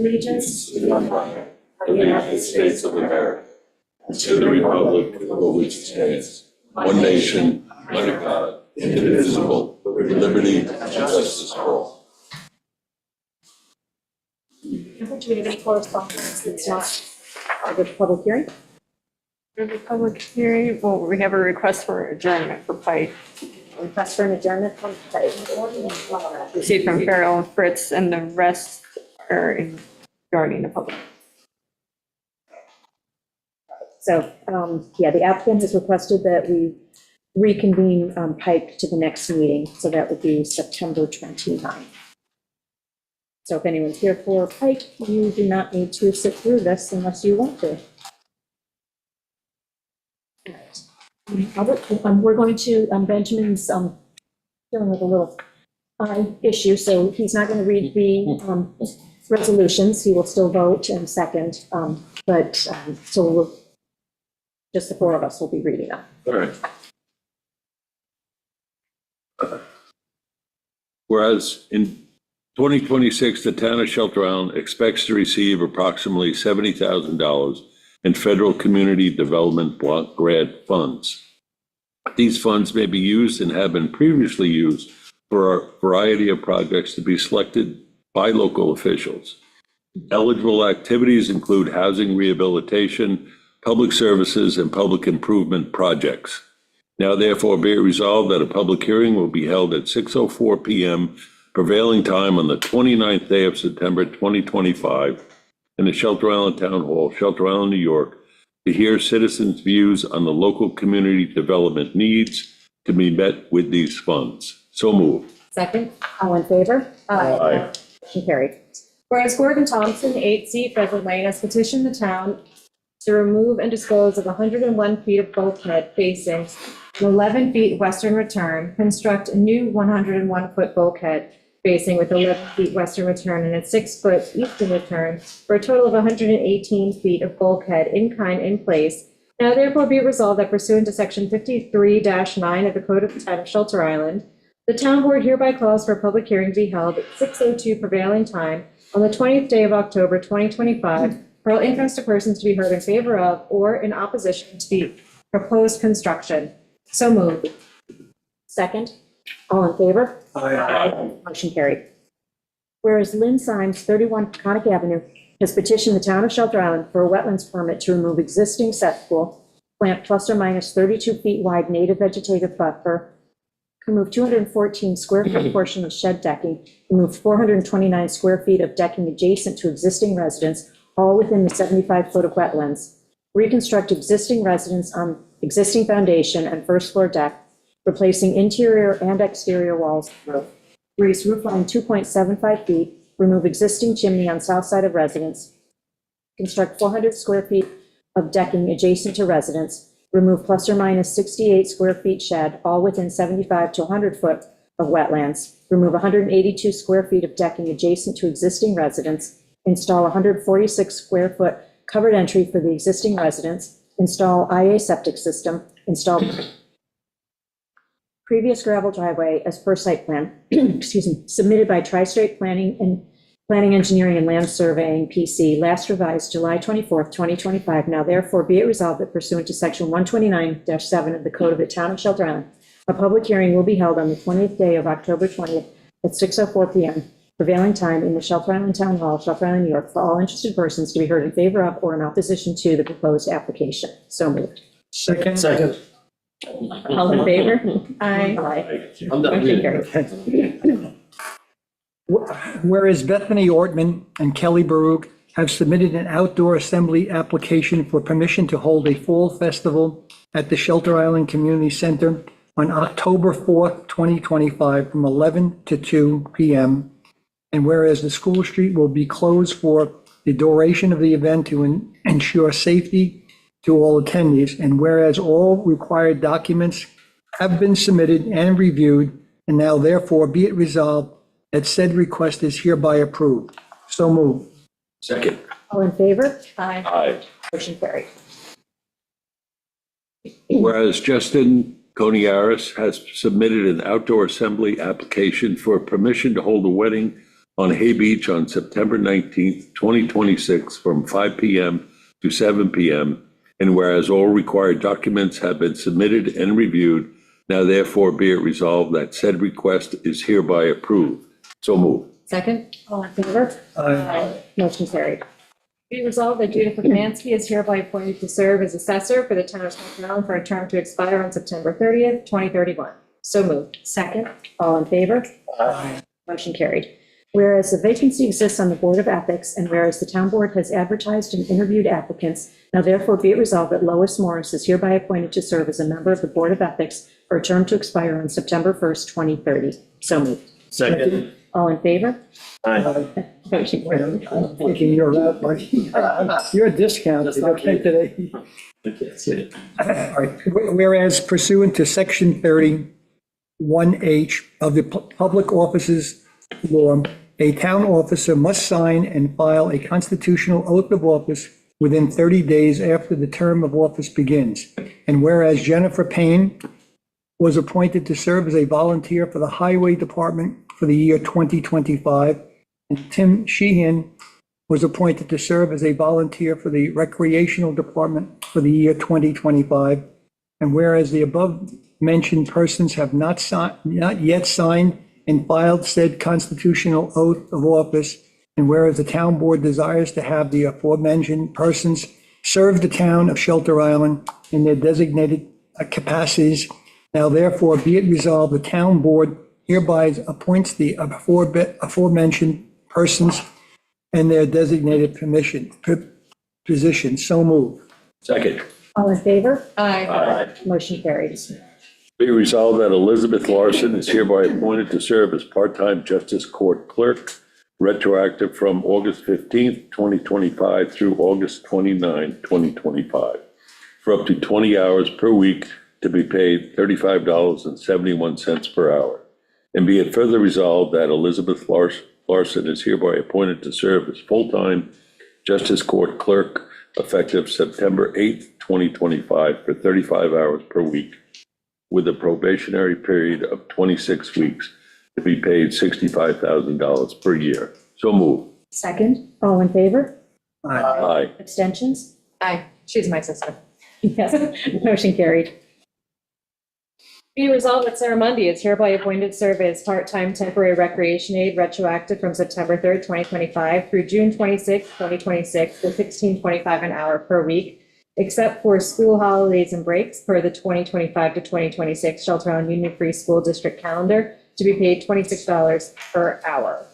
allegiance to the flag of the United States of America, and to the republic for which it stands, one nation, under God, indivisible, with liberty and justice for all. Do we have any correspondence that's not a public hearing? The public hearing, well, we have a request for adjournment for Pike. Request for an adjournment from Received from Farrell and Fritz, and the rest are regarding the public. So, yeah, the applicant has requested that we reconvene Pike to the next meeting, so that would be September 29th. So if anyone's here for Pike, you do not need to sit through this unless you want to. All right. Albert, we're going to, Benjamin's dealing with a little issue, so he's not going to read the resolutions. He will still vote and second, so we'll, just the four of us will be reading them. All right. Whereas in 2026, the town of Shelter Island expects to receive approximately $70,000 in federal community development block grant funds. These funds may be used and have been previously used for a variety of projects to be selected by local officials. Eligible activities include housing rehabilitation, public services, and public improvement projects. Now therefore be it resolved that a public hearing will be held at 6:04 p.m. prevailing time on the 29th day of September 2025 in the Shelter Island Town Hall, Shelter Island, New York, to hear citizens' views on the local community development needs to be met with these funds. So moved. Second, all in favor? Aye. Motion carried. Whereas Gordon Thompson, 8C Frederick Lane, has petitioned the town to remove and dispose of 101 feet of bulkhead facing an 11 feet western return, construct a new 101-foot bulkhead facing with 11 feet western return and a 6-foot eastern return for a total of 118 feet of bulkhead in kind in place. Now therefore be it resolved that pursuant to section 53-9 of the Code of the Town of Shelter Island, the town board hereby calls for a public hearing to be held at 6:02 prevailing time on the 20th day of October 2025 for all interested persons to be heard in favor of or in opposition to the proposed construction. So moved. Second, all in favor? Aye. Motion carried. Whereas Lynn Symes, 31 Peconic Avenue, has petitioned the town of Shelter Island for a wetlands permit to remove existing cesspool, plant plus or minus 32 feet wide native vegetative buffer, remove 214 square foot portion of shed decking, remove 429 square feet of decking adjacent to existing residence, all within the 75 foot of wetlands, reconstruct existing residence on existing foundation and first floor deck, replacing interior and exterior walls and roof, raise roof line 2.75 feet, remove existing chimney on south side of residence, construct 400 square feet of decking adjacent to residence, remove plus or minus 68 square feet shed, all within 75 to 100 foot of wetlands, remove 182 square feet of decking adjacent to existing residence, install 146 square foot covered entry for the existing residence, install IA septic system, install previous gravel driveway as per site plan, excuse me, submitted by Tri-State Planning Engineering and Land Surveying, PC, last revised July 24th, 2025. Now therefore be it resolved that pursuant to section 129-7 of the Code of the Town of Shelter Island, a public hearing will be held on the 20th day of October 20th at 6:04 p.m. prevailing time in the Shelter Island Town Hall, Shelter Island, New York, for all interested persons to be heard in favor of or in opposition to the proposed application. So moved. Second. All in favor? Aye. I'm done. Motion carried. Whereas Bethany Ortman and Kelly Baruch have submitted an outdoor assembly application for permission to hold a fall festival at the Shelter Island Community Center on October 4th, 2025, from 11 to 2 p.m. And whereas the school street will be closed for the duration of the event to ensure safety to all attendees, and whereas all required documents have been submitted and reviewed, and now therefore be it resolved that said request is hereby approved. So moved. Second. All in favor? Aye. Aye. Motion carried. Whereas Justin Coniaris has submitted an outdoor assembly application for permission to hold a wedding on Hay Beach on September 19th, 2026, from 5 p.m. to 7 p.m. And whereas all required documents have been submitted and reviewed, now therefore be it resolved that said request is hereby approved. So moved. Second? All in favor? Aye. Motion carried. Be resolved that Judith Lemansky is hereby appointed to serve as assessor for the town of Shelter Island for a term to expire on September 30th, 2031. So moved. Second, all in favor? Motion carried. Whereas a vacancy exists on the Board of Ethics, and whereas the town board has advertised and interviewed applicants, now therefore be it resolved that Lois Morris is hereby appointed to serve as a member of the Board of Ethics for a term to expire on September 1st, 2030. So moved. Second. All in favor? Aye. Motion carried. I'm thinking you're out, buddy. You're discounted, okay, today. I can't see it. All right. Whereas pursuant to Section 31H of the Public Offices Law, a town officer must sign and file a constitutional oath of office within 30 days after the term of office begins. And whereas Jennifer Payne was appointed to serve as a volunteer for the Highway Department for the year 2025, and Tim Sheehan was appointed to serve as a volunteer for the Recreational Department for the year 2025. And whereas the above-mentioned persons have not yet signed and filed said constitutional oath of office, and whereas the town board desires to have the aforementioned persons serve the town of Shelter Island in their designated capacities, now therefore be it resolved, the town board hereby appoints the aforementioned persons and their designated positions. So moved. Second. All in favor? Aye. Motion carried. Be resolved that Elizabeth Larson is hereby appointed to serve as part-time Justice Court Clerk, retroactive from August 15th, 2025 through August 29, 2025, for up to 20 hours per week to be paid $35.71 per hour. And be it further resolved that Elizabeth Larson is hereby appointed to serve as full-time Justice Court Clerk, effective September 8th, 2025, for 35 hours per week, with a probationary period of 26 weeks to be paid $65,000 per year. So move. Second, all in favor? Aye. Abstentions? Aye. She's my sister. Yes, motion carried. Be resolved that Sarah Mundy is hereby appointed to serve as part-time temporary recreation aide retroactive from September 3rd, 2025 through June 26th, 2026, for $16.25 an hour per week, except for school holidays and breaks per the 2025 to 2026 Shelter Island Union Free School District calendar, to be paid $26 per hour.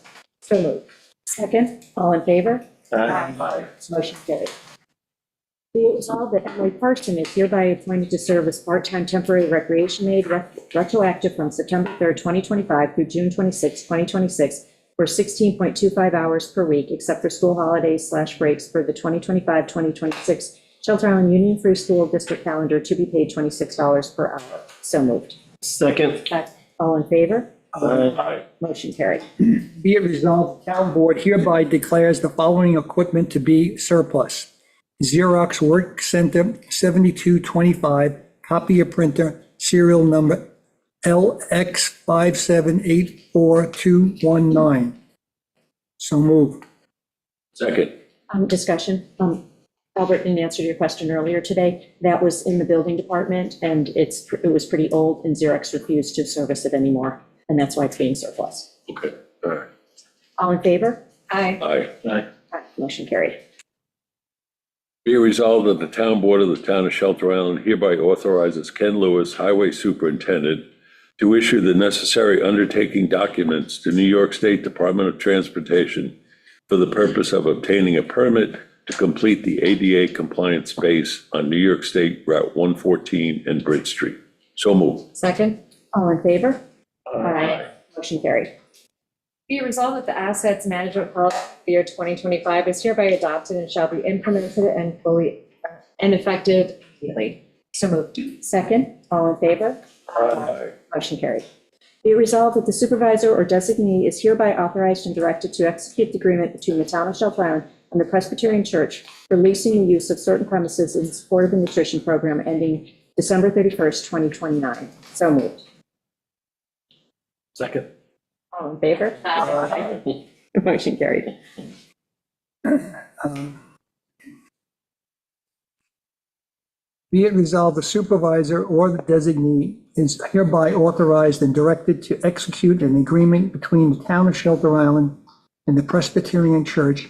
So moved. Second, all in favor? Aye. Motion carried. Be it resolved that Emily Parson is hereby appointed to serve as part-time temporary recreation aide retroactive from September 3rd, 2025 through June 26, 2026, for 16.25 hours per week, except for school holidays/breaks for the 2025-2026 Shelter Island Union Free School District calendar, to be paid $26 per hour. So moved. Second. All in favor? Aye. Motion carried. Be it resolved, the town board hereby declares the following equipment to be surplus: Xerox Work Center 7225 copier printer, serial number LX5784219. So moved. Second. Discussion. Albert, in answer to your question earlier today, that was in the building department, and it was pretty old, and Xerox refused to service it anymore, and that's why it's being surplus. Okay. All right. All in favor? Aye. Aye. Aye. Motion carried. Be it resolved that the town board of the town of Shelter Island hereby authorizes Ken Lewis, Highway Superintendent, to issue the necessary undertaking documents to New York State Department of Transportation for the purpose of obtaining a permit to complete the ADA compliant space on New York State Route 114 and Bridge Street. So moved. Second. All in favor? Aye. Motion carried. Be resolved that the Assets Management Policy for the year 2025 is hereby adopted and shall be implemented and fully and effective immediately. So moved. Second, all in favor? Aye. Motion carried. Be it resolved that the supervisor or designee is hereby authorized and directed to execute the agreement between the town of Shelter Island and the Presbyterian Church for leasing the use of certain premises in support of the nutrition program ending December 31st, 2029. So moved. Second. All in favor? Motion carried. Be it resolved, the supervisor or the designee is hereby authorized and directed to execute an agreement between the town of Shelter Island and the Presbyterian Church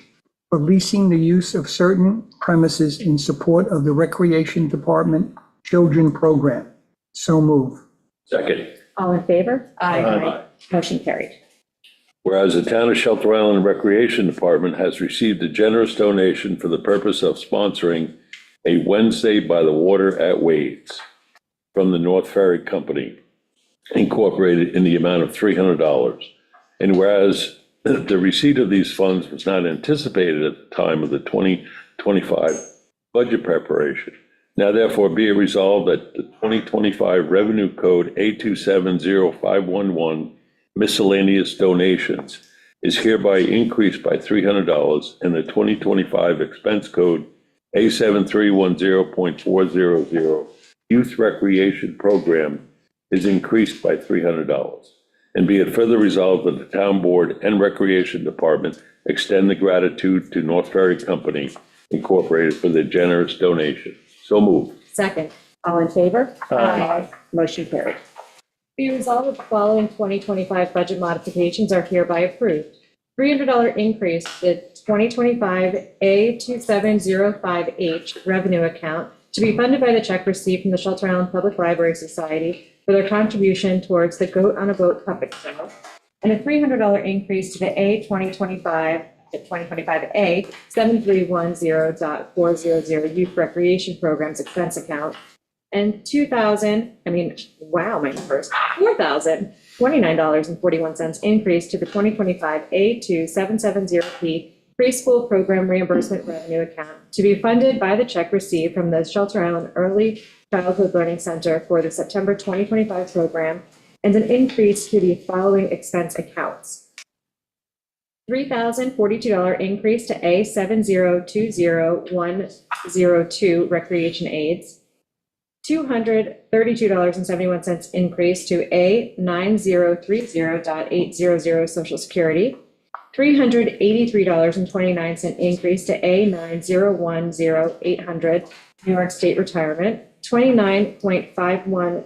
for leasing the use of certain premises in support of the Recreation Department Children Program. So move. Second. All in favor? Aye. Motion carried. Whereas the Town of Shelter Island Recreation Department has received a generous donation for the purpose of sponsoring a Wednesday by the Water at Wades from the North Ferry Company Incorporated in the amount of $300. And whereas the receipt of these funds was not anticipated at the time of the 2025 budget preparation, now therefore be it resolved that the 2025 Revenue Code 8270511 miscellaneous donations is hereby increased by $300, and the 2025 Expense Code A7310.400 Youth Recreation Program is increased by $300. And be it further resolved that the Town Board and Recreation Department extend the gratitude to North Ferry Company Incorporated for their generous donation. So moved. Second. All in favor? Aye. Motion carried. Be resolved that the following 2025 budget modifications are hereby approved. $300 increase to 2025 A2705H revenue account to be funded by the check received from the Shelter Island Public Library Society for their contribution towards the Goat on a Boat puppet show, and a $300 increase to the A2025 A7310.400 Youth Recreation Programs expense account, and $4,029.41 increase to the 2025 A2770P preschool program reimbursement revenue account to be funded by the check received from the Shelter Island Early Childhood Learning Center for the September 2025 program, and an increase to the following expense accounts. $3,042 increase to A7020102 Recreation Aids, $232.71 increase to A9030.800 Social Security, $383.29 increase to A9010800 New York State Retirement, $29.51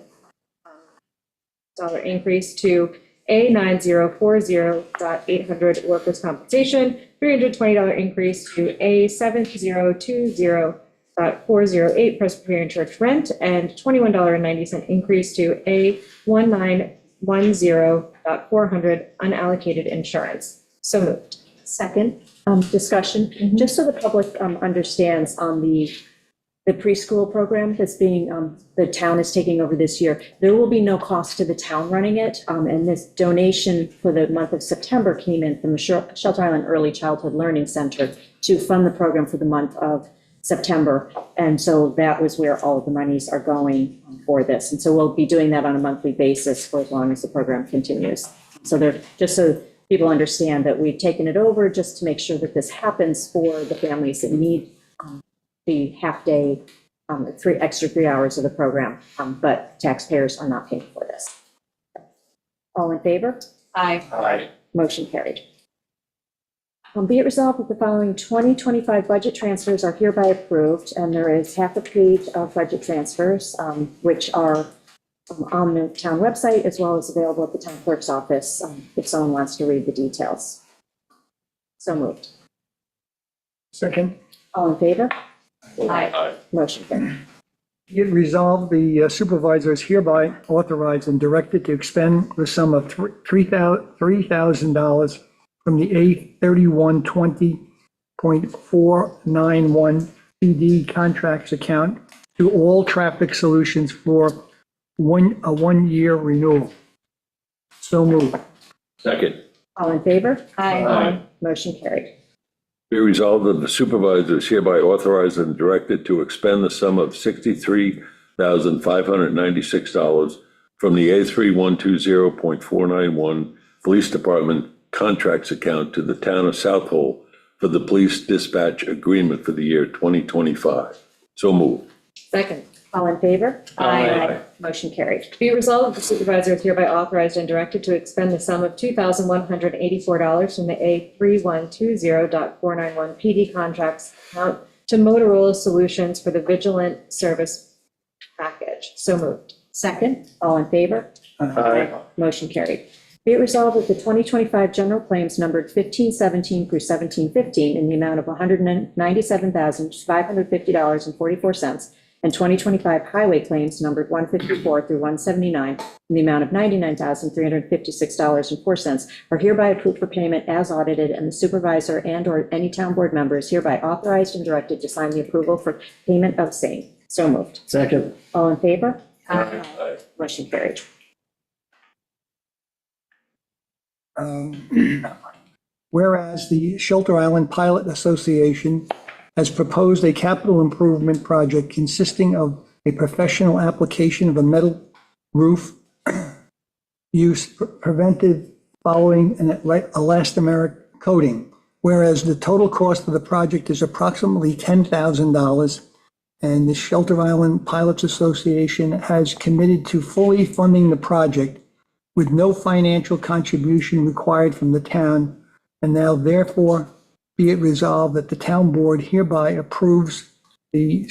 increase to A9040.800 Workers' Compensation, $320 increase to A7020.408 Presbyterian Church Rent, and $21.90 increase to A1910.400 Unallocated Insurance. So moved. Second, discussion, just so the public understands on the preschool program that's being, the town is taking over this year, there will be no cost to the town running it. And this donation for the month of September came in from the Shelter Island Early Childhood Learning Center to fund the program for the month of September. And so that was where all of the monies are going for this. And so we'll be doing that on a monthly basis for as long as the program continues. So they're, just so people understand that we've taken it over just to make sure that this happens for the families that need the half-day, extra 3 hours of the program, but taxpayers are not paying for this. All in favor? Aye. Aye. Motion carried. Be it resolved that the following 2025 budget transfers are hereby approved, and there is half a page of budget transfers, which are on the town website as well as available at the town clerk's office if someone wants to read the details. So moved. Second. All in favor? Aye. Motion carried. Be it resolved, the supervisor is hereby authorized and directed to expend the sum of $3,000 from the A3120.491 PD contracts account to All Traffic Solutions for a one-year renewal. So moved. Second. All in favor? Aye. Motion carried. Be resolved that the supervisor is hereby authorized and directed to expend the sum of $63,596 from the A3120.491 Police Department contracts account to the town of South Hole for the police dispatch agreement for the year 2025. So moved. Second. All in favor? Aye. Motion carried. Be it resolved that the supervisor is hereby authorized and directed to expend the sum of $2,184 from the A3120.491 PD contracts account to Motorola Solutions for the Vigilant Service Package. So moved. Second, all in favor? Aye. Motion carried. Be it resolved that the 2025 general claims numbered 1517 through 1715 in the amount of $197,550.44, and 2025 highway claims numbered 154 through 179 in the amount of $99,356.04 are hereby approved for payment as audited, and the supervisor and/or any town board member is hereby authorized and directed to sign the approval for payment of same. So moved. Second. All in favor? Aye. Motion carried. Whereas the Shelter Island Pilot Association has proposed a capital improvement project consisting of a professional application of a metal roof use preventive following an elastomeric coating. Whereas the total cost of the project is approximately $10,000, and the Shelter Island Pilots Association has committed to fully funding the project with no financial contribution required from the town, and now therefore be it resolved that the town board hereby approves the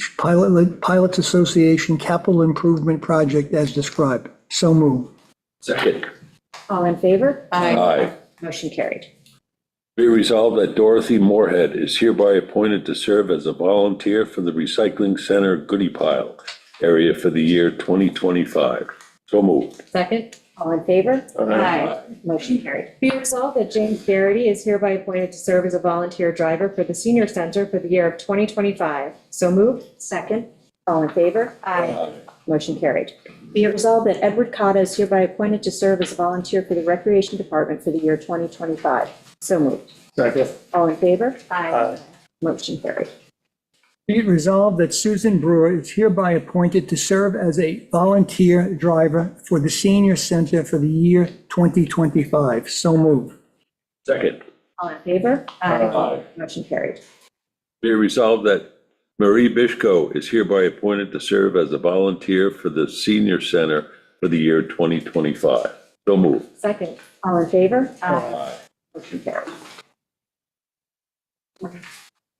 Pilots Association capital improvement project as described. So moved. Second. All in favor? Aye. Motion carried. Be resolved that Dorothy Moorhead is hereby appointed to serve as a volunteer for the Recycling Center Goodie Pile area for the year 2025. So moved. Second. All in favor? Aye. Motion carried. Be it resolved that James Garrity is hereby appointed to serve as a volunteer driver for the senior center for the year of 2025. So moved. Second, all in favor? Motion carried. Be it resolved that Edward Cotta is hereby appointed to serve as a volunteer for the Recreation Department for the year 2025. So moved. Second. All in favor? Aye. Motion carried. Be it resolved that Susan Brewer is hereby appointed to serve as a volunteer driver for the Senior Center for the year 2025. So moved. Second. All in favor? Aye. Motion carried. Be it resolved that Marie Bishko is hereby appointed to serve as a volunteer for the Senior Center for the year 2025. So moved. Second. All in favor? Aye. Motion carried.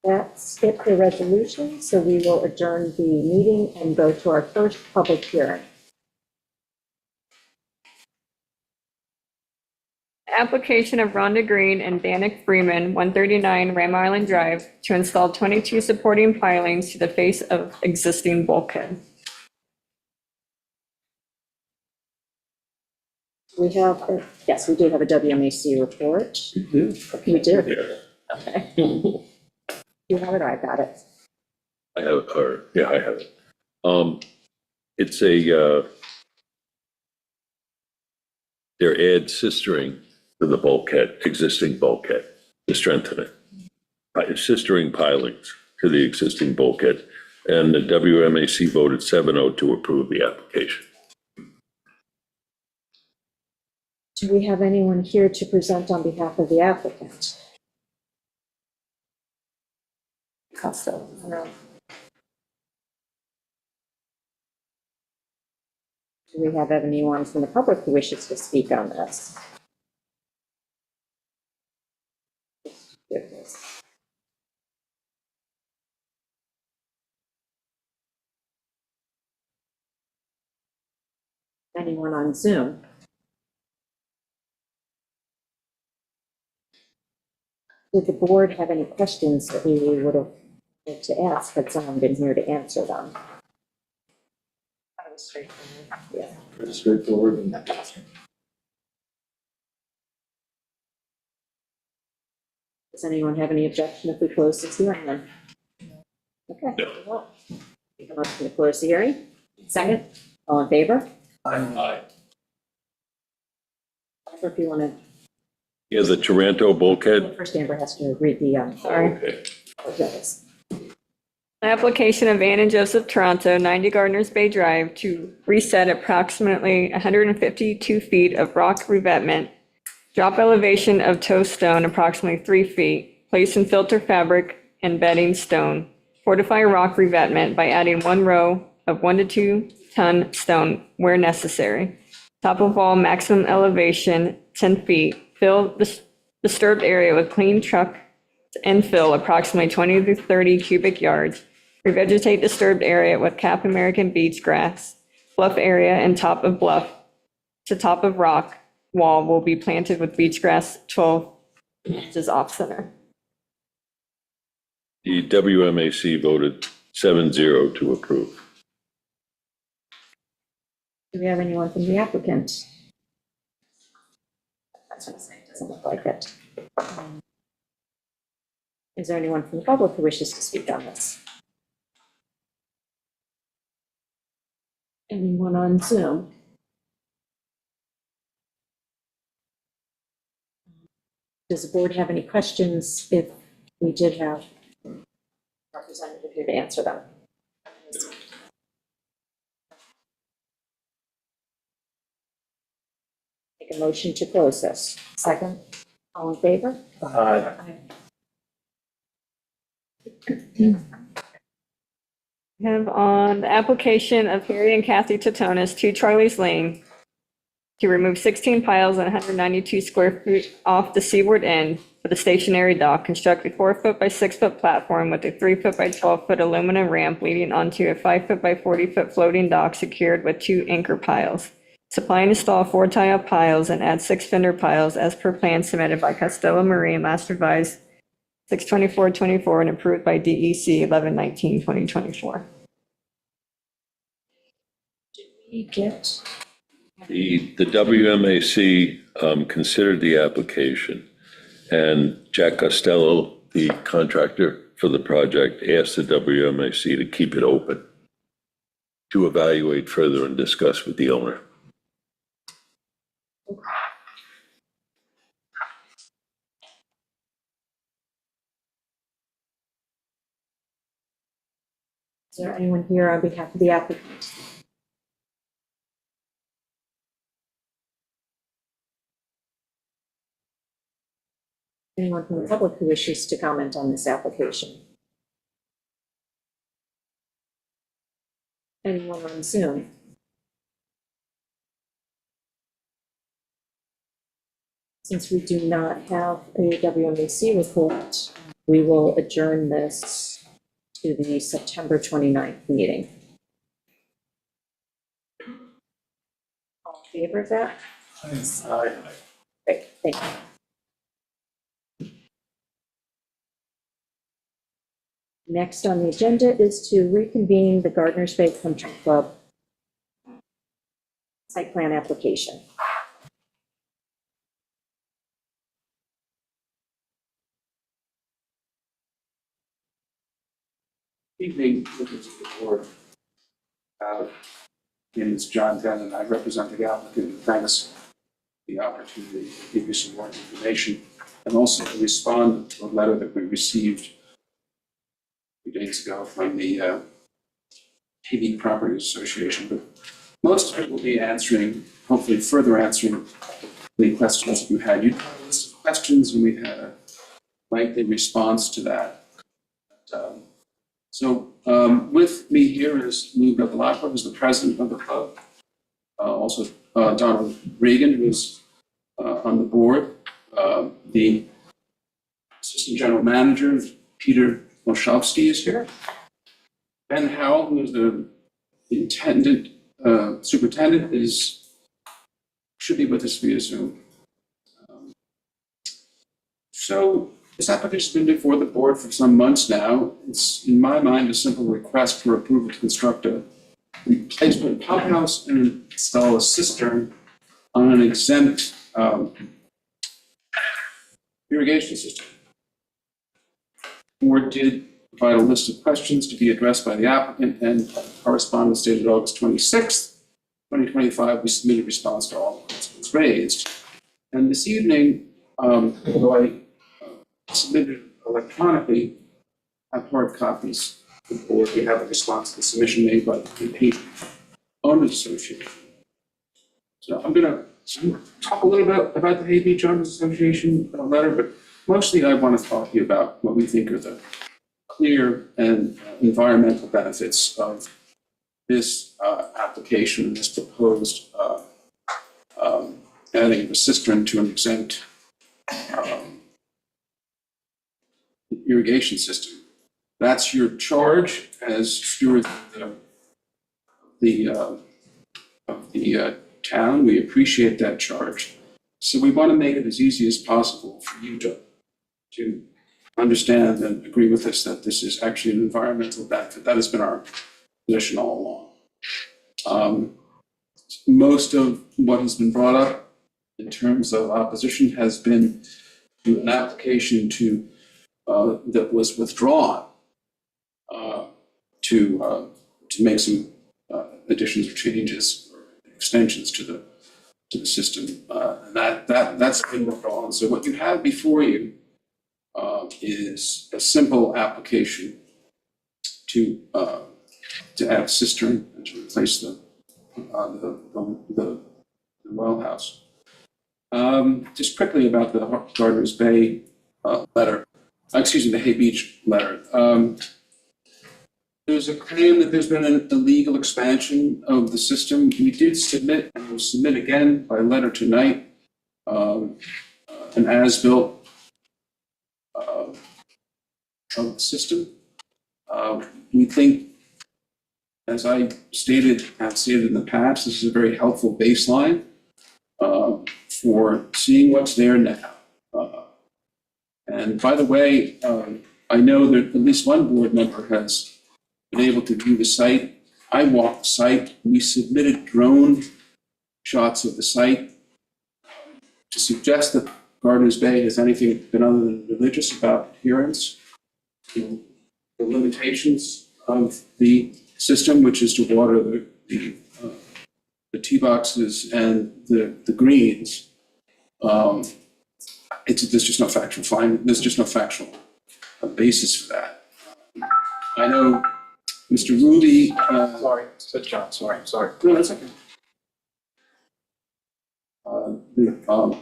That's it for resolutions, so we will adjourn the meeting and go to our first public hearing. Application of Rhonda Green and Danik Freeman, 139 Ram Island Drive, to install 22 supporting pilings to the face of existing bulkhead. We have, yes, we do have a WMAC report. We do. Okay. You have it, I got it. I have, or, yeah, I have it. It's a, they're add sistering to the bulkhead, existing bulkhead, to strengthen it. Sistering pilings to the existing bulkhead, and the WMAC voted 7-0 to approve the application. Do we have anyone here to present on behalf of the applicant? Costello. No. Do we have anyone from the public who wishes to speak on this? Goodness. Anyone on Zoom? Did the board have any questions that we would have liked to ask, had someone been here to answer them? Yeah. Pretty straightforward. Does anyone have any objection if we close this hearing then? Okay. No. Make a motion to close the hearing. Second, all in favor? Aye. Or if you want to, Yeah, the Taranto bulkhead. first Amber has to read the, Sorry. Okay. apologize. Application of Ann and Joseph Toronto, 90 Gardner's Bay Drive, to reset approximately 152 feet of rock revetment, drop elevation of toe stone approximately 3 feet, place in filter fabric and bedding stone, fortify rock revetment by adding 1 row of 1 to 2 ton stone where necessary. Top of wall, maximum elevation 10 feet. Fill the disturbed area with clean truck and fill approximately 20 to 30 cubic yards. Revegetate disturbed area with Cap American beach grass. Bluff area and top of bluff to top of rock wall will be planted with beach grass 12 inches off center. The WMAC voted 7-0 to approve. Do we have anyone from the applicant? That's what I'm saying, doesn't look like it. Is there anyone from the public who wishes to speak on this? Anyone on Zoom? Does the board have any questions if we did have a representative here to answer them? Make a motion to close this. Second, all in favor? Aye. We have on the application of Harry and Kathy Titonis, 2 Charlie's Lane, to remove 16 piles and 192 square feet off the seaward end for the stationary dock, construct a 4-foot by 6-foot platform with a 3-foot by 12-foot aluminum ramp leading onto a 5-foot by 40-foot floating dock secured with 2 anchor piles. Supply and install 4 tile piles and add 6 fender piles as per plan submitted by Costello Marine, last revised 6/24/24 and approved by DEC 11/19/2024. We get, The WMAC considered the application, and Jack Costello, the contractor for the project, asked the WMAC to keep it open to evaluate further and discuss with the owner. is there anyone here on behalf of the applicant? Anyone from the public who wishes to comment on this application? Anyone on Zoom? Since we do not have a WMAC report, we will adjourn this to the September 29th meeting. All in favor of that? Aye. Great, thank you. Next on the agenda is to reconvene the Gardner's Bay Country Club site plan application. Evening, members of the board. My name is John Denton, and I represent the applicant. Thanks for the opportunity to give you some more information and also to respond to a letter that we received a few days ago from the PV Properties Association. But most of it will be answering, hopefully further answering the questions that you had. You had a list of questions, and we had a lengthy response to that. With me here is Lou Bevilacqua, who's the president of the club. Also, Donald Reagan, who's on the board. The assistant general manager, Peter Moshovsky, is here. Ben Howell, who is the intendant, superintendent, should be with us via Zoom. This application's been before the board for some months now. It's, in my mind, a simple request for approval to construct a replacement pump house and install a cistern on an exempt irrigation system. The board did provide a list of questions to be addressed by the applicant, and correspondence dated August 26th, 2025, we submitted a response to all the questions raised. And this evening, although I submitted electronically, have hard copies to the board. We have a response to the submission made by the Paint Owners Association. So I'm going to talk a little bit about the Hay Beach Owners Association letter, but mostly I want to talk to you about what we think are the clear and environmental benefits of this application, this proposed adding of a cistern to an exempt irrigation system. That's your charge as steward of the town. We appreciate that charge. So we want to make it as easy as possible for you to understand and agree with us that this is actually an environmental benefit. That has been our position all along. Most of what has been brought up in terms of opposition has been to an application that was withdrawn to make some additions or changes or extensions to the system. And that's been withdrawn. So what you have before you is a simple application to add cistern and to replace the well house. Just quickly about the Gardner's Bay letter, the Hay Beach letter. There's a claim that there's been an illegal expansion of the system. We did submit, and we'll submit again by letter tonight, an as-built of the system. We think, as I've stated in the past, this is a very helpful baseline for seeing what's there now. And by the way, I know that at least one board member has been able to view the site. I walked the site. We submitted drone shots of the site. To suggest that Gardner's Bay has anything been other than religious about adherence to the limitations of the system, which is to water the tee boxes and the greens. There's just no factual there's just no factual basis for that. I know Mr. Ruby. Sorry, said John, sorry. No, that's okay. The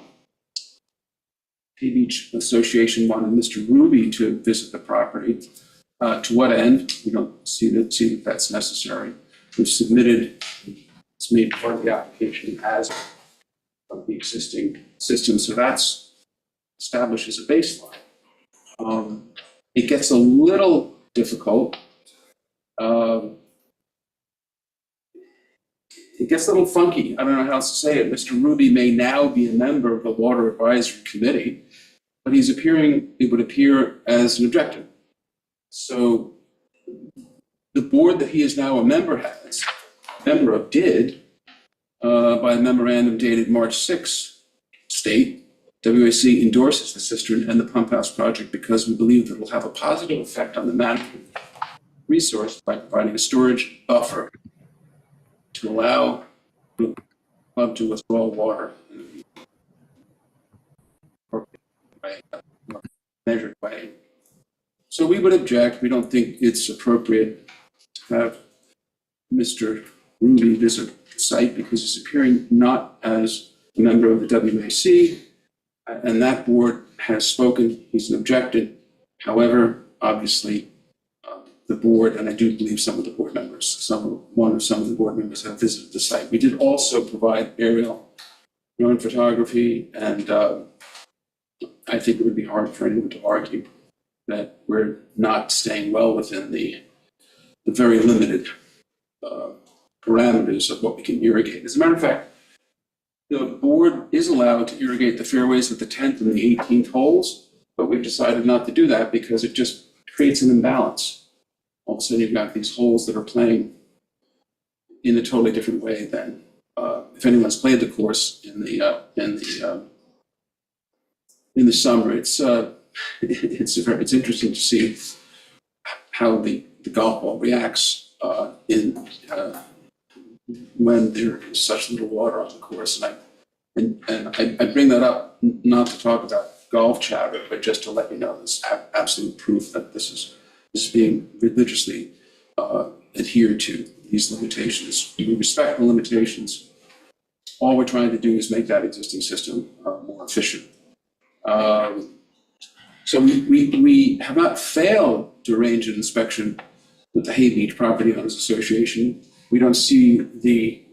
Hay Beach Association wanted Mr. Ruby to visit the property. To what end? We don't see that that's necessary. We've submitted, it's made part of the application as of the existing system, so that's establishes a baseline. It gets a little difficult. It gets a little funky. I don't know how else to say it. Mr. Ruby may now be a member of the Water Advisory Committee, but it would appear as an objector. So the board that he is now a member of did, by a memorandum dated March 6, state, WAC endorses the cistern and the pump house project because we believe that it will have a positive effect on the management resource by providing a storage buffer to allow the club to withdraw water in a measured way. So we would object. We don't think it's appropriate to have Mr. Ruby visit the site because he's appearing not as a member of the WAC, and that board has spoken. He's objected. However, obviously, the board, and I do believe some of the board members, some of the board members have visited the site. We did also provide aerial drone photography, and I think it would be hard for anyone to argue that we're not staying well within the very limited parameters of what we can irrigate. As a matter of fact, the board is allowed to irrigate the fairways with the 10th and the 18th holes, but we've decided not to do that because it just creates an imbalance. All of a sudden, you've got these holes that are playing in a totally different way than if anyone's played the course in the summer. It's interesting to see how the golf ball reacts when there is such little water on the course. And I bring that up not to talk about golf chatter, but just to let you know there's absolute proof that this is being religiously adhered to, these limitations. We respect the limitations. All we're trying to do is make that existing system more efficient. So we have not failed to arrange an inspection with the Hay Beach Property Owners Association. we don't see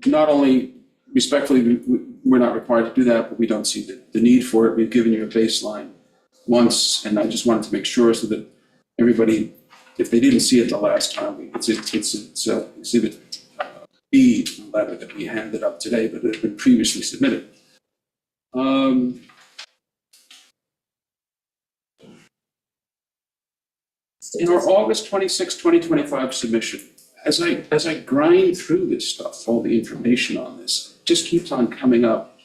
not only respectfully, we're not required to do that, but we don't see the need for it. We've given you a baseline once, and I just wanted to make sure so that everybody, if they didn't see it the last time, it's exhibit B, the letter that we handed up today, but it had been previously submitted. In our August 26, 2025 submission, as I grind through this stuff, all the information on this, it just keeps on coming up,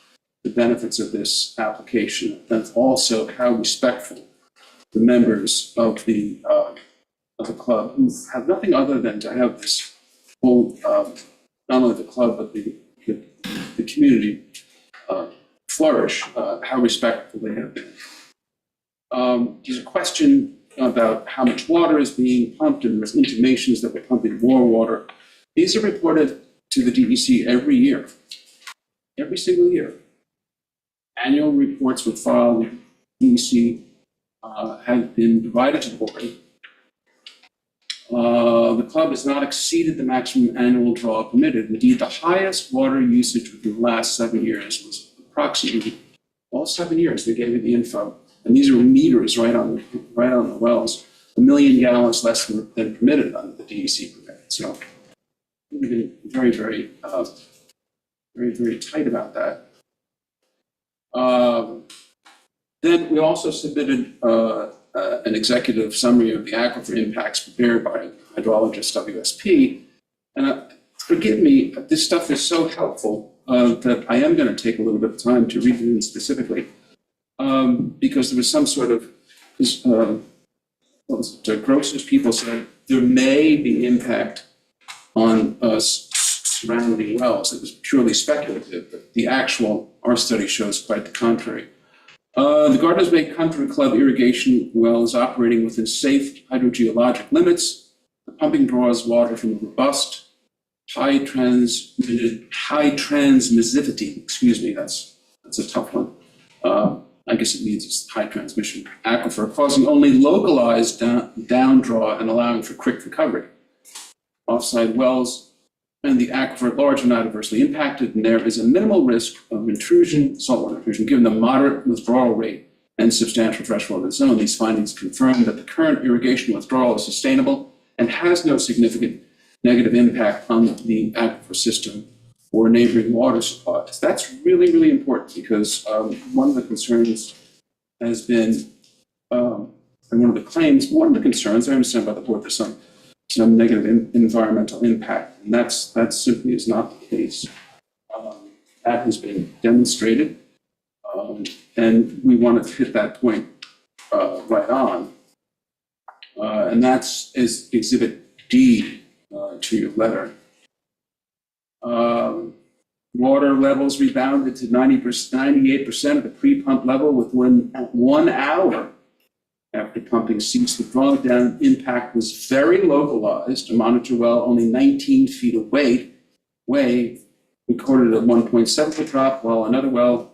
the benefits of this application, and also how respectful the members of the club, who have nothing other than to have this whole, not only the club, but the community flourish, how respectful they have been. There's a question about how much water is being pumped, and there's intimations that we're pumping more water. These are reported to the DEC every year, every single year. Annual reports were filed, DEC have been provided to the board. The club has not exceeded the maximum annual draw permitted. Indeed, the highest water usage within the last 7 years was approximately, all 7 years, they gave you the info. And these are meters right on the wells, 1 million gallons less than permitted under the DEC permit. So we've been very, very tight about that. Then we also submitted an executive summary of the aquifer impacts prepared by hydrologist WSP. And forgive me, this stuff is so helpful that I am going to take a little bit of time to read it in specifically. Because there was some sort of, Gross's people said there may be impact on surrounding wells. It was purely speculative, but our study shows quite the contrary. The Gardeners Bay Country Club irrigation well is operating within safe hydrogeologic limits. The pumping draws water from a robust, high transmissivity, that's a tough one. I guess it means it's high transmission aquifer, causing only localized down draw and allowing for quick recovery. Offside wells and the aquifer at large are not adversely impacted, and there is a minimal risk of intrusion, saltwater intrusion, given the moderate withdrawal rate and substantial freshwater zone. These findings confirm that the current irrigation withdrawal is sustainable and has no significant negative impact on the aquifer system or neighboring water supplies. That's really, really important because one of the concerns has been, and one of the concerns, I understand by the board, there's some negative environmental impact, and that simply is not the case. That has been demonstrated, and we wanted to hit that point right on. And that's is Exhibit D to your letter. Water levels rebounded to 98% of the pre-pump level within 1 hour after pumping ceased. The drawdown impact was very localized. A monitor well only 19 feet away recorded a 1.7 foot drop, while another well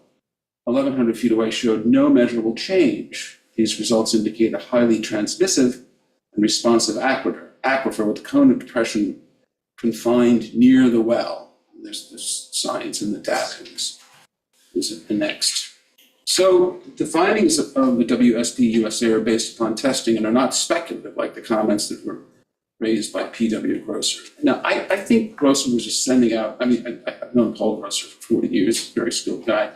1,100 feet away showed no measurable change. These results indicate a highly transmissive and responsive aquifer with cone of depression confined near the well. There's science in the data is annexed. So the findings of the WSP USA are based upon testing and are not speculative like the comments that were raised by P.W. Grosser. Now, I think Grosser was just sending out, I've known Paul Grosser for 40 years, very skilled guy.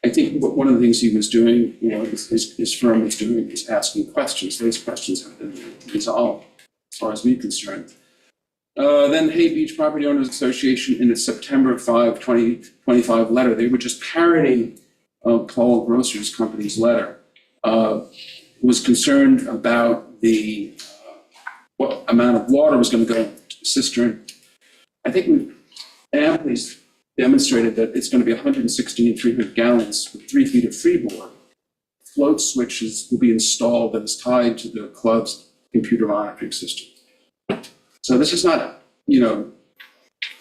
I think one of the things he was doing, his firm was doing, is asking questions. Those questions have been resolved as far as we're concerned. Then Hay Beach Property Owners Association, in its September 5, 2025 letter, they were just parroting Paul Grosser's company's letter, was concerned about the what amount of water was going to go into the cistern. I think we've amply demonstrated that it's going to be 160 and 300 gallons with 3 feet of freeboard. Float switches will be installed that is tied to the club's computer monitoring system. So this is not,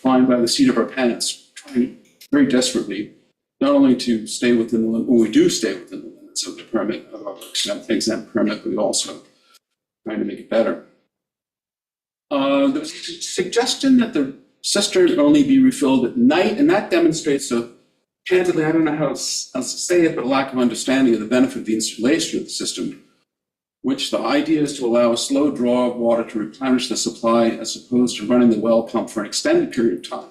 flying by the seat of our pants, trying very desperately, not only to stay within the limit, when we do stay within the limits of the permit, of our exempt permit, but we also trying to make it better. There was a suggestion that the cistern only be refilled at night, and that demonstrates candidly, I don't know how else to say it, but a lack of understanding of the benefit of the installation of the system, which the idea is to allow a slow draw of water to replenish the supply as opposed to running the well pump for an extended period of time.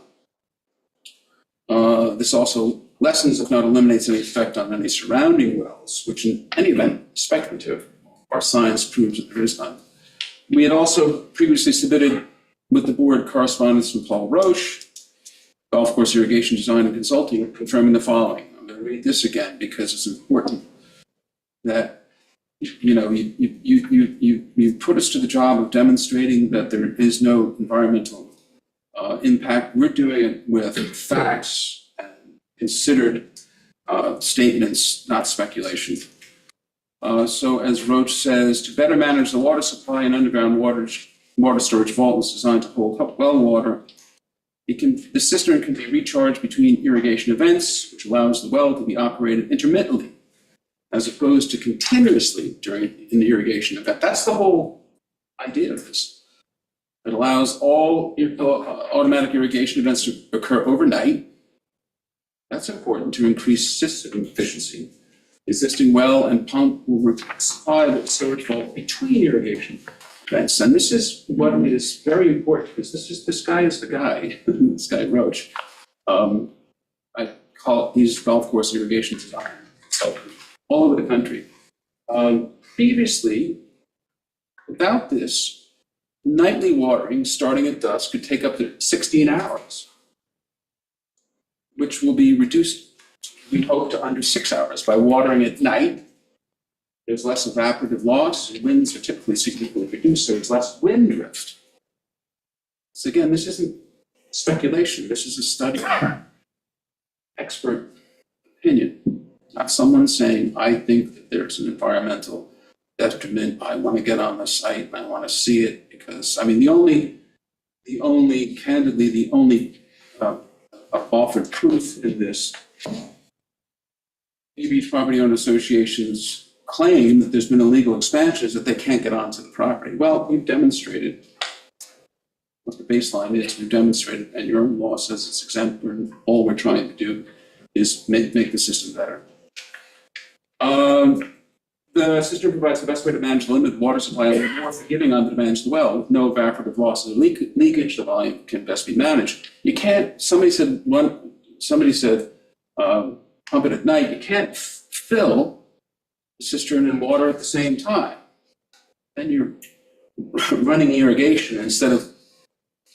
This also lessens, if not eliminates, any effect on any surrounding wells, which in any event is speculative. Our science proves that there is none. We had also previously submitted with the board correspondence from Paul Roche, Golf Course Irrigation Design and Consulting, confirming the following. I'm going to read this again because it's important that you put us to the job of demonstrating that there is no environmental impact. We're doing it with facts and considered statements, not speculation. So as Roche says, to better manage the water supply, an underground water storage vault was designed to hold well water. The cistern can be recharged between irrigation events, which allows the well to be operated intermittently, as opposed to continuously during an irrigation event. That's the whole idea of this. It allows all automatic irrigation events to occur overnight. That's important to increase system efficiency. Existing well and pump will supply the storage vault between irrigation events. And this is what is very important, because this guy is the guy, this guy Roche. He's golf course irrigation designer, so all over the country. Previously, without this, nightly watering starting at dusk could take up to 16 hours, which will be reduced, we hope, to under 6 hours by watering at night. There's less evaporative loss, and winds are typically significantly reduced, so there's less wind drift. So again, this isn't speculation, this is a study, expert opinion, not someone saying, I think that there's an environmental detriment, I want to get on the site and I want to see it, because, I mean, the only offered proof in this, Beach Property Owner Associations claim that there's been illegal expansion is that they can't get onto the property. Well, we've demonstrated what the baseline is. We've demonstrated, and your own law says it's exempt, and all we're trying to do is make the system better. The system provides the best way to manage the limited water supply and more forgiving on the demands of the well. With no evaporative loss or leakage, the volume can best be managed. You can't, somebody said, pump it at night. You can't fill the cistern and water at the same time. Then you're running irrigation instead of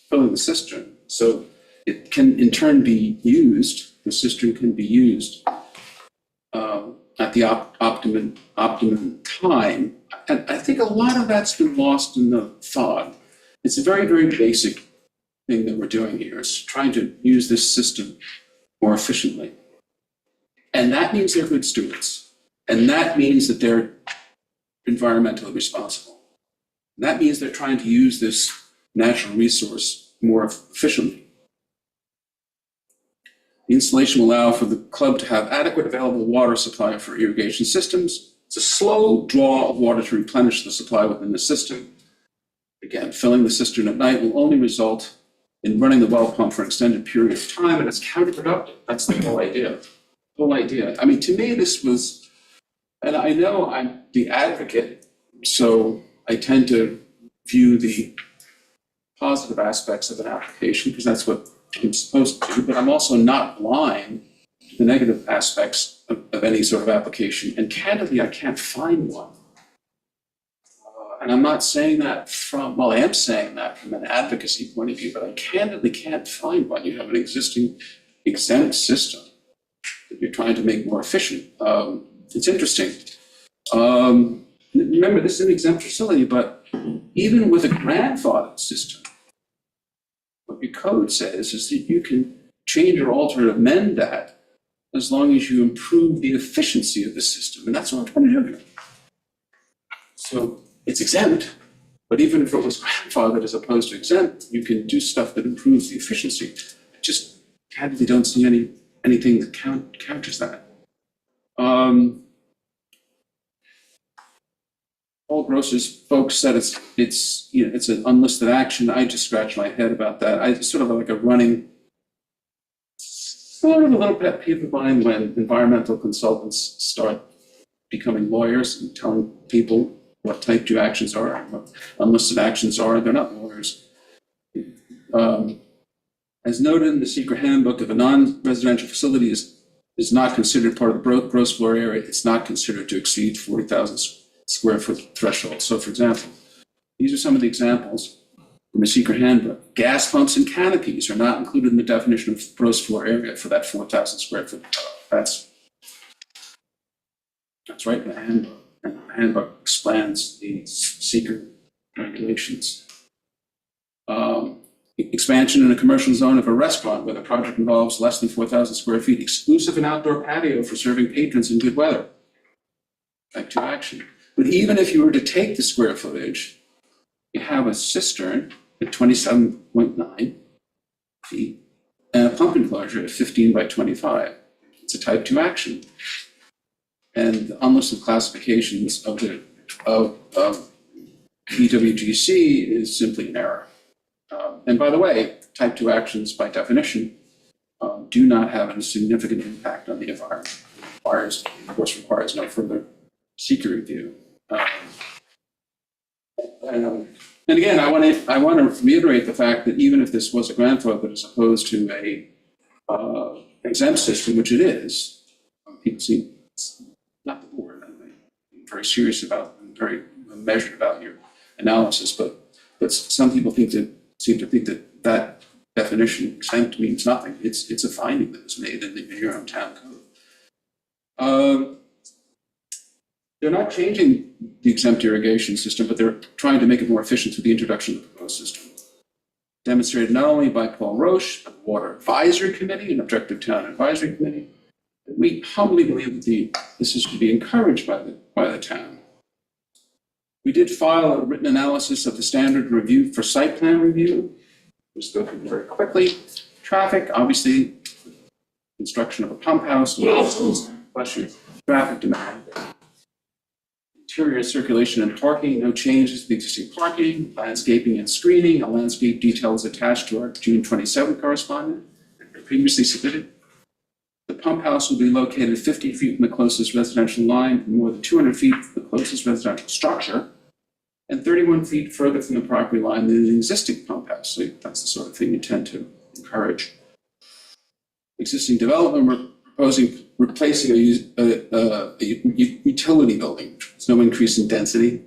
filling the cistern. So it can in turn be used, the cistern can be used at the optimum time. And I think a lot of that's been lost in the thought. It's a very, very basic thing that we're doing here, is trying to use this system more efficiently. And that means they're good stewards. And that means that they're environmentally responsible. And that means they're trying to use this natural resource more efficiently. The installation will allow for the club to have adequate available water supply for irrigation systems. It's a slow draw of water to replenish the supply within the system. Again, filling the cistern at night will only result in running the well pump for an extended period of time, and it's counterproductive. That's the whole idea. I mean, to me, this was, and I know I'm the advocate, so I tend to view the positive aspects of an application, because that's what I'm supposed to do, but I'm also not blind to the negative aspects of any sort of application. And candidly, I can't find one. And I'm not saying that from, well, I am saying that from an advocacy point of view, but I candidly can't find one. You have an existing exempt system that you're trying to make more efficient. It's interesting. Remember, this is an exempt facility, but even with a grandfathered system, what your code says is that you can change or alter or amend that as long as you improve the efficiency of the system. And that's what I'm trying to do here. So it's exempt, but even if it was grandfathered as opposed to exempt, you can do stuff that improves the efficiency. I just candidly don't see anything that counters that. all grocers folks said it's, you know, it's an unlisted action. I just scratch my head about that. I sort of like a running, sort of a little pet peeve of mine when environmental consultants start becoming lawyers and telling people what type 2 actions are, and what unlisted actions are. They're not lawyers. As noted in the secret handbook, if a non-residential facility is not considered part of the gross floor area, it's not considered to exceed 40,000 square foot threshold. So for example, these are some of the examples from the secret handbook. Gas pumps and canopies are not included in the definition of gross floor area for that 4,000 square foot. That's right in the handbook. And the handbook explains the secret regulations. Expansion in a commercial zone of a restaurant where the project involves less than 4,000 square feet, exclusive and outdoor patio for serving patrons in good weather. Type 2 action. But even if you were to take the square footage, you have a cistern at 27.9 feet and a pump enclosure at 15 by 25. It's a type 2 action. And the unlisted classifications of EWGC is simply an error. And by the way, type 2 actions by definition do not have a significant impact on the environment. Requires no further seeker review. And again, I want to reiterate the fact that even if this was a grandfather as opposed to a exempt system, which it is, people seem, not the board, I'm very serious about and very measured about your analysis, but some people seem to think that that definition exempt means nothing. It's a finding that was made in your own town code. They're not changing the exempt irrigation system, but they're trying to make it more efficient through the introduction of the proposed system. Demonstrated not only by Paul Roche, but the Water Advisory Committee and Objective Town Advisory Committee. We humbly believe that this is to be encouraged by the town. We did file a written analysis of the standard review for site plan review. Just go through very quickly. Traffic, obviously, construction of a pump house, question, traffic demand. Interior circulation and parking, no changes to the existing parking. Landscaping and screening, a landscape detail is attached to our June 27th correspondence, previously submitted. The pump house will be located 50 feet from the closest residential line and more than 200 feet from the closest residential structure, and 31 feet further from the property line than the existing pump house. So that's the sort of thing you tend to encourage. Existing development, we're proposing replacing a utility building. There's no increase in density.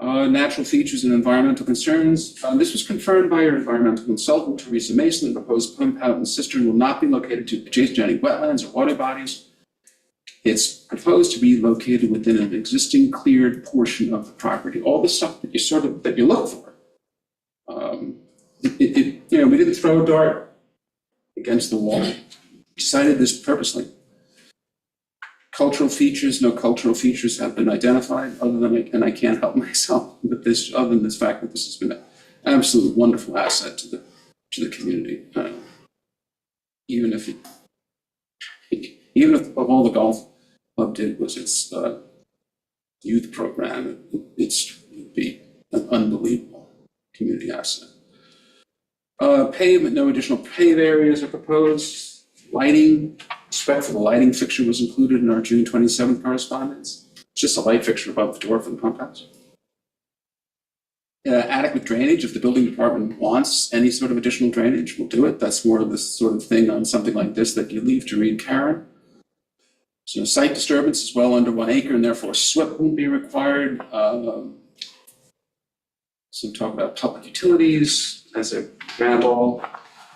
Natural features and environmental concerns. This was confirmed by our environmental consultant, Teresa Mason. The proposed pump house and cistern will not be located adjacent to any wetlands or water bodies. It's proposed to be located within an existing cleared portion of the property. All the stuff that you look for. We didn't throw a dart against the wall. We cited this purposely. Cultural features, no cultural features have been identified other than, and I can't help myself with this, other than this fact that this has been an absolute wonderful asset to the community. Even if all the golf club did was its youth program, it would be an unbelievable community asset. Pavement, no additional pave areas are proposed. Lighting, spec for the lighting fixture was included in our June 27th correspondence. It's just a light fixture above the door for the pump house. Adequate drainage, if the building department wants any sort of additional drainage, we'll do it. That's more of the sort of thing on something like this that you leave to read Karen. So site disturbance is well under 1 acre and therefore SWIP won't be required. Some talk about public utilities as a grab all.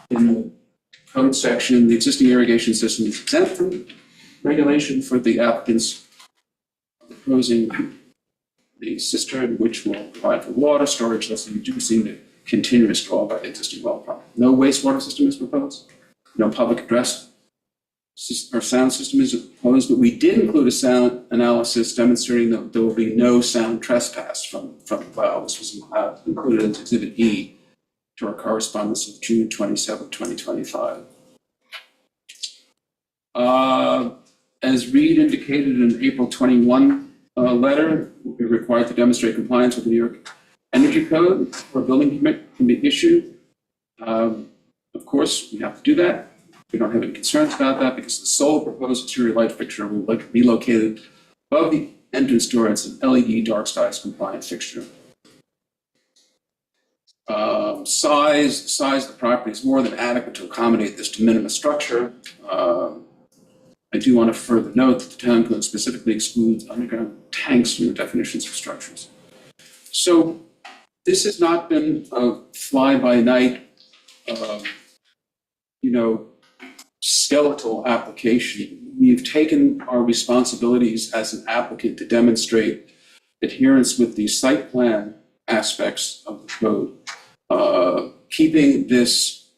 In the code section, the existing irrigation system is exempt from regulation for the applicants proposing the cistern, which will provide for water storage, thus reducing the continuous draw by the existing well pump. No wastewater system is proposed. No public address or sound system is proposed, but we did include a sound analysis demonstrating that there will be no sound trespass from the well. This was included as Exhibit E to our correspondence of June 27, 2025. As Reed indicated in April 21 letter will be required to demonstrate compliance with the New York Energy Code before a building permit can be issued. Of course, we have to do that. We don't have any concerns about that because the sole proposed exterior light fixture will be located above the entrance door. It's an LED dark skies compliant fixture. Size of the property is more than adequate to accommodate this de minimis structure. I do want to further note that the town code specifically excludes underground tanks from the definitions of structures. So this has not been a fly-by-night, skeletal application. We've taken our responsibilities as an applicant to demonstrate adherence with the site plan aspects of the code, keeping this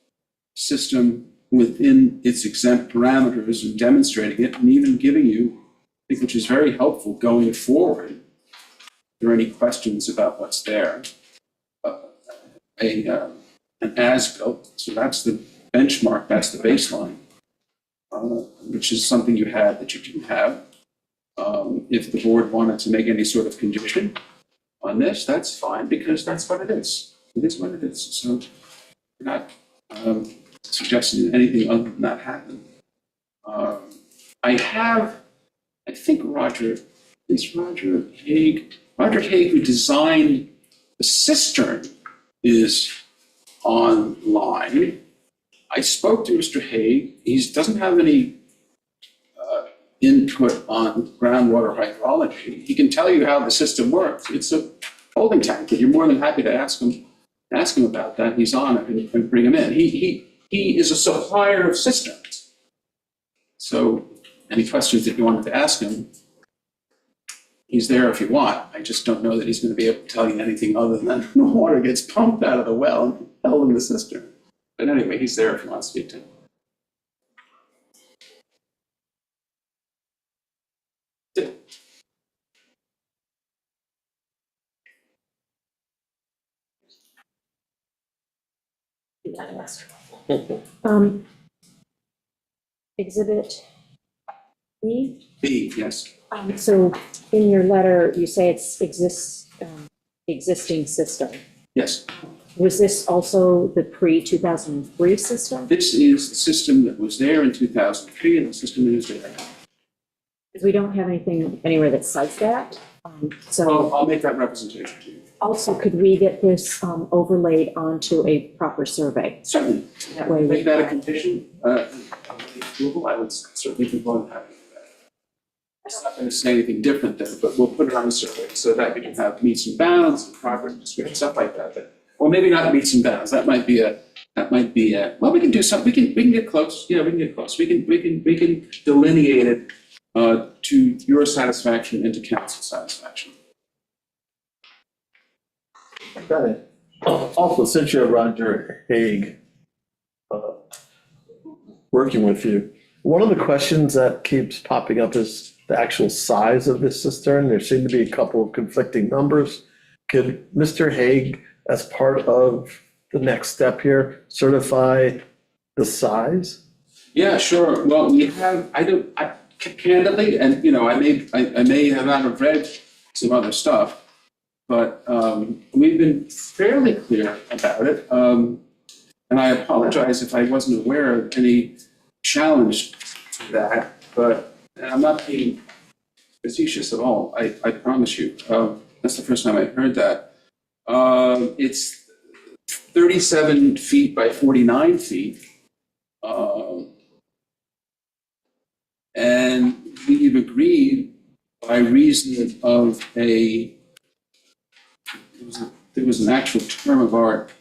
system within its exempt parameters and demonstrating it, and even giving you, I think, which is very helpful going forward, if there are any questions about what's there, an as-built. So that's the benchmark, that's the baseline, which is something you have that you didn't have. If the board wanted to make any sort of condition on this, that's fine, because that's what it is. It is what it is. So we're not suggesting anything other than that happen. I think Roger Haig, who designed the cistern, is online. I spoke to Mr. Haig. He doesn't have any input on groundwater hydrology. He can tell you how the system works. It's a holding tank, but you're more than happy to ask him about that. He's on it and bring him in. He is a supplier of systems. So any questions that you wanted to ask him, he's there if you want. I just don't know that he's going to be able to tell you anything other than the water gets pumped out of the well and held in the cistern. But anyway, he's there if you want to speak to him. Exhibit B. B, yes. So in your letter, you say it's existing system. Yes. Was this also the pre-2003 system? This is the system that was there in 2003 and the system that is there now. Because we don't have anything anywhere that cites that. So I'll make that representation to you. also, could we get this overlaid onto a proper survey? Certainly. That way we- Make that a condition of the approval. I would certainly be more than happy with that. I'm not going to say anything different there, but we'll put it on the survey so that you can have meets and bounds and proper description, stuff like that. Or maybe not meets and bounds. That might be well, we can do something. We can get close. Yeah, we can get close. We can delineate it to your satisfaction and to council's satisfaction. Got it. Also, since you have Roger Haig working with you, one of the questions that keeps popping up is the actual size of this cistern. There seem to be a couple of conflicting numbers. Could Mr. Haig, as part of the next step here, certify the size? Yeah, sure. Well, we have, candidly, and I may have not have read some other stuff, but we've been fairly clear about it. And I apologize if I wasn't aware of any challenge to that, but I'm not being facetious at all. I promise you. That's the first time I heard that. It's 37 feet by 49 feet. And we've agreed by reason of there was an actual term of art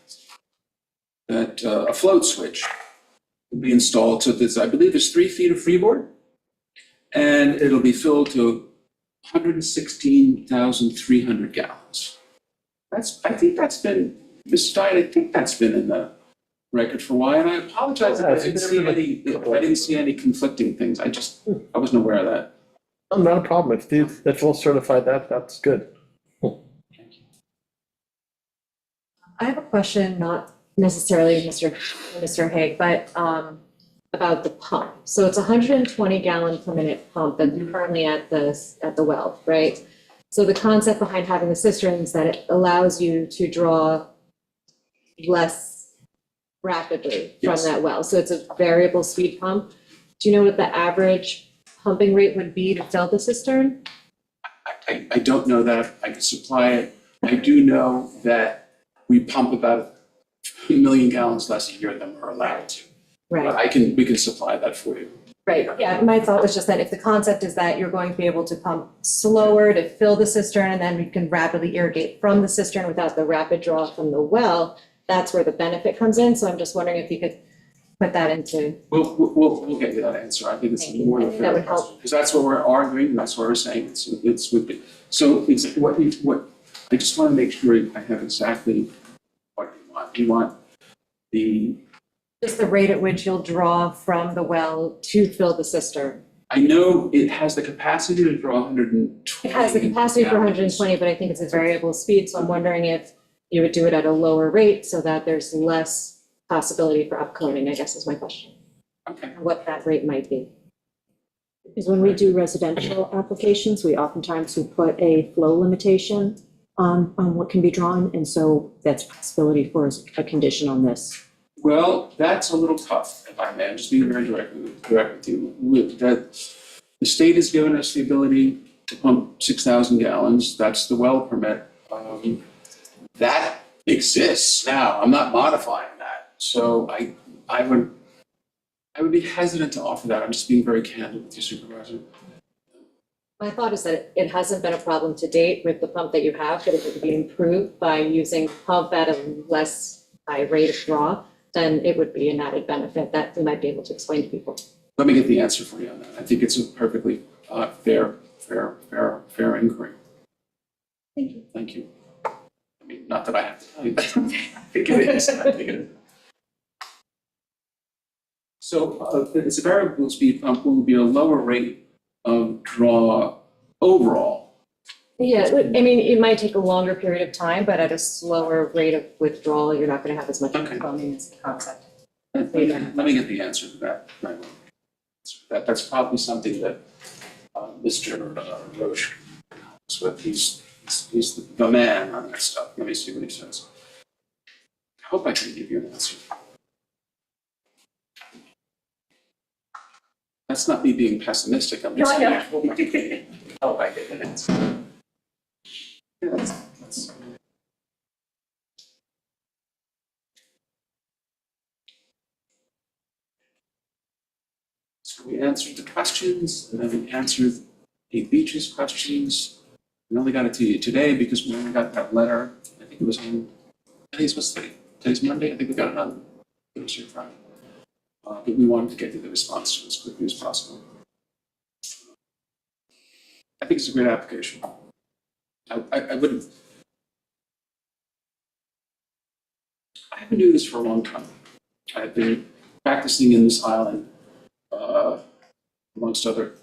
that a float switch will be installed. So I believe there's 3 feet of freeboard, and it'll be filled to 116,300 gallons. I think that's been, Mr. Stein, I think that's been in the record for a while, and I apologize if I didn't see any conflicting things. I wasn't aware of that. Oh, not a problem. If we'll certify that, that's good. I have a question, not necessarily Mr. Haig, but about the pump. So it's a 120 gallon per minute pump that's currently at the well, right? So the concept behind having the cistern is that it allows you to draw less rapidly from Yes. that well. So it's a variable speed pump. Do you know what the average pumping rate would be to fill the cistern? I don't know that. I can supply it. I do know that we pump about 1 million gallons less a year than we're allowed to. But we can supply that for you. Right, yeah, my thought was just that if the concept is that you're going to be able to pump slower to fill the cistern and then we can rapidly irrigate from the cistern without the rapid draw from the well, that's where the benefit comes in. So I'm just wondering if you could put that into, We'll get you that answer. I think it's Thank you. more I than think fair. that would help. Because that's what we're arguing, and that's what we're saying. It's would be. So it's what, I just want to make sure I have exactly what you want. You want the, just the rate at which you'll draw from the well to fill the cistern. I know it has the capacity to draw 120. It has the capacity for 120, but I think it's a variable speed, so I'm wondering if you would do it at a lower rate so that there's less possibility for upcoding, I guess is my question, Okay. what that rate might be. Because when we do residential applications, we oftentimes will put a flow limitation on what can be drawn, and so that's a possibility for a condition on this. Well, that's a little tough, if I may. I'm just being very direct with you. The state has given us the ability to pump 6,000 gallons. That's the well permit. That exists now. I'm not modifying that. So I would be hesitant to offer that. I'm just being very candid with you, Supervisor. My thought is that it hasn't been a problem to date with the pump that you have, but if it could be improved by using pump at a less high rate of draw, then it would be an added benefit that we might be able to explain to people. Let me get the answer for you on that. I think it's a perfectly fair inquiry. Thank you. Thank you. I mean, not that I have to tell you, but I think it is. I think it is. So it's a variable speed pump will be a lower rate of draw overall. Yeah, I mean, it might take a longer period of time, but at a slower rate of withdrawal, you're not going to have as much Okay. plumbing as the concept. Let me get the answer to that. Right. That's probably something that Mr. Roche is with. He's the man on that stuff. Let me see what he says. I hope I can give you an answer. That's not me being pessimistic. I'm just saying. I hope I get an answer. Yeah, that's. So we answered the questions, and then we answered Kate Beach's questions. We only got it to you today because we only got that letter. I think it was on, today's Monday. I think we got it on Thursday or Friday. But we wanted to get to the response to as quickly as possible. I think it's a great application. I wouldn't. I've been doing this for a long time. I've been practicing in this island, amongst other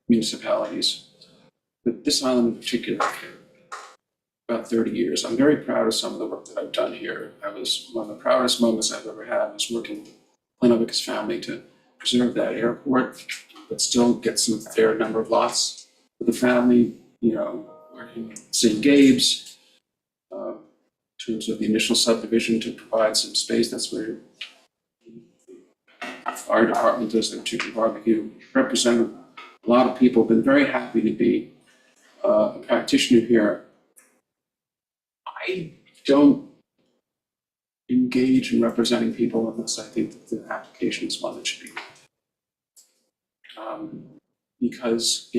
municipalities. But this island in particular, about 30 years. I'm very proud of some of the work that I've done here. One of the proudest moments I've ever had was working with Plenovic's family to preserve that airport, but still get some fair number of lots for the family, working with St. Gabe's, in terms of the initial subdivision to provide some space. That's where our department does their chicken barbecue. Represent a lot of people. Been very happy to be a practitioner here. I don't engage in representing people unless I think that the application is one that should be because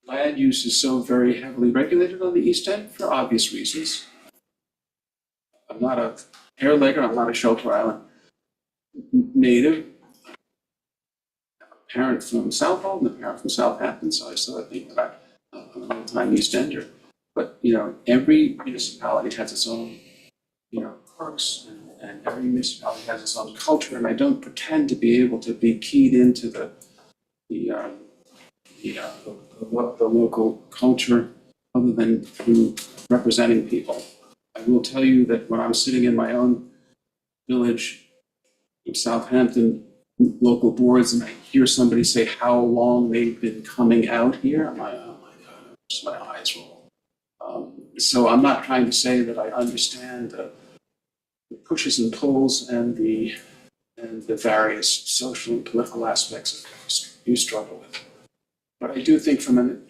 land use is so very heavily regulated on the East End for obvious reasons. I'm not a hair legger, I'm not a Shelter Island native. I'm a parent from Southhold and a parent from Southampton, so I still think that I'm an old-time East Ender. But, every municipality has its own, perks, and every municipality has its own culture, and I don't pretend to be able to be keyed into the local culture other than through representing people. I will tell you that when I'm sitting in my own village in Southampton, local boards, and I hear somebody say how long they've been coming out here, I'm like, oh my God, just my eyes roll. So I'm not trying to say that I understand the pushes and pulls and the various social and political aspects of what you struggle with. But I do think from an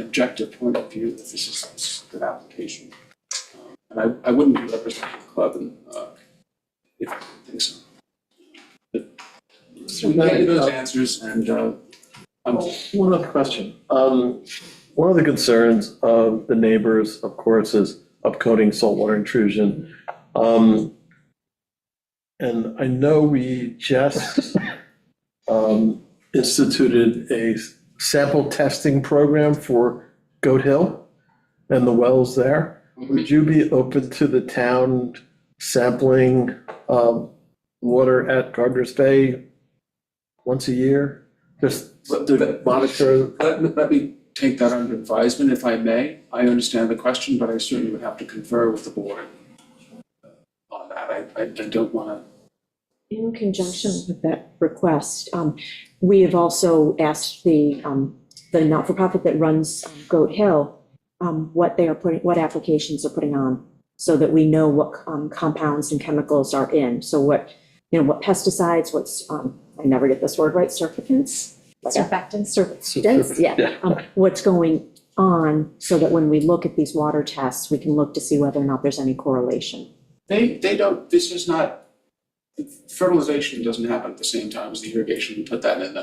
objective point of view that this is a good application. And I wouldn't be representing the club if I didn't think so. But so we get those answers, and One other question. One of the concerns of the neighbors, of course, is upcoding saltwater intrusion. And I know we just instituted a sample testing program for Goat Hill and the wells there. Would you be open to the town sampling water at Gardner's Bay once a year? Just to monitor. let me take that under advisement, if I may. I understand the question, but I certainly would have to confer with the board on that. I don't want to. In conjunction with that request, we have also asked the not-for-profit that runs Goat Hill, what applications they're putting on, so that we know what compounds and chemicals are in. So what pesticides, I never get this word right, surfactants? Surfactants, yeah. What's going on, so that when we look at these water tests, we can look to see whether or not there's any correlation. They don't, this is not, fertilization doesn't happen at the same time as the irrigation. We put that in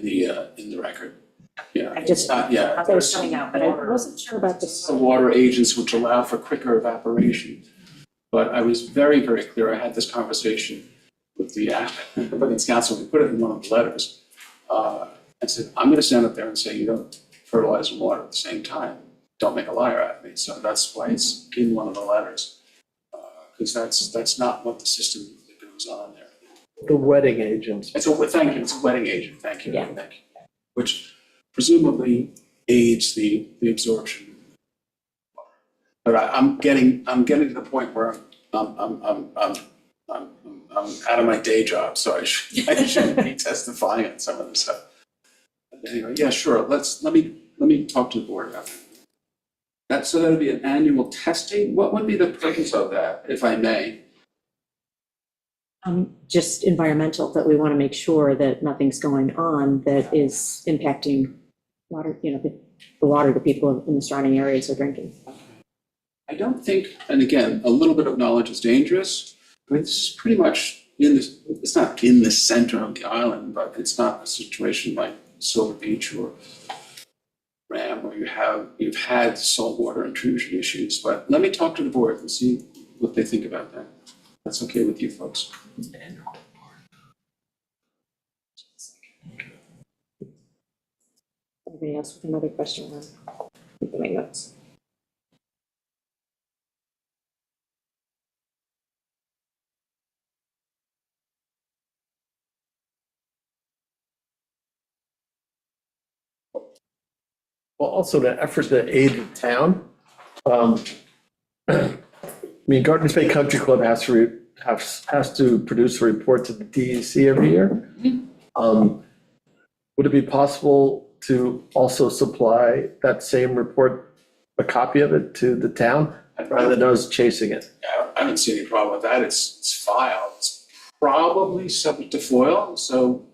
the record. Yeah, I just, it's not, yeah. I thought it was coming out, but I wasn't sure about this. The water agents which allow for quicker evaporation. But I was very, very clear. I had this conversation with the applicant's council. We put it in one of the letters. I said, I'm going to stand up there and say, you don't fertilize and water at the same time. Don't make a liar out of me. So that's why it's in one of the letters. Because that's not what the system that goes on there. The wetting agents. Thank you. It's a wetting agent. Thank you. Yeah. Thank you. Which presumably aids the absorption. But I'm getting to the point where I'm out of my day job, so I shouldn't be testifying on some of this stuff. But anyway, yeah, sure. Let me talk to the board about that. So that'll be an annual testing. What would be the purpose of that, if I may? Just environmental, that we want to make sure that nothing's going on that is impacting water, the water that people in the surrounding areas are drinking. I don't think, and again, a little bit of knowledge is dangerous, but it's pretty much it's not in the center of the island, but it's not a situation like Silver Beach or Ram where you've had saltwater intrusion issues. But let me talk to the board and see what they think about that. That's okay with you folks. Anybody else with another question? Keep my notes. Well, also the effort to aid the town. I mean, Gardner's Bay Country Club has to produce a report to the DEC every year. Would it be possible to also supply that same report, a copy of it, to the town rather than us chasing it? I don't see any problem with that. It's filed. It's probably subject to FOIL, so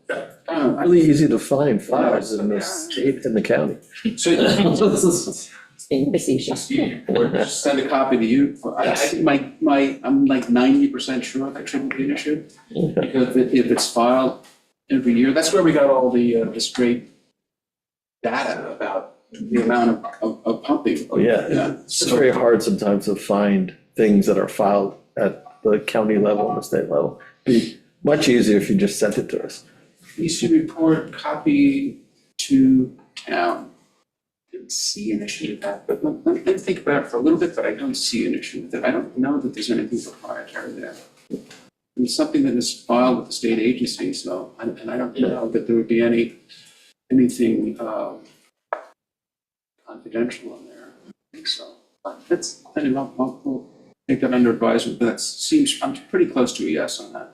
Really easy to find files in the state and the county. Being facetious. or just send a copy to you. I think I'm like 90% sure that shouldn't be an issue. Because if it's filed every year, that's where we got all this great data about the amount of pumping. Oh, yeah. Yeah. It's very hard sometimes to find things that are filed at the county level and the state level. Be much easier if you just sent it to us. EC report, copy to town. Didn't see an issue with that, but let me think about it for a little bit, but I don't see an issue with it. I don't know that there's anything proprietary there. It's something that is filed with the state agency, so, and I don't know that there would be anything confidential in there. So, that's, anyway, we'll take that under advisement, but that seems, I'm pretty close to a yes on that.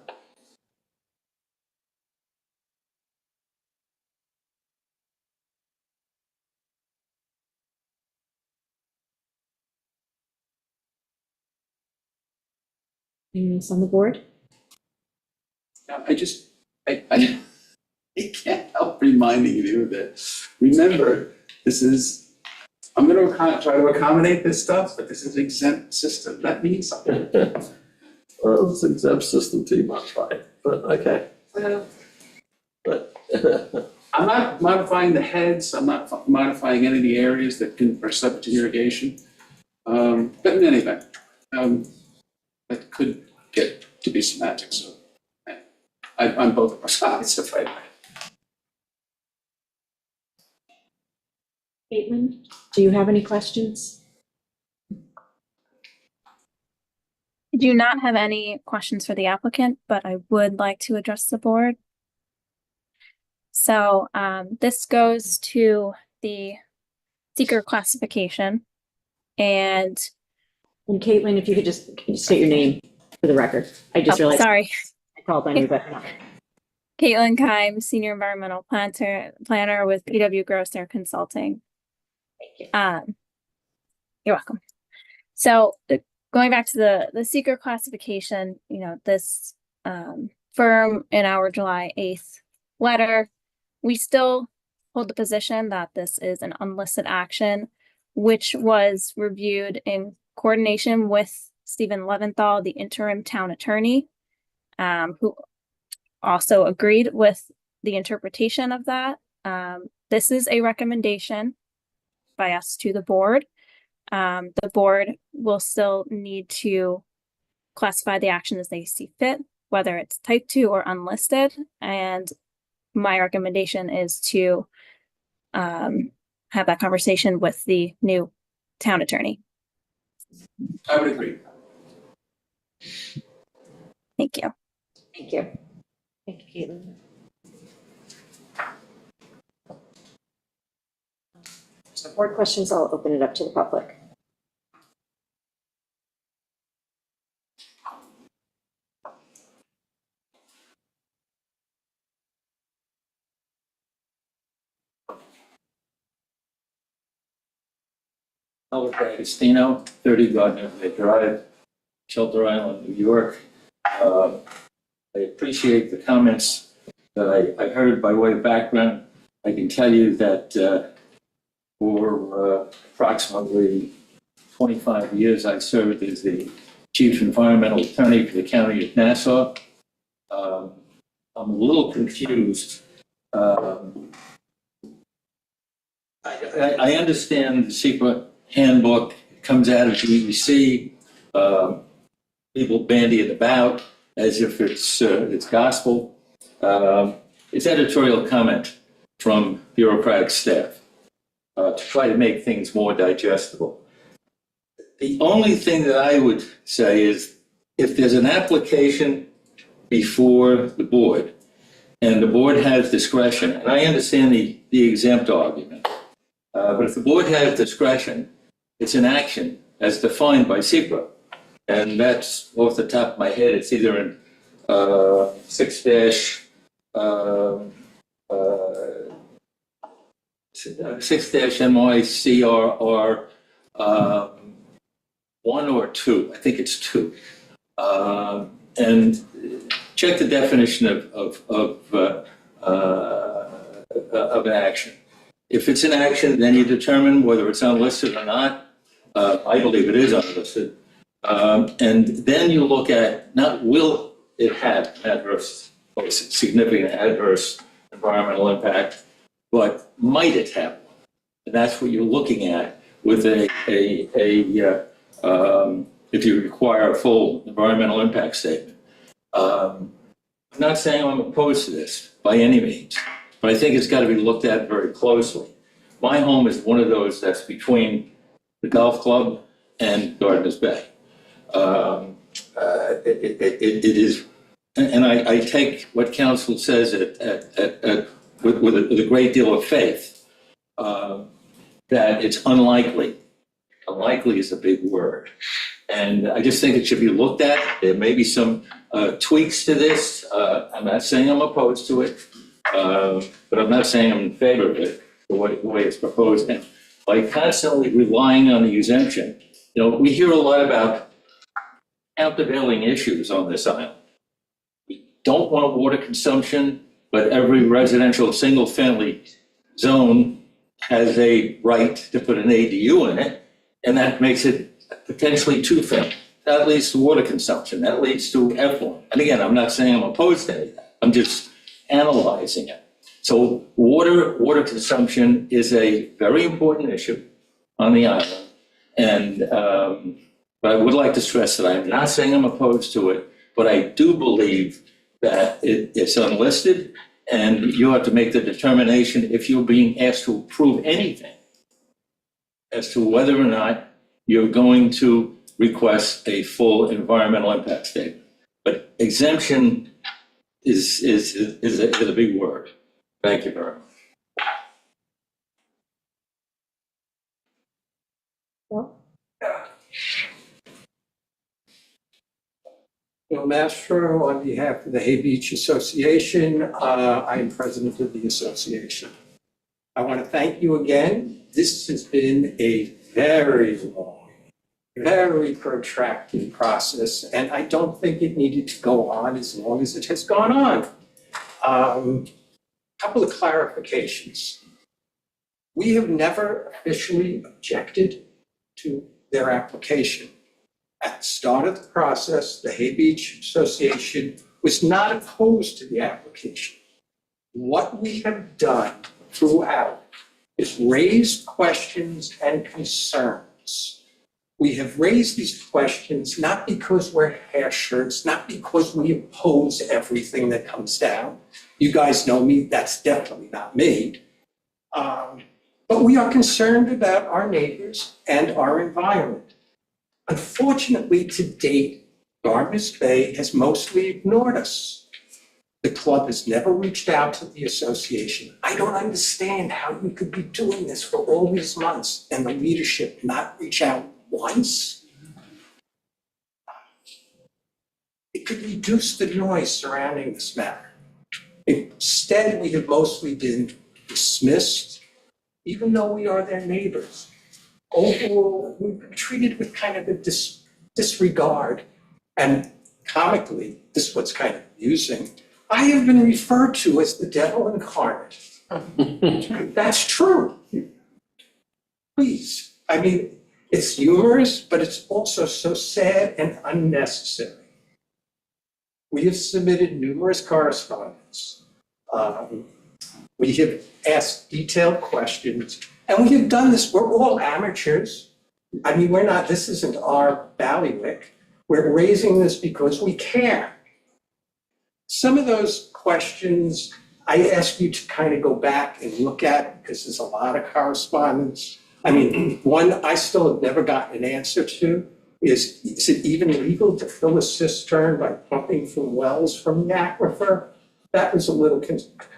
Anyone else on the board? I can't help reminding you that, remember, I'm gonna try to accommodate this stuff, but this is exempt system. That means something. Well, it's exempt system to modify, but okay. But I'm not modifying the heads, I'm not modifying any of the areas that are subject to irrigation. But in any event, that could get to be semantic, so I'm both sides of it. Caitlin, do you have any questions? I do not have any questions for the applicant, but I would like to address the board. So this goes to the seeker classification. And And Caitlin, if you could just state your name for the record. I just realized sorry, I called on you, but no. Caitlin Keim, Senior Environmental Planner with PW Grosser Consulting. Thank you. You're welcome. So going back to the seeker classification, this firm in our July 8th letter, we still hold the position that this is an unlisted action, which was reviewed in coordination with Stephen Leventhal, the interim town attorney, who also agreed with the interpretation of that. This is a recommendation by us to the board. The board will still need to classify the action as they see fit, whether it's type 2 or unlisted. And my recommendation is to have that conversation with the new town attorney. I would agree. Thank you. Thank you. Thank you, Caitlin. So board questions, I'll open it up to the public. Albert D'Agostino, 30 Gardner Bay Drive, Shelter Island, New York. I appreciate the comments that I heard by way of background. I can tell you that for approximately 25 years, I served as the Chief Environmental Attorney for the County of Nassau. I'm a little confused. I understand the secret handbook comes out of DEC. People bandy it about as if it's gospel. It's editorial comment from bureaucratic staff to try to make things more digestible. The only thing that I would say is if there's an application before the board and the board has discretion, and I understand the exempt argument, but if the board has discretion, it's an action as defined by SECRA. And that's off the top of my head, it's either in 6-NYCRR 1 or 2, I think it's 2. And check the definition of an action. If it's an action, then you determine whether it's unlisted or not. I believe it is unlisted. And then you look at not will it have adverse or significant adverse environmental impact, but might it have one? And that's what you're looking at with if you require a full environmental impact statement. I'm not saying I'm opposed to this by any means, but I think it's got to be looked at very closely. My home is one of those that's between the golf club and Gardner's Bay. It is, and I take what council says with a great deal of faith, that it's unlikely. Unlikely is a big word. And I just think it should be looked at. There may be some tweaks to this. I'm not saying I'm opposed to it, but I'm not saying I'm in favor of it the way it's proposed. And by constantly relying on the exemption, we hear a lot about countervailing issues on this island. We don't want water consumption, but every residential single-family zone has a right to put an ADU in it, and that makes it potentially two-family. That leads to water consumption, that leads to effluent. And again, I'm not saying I'm opposed to it, I'm just analyzing it. So water consumption is a very important issue on the island. And, but I would like to stress that I'm not saying I'm opposed to it, but I do believe that it's unlisted, and you have to make the determination if you're being asked to approve anything as to whether or not you're going to request a full environmental impact statement. But exemption is a big word. Thank you very much. Bill? Bill Mastro, on behalf of the Hay Beach Association, I am president of the association. I want to thank you again. This has been a very long, very protracted process, and I don't think it needed to go on as long as it has gone on. Couple of clarifications. We have never officially objected to their application. At the start of the process, the Hay Beach Association was not opposed to the application. What we have done throughout is raise questions and concerns. We have raised these questions not because we're hair shirts, not because we oppose everything that comes down. You guys know me, that's definitely not me. But we are concerned about our neighbors and our environment. Unfortunately, to date, Gardeners Bay has mostly ignored us. The club has never reached out to the association. I don't understand how you could be doing this for all these months and the leadership not reach out once. It could reduce the noise surrounding this matter. Instead, we have mostly been dismissed, even though we are their neighbors. Overall, we've been treated with kind of a disregard. And comically, this is what's kind of amusing, I have been referred to as the devil incarnate. That's true. Please, I mean, it's humorous, but it's also so sad and unnecessary. We have submitted numerous correspondence. We have asked detailed questions, and we have done this. We're all amateurs. I mean, this isn't our ballywick. We're raising this because we care. Some of those questions I ask you to kind of go back and look at because there's a lot of correspondence. I mean, one I still have never gotten an answer to is it even legal to fill a cistern by pumping from wells from the aquifer? That was a little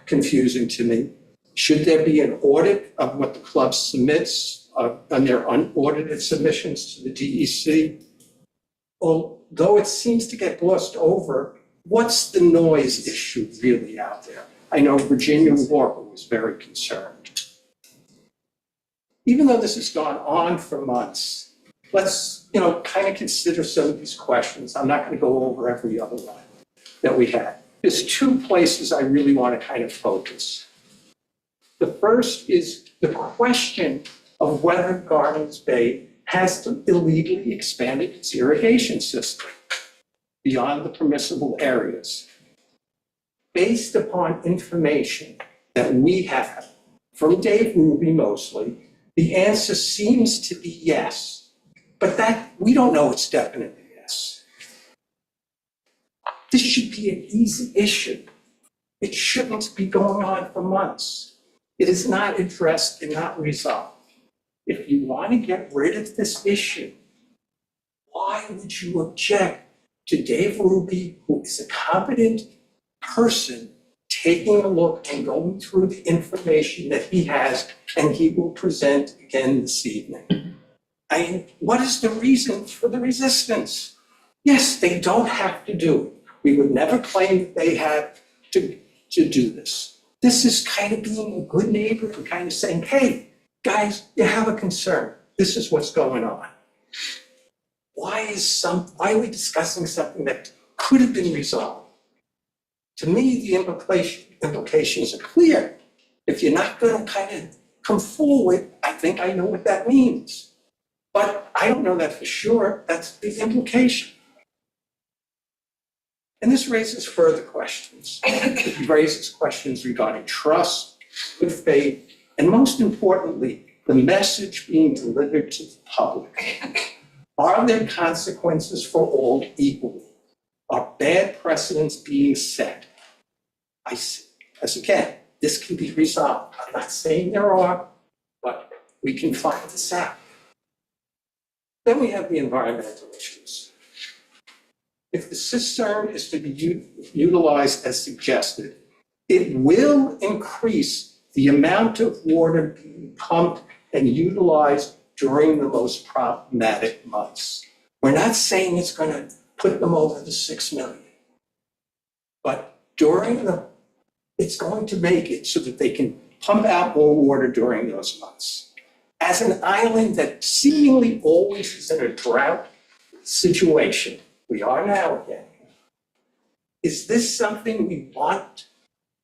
confusing to me. Should there be an audit of what the club submits on their unaudited submissions to the DEC? Although it seems to get glossed over, what's the noise issue really out there? I know Virginia Walker was very concerned. Even though this has gone on for months, let's, kind of consider some of these questions. I'm not going to go over every other one that we had. There's two places I really want to kind of focus. The first is the question of whether Gardeners Bay has illegally expanded its irrigation system beyond the permissible areas. Based upon information that we have from Dave Ruby mostly, the answer seems to be yes, but that we don't know it's definitely yes. This should be an easy issue. It shouldn't be going on for months. It is not addressed and not resolved. If you want to get rid of this issue, why would you object to Dave Ruby, who is a competent person, taking a look and going through the information that he has and he will present again this evening? I mean, what is the reason for the resistance? Yes, they don't have to do it. We would never claim that they had to do this. This is kind of being a good neighbor and kind of saying, hey, guys, you have a concern. This is what's going on. Why why are we discussing something that could have been resolved? To me, the implications are clear. If you're not gonna kind of come forward, I think I know what that means. But I don't know that for sure, that's the implication. And this raises further questions. It raises questions regarding trust, good faith, and most importantly, the message being delivered to the public. Are there consequences for all equally? Are bad precedents being set? As again, this can be resolved. I'm not saying there are, but we can find this out. Then we have the environmental issues. If the cistern is to be utilized as suggested, it will increase the amount of water being pumped and utilized during the most problematic months. We're not saying it's going to put them over the 6 million, but it's going to make it so that they can pump out more water during those months. As an island that seemingly always is in a drought situation, we are now again. Is this something we want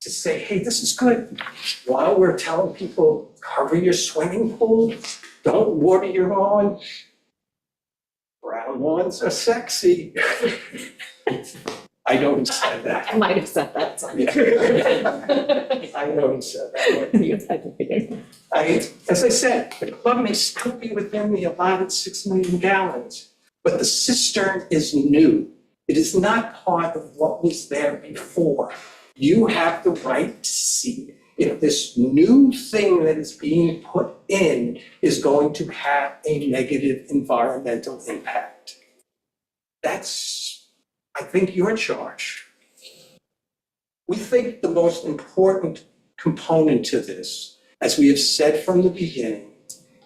to say, hey, this is good, while we're telling people, cover your swimming pool, don't water your lawn? Brown lawns are sexy. I know he said that. I might have said that. Yeah. I know he said that. As I said, the club may still be within the allotted 6 million gallons, but the cistern is new. It is not part of what was there before. You have the right to see if this new thing that is being put in is going to have a negative environmental impact. That's, I think, your charge. We think the most important component to this, as we have said from the beginning,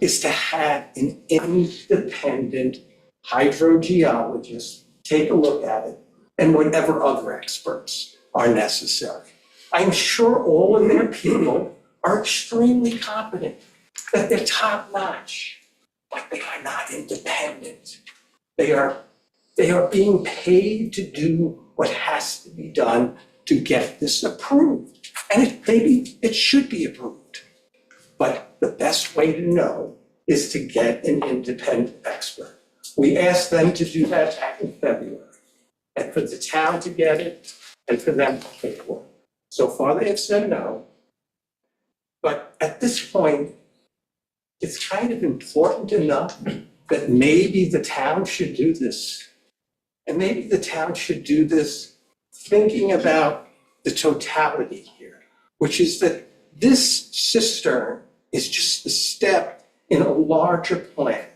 is to have an independent hydrogeologist take a look at it and whatever other experts are necessary. I'm sure all of their people are extremely competent, that they're top-notch, but they are not independent. They are being paid to do what has to be done to get this approved. And maybe it should be approved. But the best way to know is to get an independent expert. We asked them to do that back in February, and for the town to get it, and for them to pay for it. So far, they have said no. But at this point, it's kind of important enough that maybe the town should do this. And maybe the town should do this thinking about the totality here, which is that this cistern is just a step in a larger plan.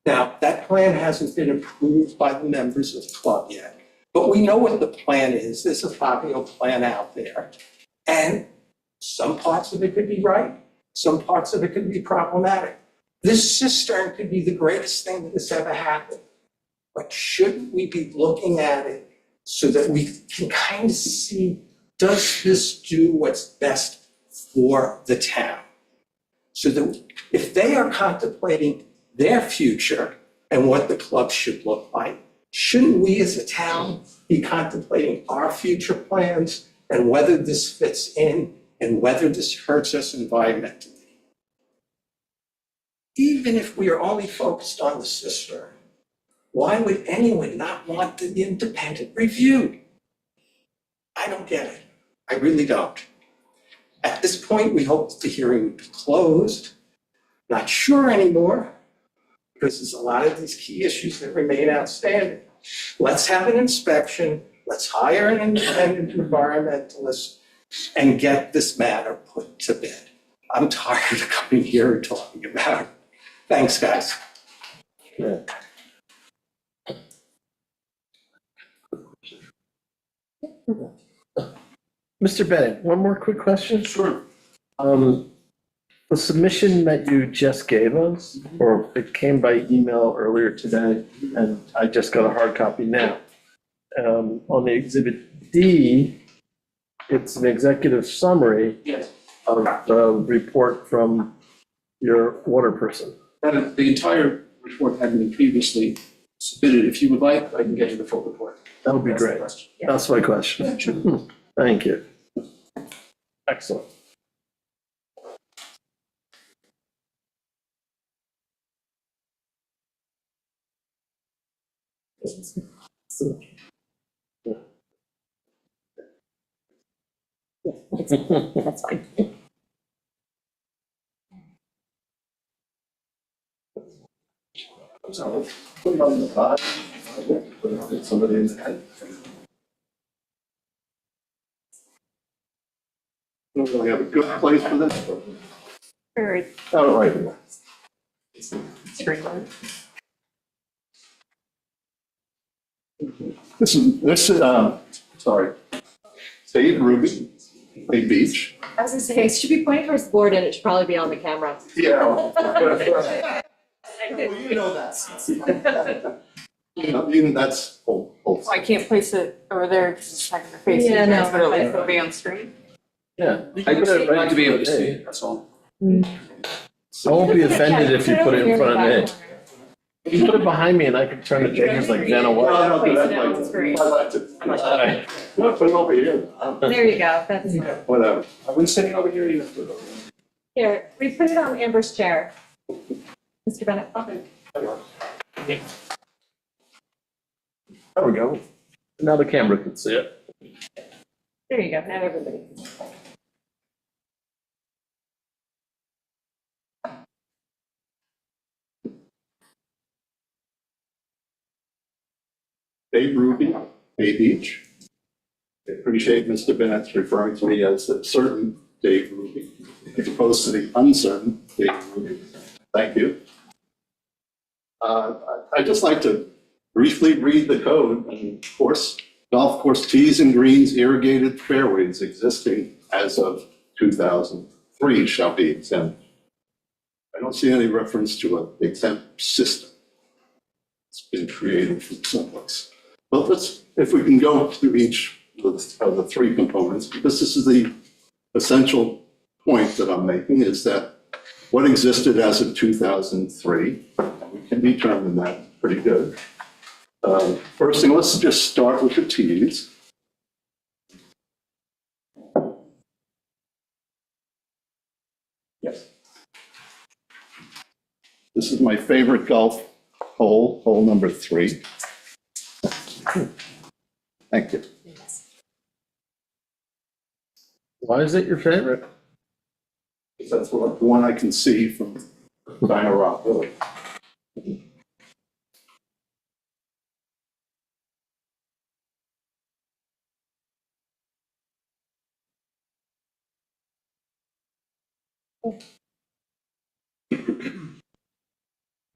Now, that plan hasn't been approved by the members of the club yet, but we know what the plan is. There's a 5-year plan out there. And some parts of it could be right, some parts of it could be problematic. This cistern could be the greatest thing that has ever happened. But shouldn't we be looking at it so that we can kind of see, does this do what's best for the town? So that if they are contemplating their future and what the club should look like, shouldn't we as a town be contemplating our future plans and whether this fits in and whether this hurts us environmentally? Even if we are only focused on the cistern, why would anyone not want the independent review? I don't get it. I really don't. At this point, we hope that the hearing would be closed. Not sure anymore, because there's a lot of these key issues that remain outstanding. Let's have an inspection, let's hire an independent environmentalist, and get this matter put to bed. I'm tired of coming here and talking about it. Thanks, guys. Mr. Bennett, one more quick question. Sure. The submission that you just gave us, or it came by email earlier today, and I just got a hard copy now. On the Exhibit D, it's an executive summary Yes. of the report from your water person. The entire report hadn't been previously submitted. If you would like, I can get you the full report. That would be That's the great. question. That's my question. Thank you. Excellent. That's fine. So, put it on the bottom. Put somebody in the head. Don't really have a good place for this. Very Oh, right here. This is, sorry, Dave Ruby, Bay Beach. I was gonna say, it should be pointing towards the board and it should probably be on the camera. Yeah. You know that. That's, I can't place it over there because it's not gonna face you Yeah, no. guys, but at least it'll be on screen. Yeah. I'd like to be able to see it, that's all. I won't be offended if you put it in front of me. You put it behind me and I can turn the pictures like Vanna White. I like to. No, put it over here. There you go, that's, Whatever. I was sitting over here, you have to put it over here. here, we put it on Amber's chair. Mr. Bennett. There we go. Now the camera can see it. There you go, now everybody. Dave Ruby, Bay Beach. I appreciate Mr. Bennett's referring to me as a certain Dave Ruby, as opposed to the uncertain Dave Ruby. Thank you. I'd just like to briefly read the code. And of course, golf course tees and greens, irrigated fairways existing as of 2003 shall be exempt. I don't see any reference to an exempt system. It's been created from someplace. Well, if we can go through each of the three components, because this is the essential point that I'm making, is that what existed as of 2003, we can determine that pretty good. First thing, let's just start with the tees. Yes. This is my favorite golf hole, hole number 3. Thank you. Why is it your favorite? Because that's the one I can see from Dino Rock Village.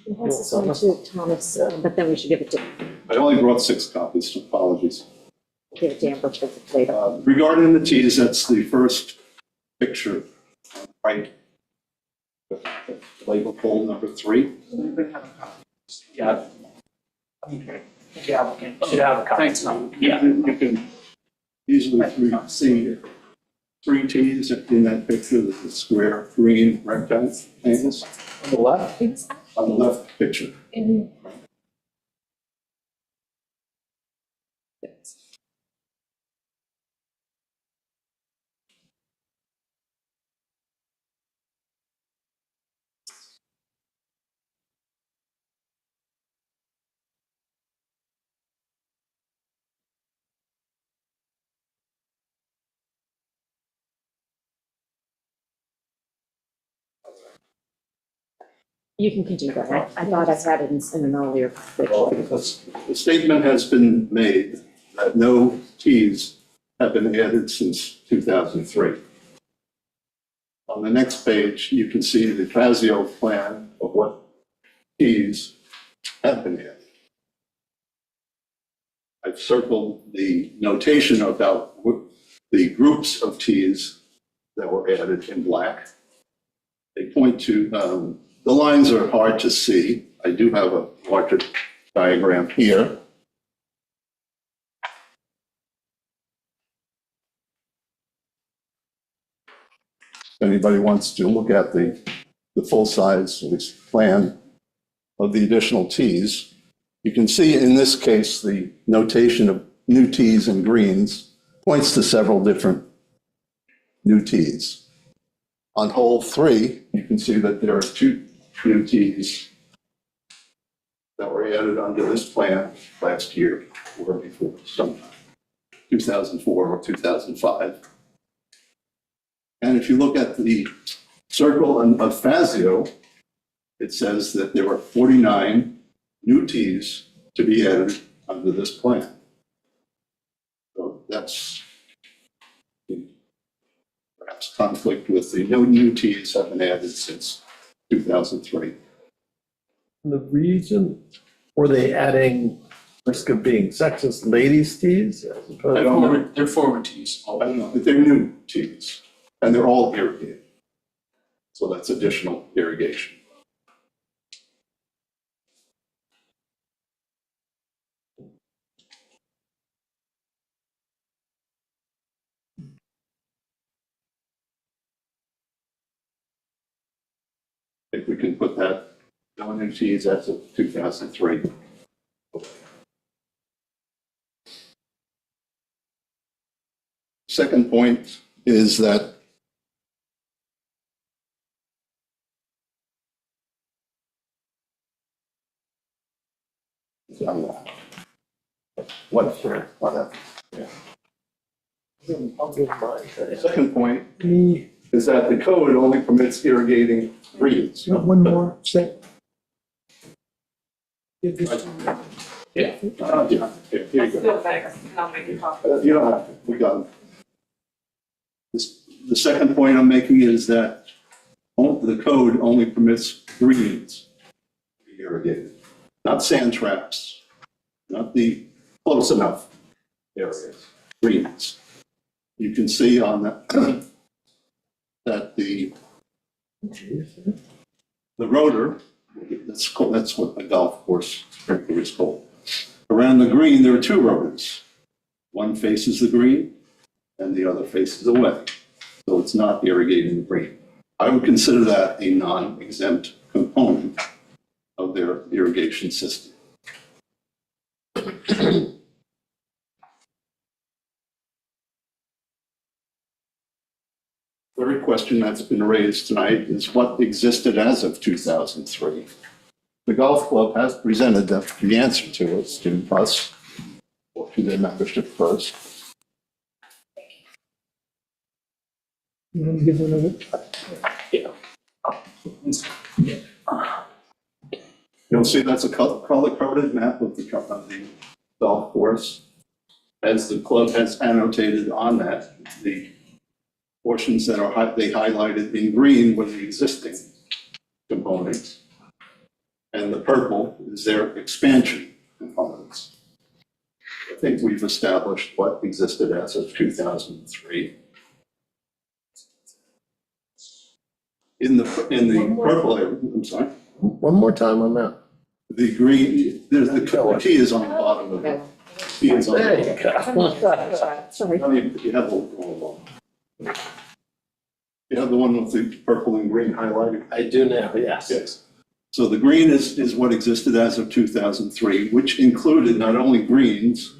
He has this one too, Thomas, but then we should give it to, I only brought 6 copies, so apologies. give it to Amber for the later. Regarding the tees, that's the first picture, right? Label hole number 3. Yeah. Should have a copy. Thanks, Tom. You can easily see 3 tees in that picture, the square green rectangle things On the left? on the left picture. You can continue that. I thought I had it in an earlier Well, picture. because the statement has been made that no tees have been added since 2003. On the next page, you can see the Fazio plan of what tees have been added. I've circled the notation about the groups of tees that were added in black. They point to, the lines are hard to see. I do have a larger diagram here. If anybody wants to look at the full size, at least plan of the additional tees, You can see in this case, the notation of new tees and greens points to several different new tees. On hole 3, you can see that there are 2 new tees that were added under this plan last year or before, sometime, 2004 or 2005. And if you look at the circle of Fazio, it says that there were 49 new tees to be added under this plan. So that's perhaps conflict with the no new tees have been added since 2003. The reason, were they adding risk of being sexist ladies tees as opposed I don't know. They're forward tees. I don't know, but they're new tees, and they're all irrigated. So that's additional irrigation. I think we can put that, no new tees as of 2003. Second point is that whatever. Yeah. Second point is that the code only permits irrigating greens. You want one more set? Yeah. Yeah, here you go. You don't have to, we got it. The second point I'm making is that the code only permits greens to be irrigated, not sand traps, not the close enough areas, greens. You can see on that, that the rotor, that's what the golf course sprinkler is called. Around the green, there are 2 rotors. One faces the green and the other faces away. So it's not irrigating the green. I would consider that a non-exempt component of their irrigation system. Third question that's been raised tonight is what existed as of 2003. The golf club has presented the answer to us or to their membership first. You want to give another? You'll see that's a color-coded map of the golf course. As the club has annotated on that, the portions that are they highlighted in green were the existing components. And the purple is their expansion components. I think we've established what existed as of 2003. In the purple area, I'm sorry, One more time on that. the green, there's the key is on the bottom of it. Key is on the There you bottom. go. Sorry. I mean, you have the one. You have the one with the purple and green highlighted. I do now, yes. Yes. So the green is what existed as of 2003, which included not only greens,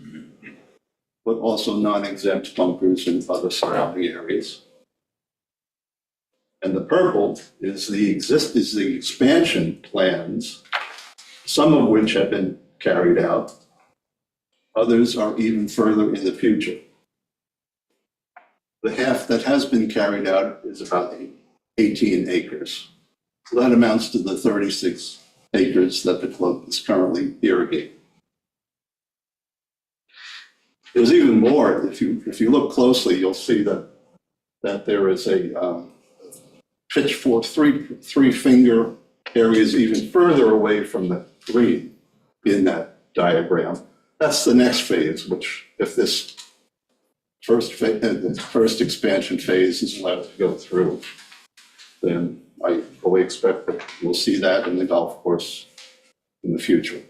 but also non-exempt bunkers and other surrounding areas. And the purple is the expansion plans, some of which have been carried out. Others are even further in the future. The half that has been carried out is about 18 acres. So that amounts to the 36 acres that the club is currently irrigating. There's even more. If you look closely, you'll see that there is a pitchfork, three finger areas even further away from the green in that diagram. That's the next phase, which if this first expansion phase is allowed to go through, then I fully expect that we'll see that in the golf course in the future.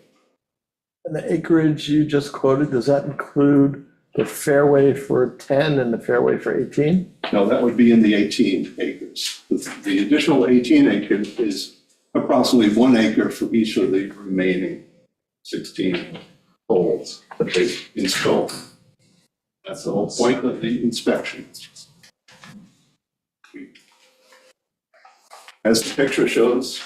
And the acreage you just quoted, does that include the fairway for 10 and the fairway for 18? No, that would be in the 18 acres. The additional 18 acres is approximately 1 acre for each of the remaining 16 holes that they installed. That's the whole point of the inspection. As the picture shows,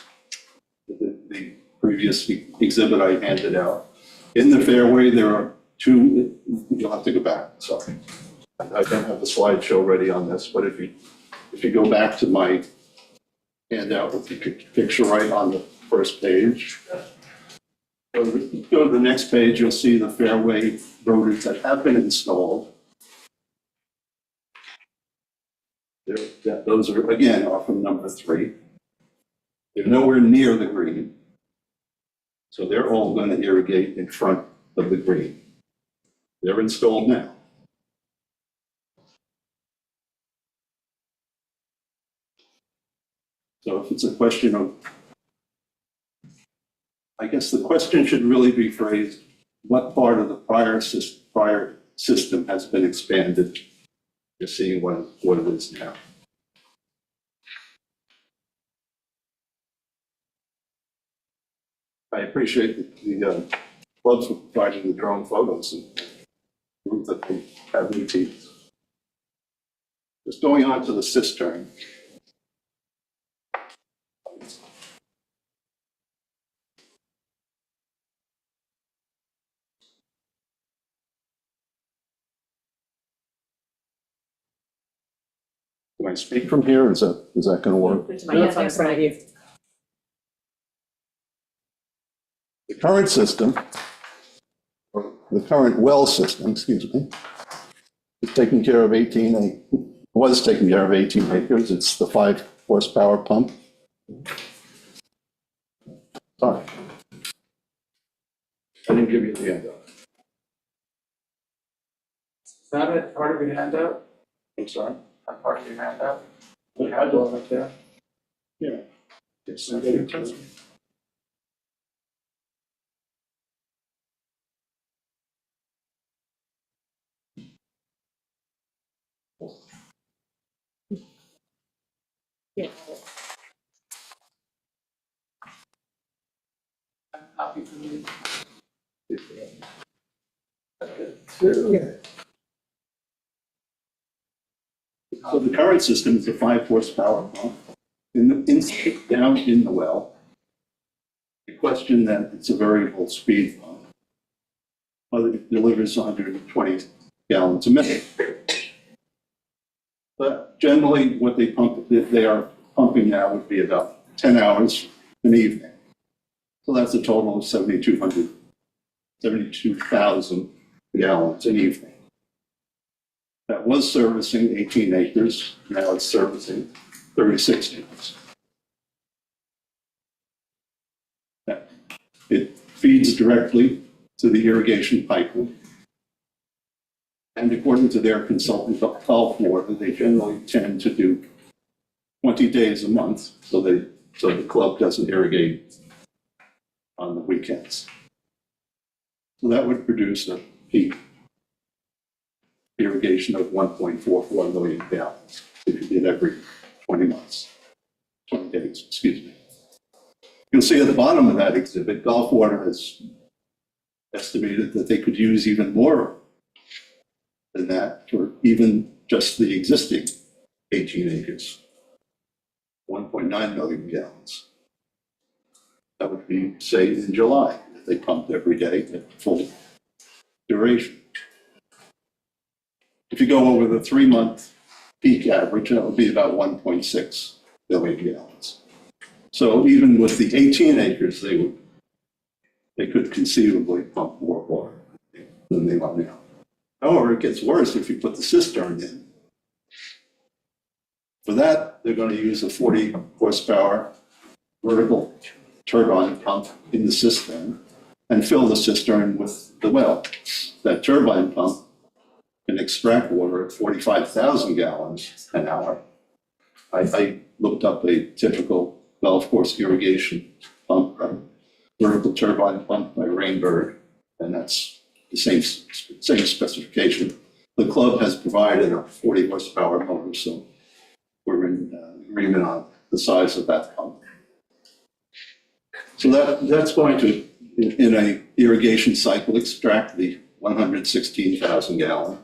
the previous exhibit I handed out, in the fairway, there are two, you'll have to go back, sorry. I don't have the slideshow ready on this, but if you go back to my handout with the picture right on the first page, go to the next page, you'll see the fairway rotors that have been installed. Those are, again, are from number 3. They're nowhere near the green. So they're all going to irrigate in front of the green. They're installed now. So if it's a question of, I guess the question should really be phrased, what part of the prior system has been expanded? You're seeing what it is now. I appreciate the clubs for providing the drone photos and prove that they have new teeth. Just going on to the cistern. Can I speak from here? Is that going to work? Put my hands in front of you. The current system, or the current well system, excuse me, is taking care of 18 acres. It's the 5 horsepower pump. Sorry. I didn't give you the handout. Is that it, part of your handout? I'm sorry. That part of your handout? We had one up there. Yeah. It's not getting to it. Yeah. Copy for me. So the current system is a 5 horsepower pump down in the well. The question that it's a variable speed pump, but it delivers 120 gallons a minute. But generally, what they are pumping now would be about 10 hours an evening. So that's a total of 72,000 gallons an evening. That was servicing 18 acres, now it's servicing 36 acres. It feeds directly to the irrigation pipeline. And according to their consultant, Gulfwater, they generally tend to do 20 days a month, so the club doesn't irrigate on the weekends. So that would produce a peak irrigation of 1.44 million gallons if you did every 20 days, excuse me. You'll see at the bottom of that exhibit, Gulfwater has estimated that they could use even more than that for even just the existing 18 acres, 1.9 million gallons. That would be, say, in July, if they pumped every day at full duration. If you go over the 3-month peak average, that would be about 1.6 billion gallons. So even with the 18 acres, they could conceivably pump more water than they are now. However, it gets worse if you put the cistern in. For that, they're going to use a 40 horsepower vertical turbine pump in the cistern and fill the cistern with the well. That turbine pump can extract water at 45,000 gallons an hour. I looked up a typical golf course irrigation pump, vertical turbine pump by Rainbird, and that's the same specification. The club has provided a 40 horsepower motor, so we're in agreement on the size of that pump. So that's going to in a irrigation cycle, extract the 116,000 gallon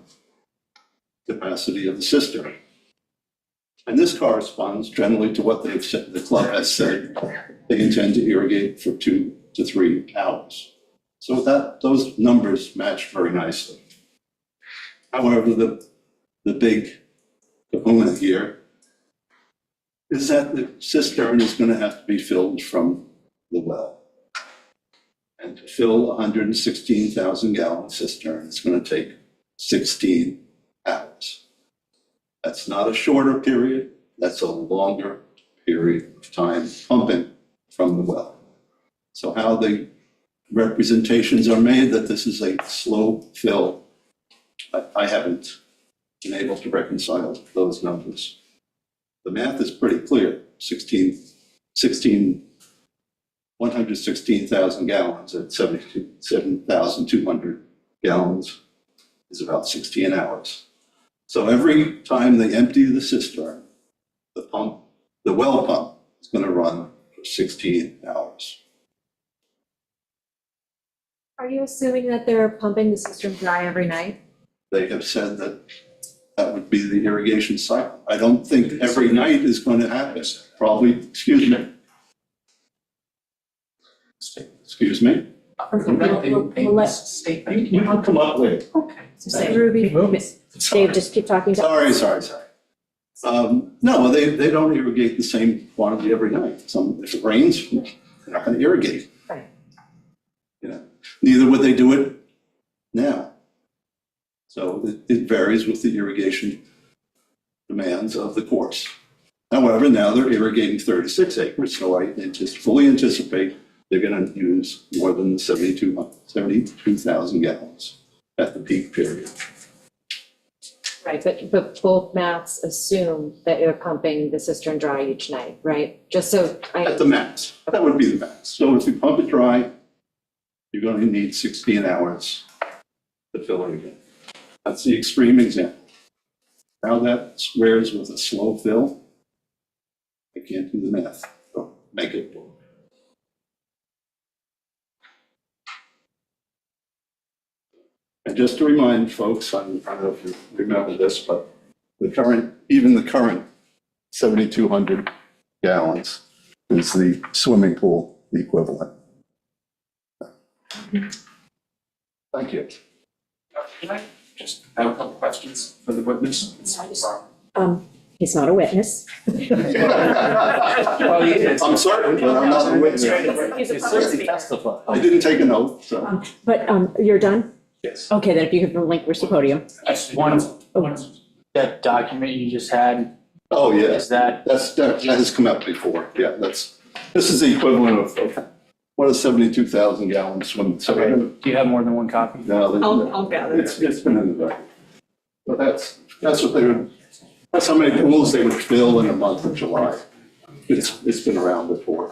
capacity of the cistern. And this corresponds generally to what they've said, the club has said, they intend to irrigate for 2 to 3 hours. So those numbers match very nicely. However, the big kahuna here is that the cistern is going to have to be filled from the well. And to fill a 116,000 gallon cistern, it's going to take 16 hours. That's not a shorter period, that's a longer period of time pumping from the well. So how the representations are made that this is a slow fill, I haven't been able to reconcile those numbers. The math is pretty clear, 116,000 gallons at 7,200 gallons is about 16 hours. So every time they empty the cistern, the well pump is going to run for 16 hours. Are you assuming that they're pumping the cistern dry every night? They have said that that would be the irrigation cycle. I don't think every night is going to happen. Probably, excuse me. Excuse me? We'll let You can come up later. Ruby, Dave, just keep talking. Sorry. No, they don't irrigate the same quantity every night. If it rains, they're not going to irrigate. Right. You know, neither would they do it now. So it varies with the irrigation demands of the course. However, now they're irrigating 36 acres, so I fully anticipate they're going to use more than 72,000 gallons at the peak period. Right, but both maths assume that you're pumping the cistern dry each night, right? Just so At the max, that would be the max. So if you pump it dry, you're going to need 16 hours to fill it again. That's the extreme example. How that squares with a slow fill, I can't do the math. So make it work. And just to remind folks, I don't know if you remember this, but even the current 7,200 gallons is the swimming pool equivalent. Thank you. Can I just have a couple questions for the witness? He's not a witness. Well, he is. I'm certain, but I'm not a witness. He's a public speaker. Testify. I didn't take an oath, so. But you're done? Yes. Okay, then if you could relinquish the podium. That document you just had, Oh, yeah. is that, That has come up before. Yeah, this is the equivalent of what a 72,000 gallon swim. So do you have more than one copy? now I'll gather. it's been in the record. But that's what that's how many pools they would fill in a month of July. It's been around before.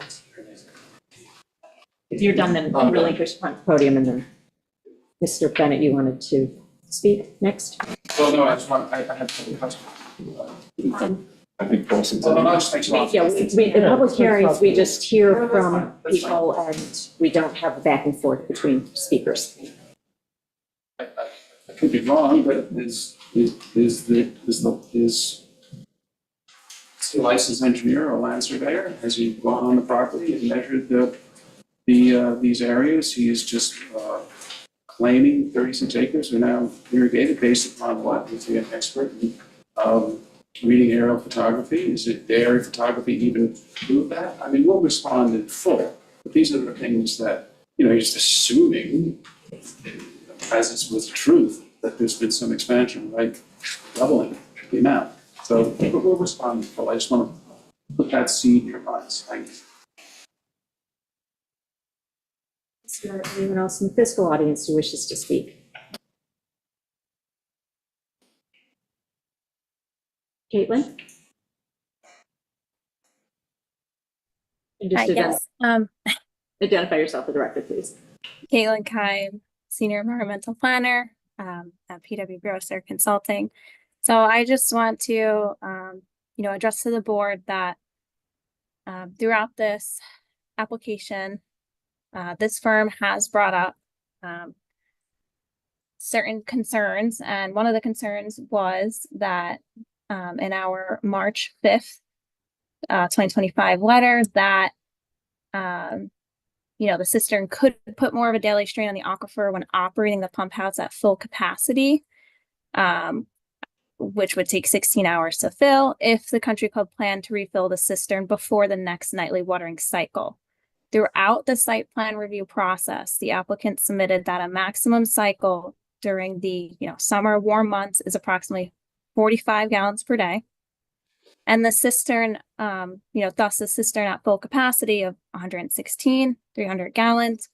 If you're done, then relinquish the podium, and then Mr. Bennett, you wanted to speak next? Well, no, I had some questions. I think Paulson's. Well, no, just thanks a lot. Yeah, in public hearings, we just hear from people, and we don't have a back and forth between speakers. I could be wrong, but is the licensed engineer or land surveyor, has he gone on the property and measured these areas? He is just claiming 36 acres are now irrigated based upon what? Is he an expert in reading aerial photography? Is it the aerial photography even prove that? I mean, we'll respond in full, but these are the things that, you're just assuming, as is with truth, that there's been some expansion, right? Doubling the amount. So we'll respond in full. I just want to put that seed in your minds. Thank you. Is there anyone else in the fiscal audience who wishes to speak? Caitlin? And just Yes, identify yourself for the record, please. Caitlin Kime, Senior Environmental Planner at PW Grosser Consulting. So I just want to, address to the board that throughout this application, This firm has brought up certain concerns, and one of the concerns was that in our March 5th, 2025 letter that the cistern could put more of a daily strain on the aquifer when operating the pump house at full capacity, which would take 16 hours to fill if the country club planned to refill the cistern before the next nightly watering cycle. Throughout the site plan review process, the applicant submitted that a maximum cycle during the summer warm months is approximately 45 gallons per day. And the cistern, thus the cistern at full capacity of 116, 300 gallons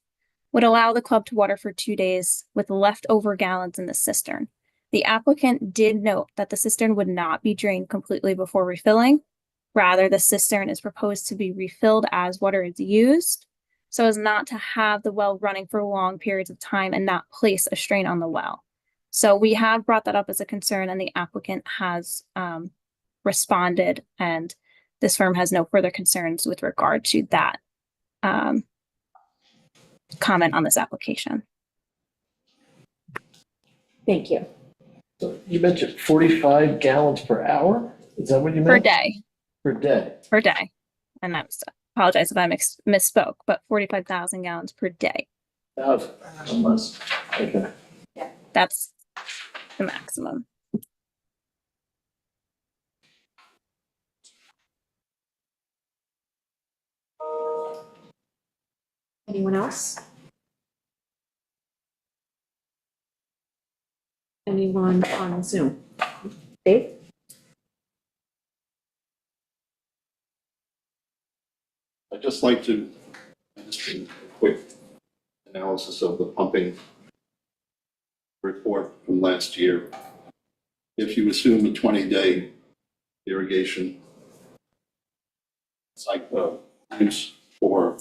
would allow the club to water for 2 days with leftover gallons in the cistern. The applicant did note that the cistern would not be drained completely before refilling. Rather, the cistern is proposed to be refilled as water is used, so as not to have the well running for long periods of time and not place a strain on the well. So we have brought that up as a concern, and the applicant has responded, and this firm has no further concerns with regard to that comment on this application. Thank you. So you mentioned 45 gallons per hour? Is that what you meant? Per day. Per day. Per day. And I apologize if I misspoke, but 45,000 gallons per day. Unless, okay. That's the maximum. Anyone else? Anyone on Zoom? Dave? I'd just like to, just a quick analysis of the pumping report from last year. If you assume a 20-day irrigation cycle use for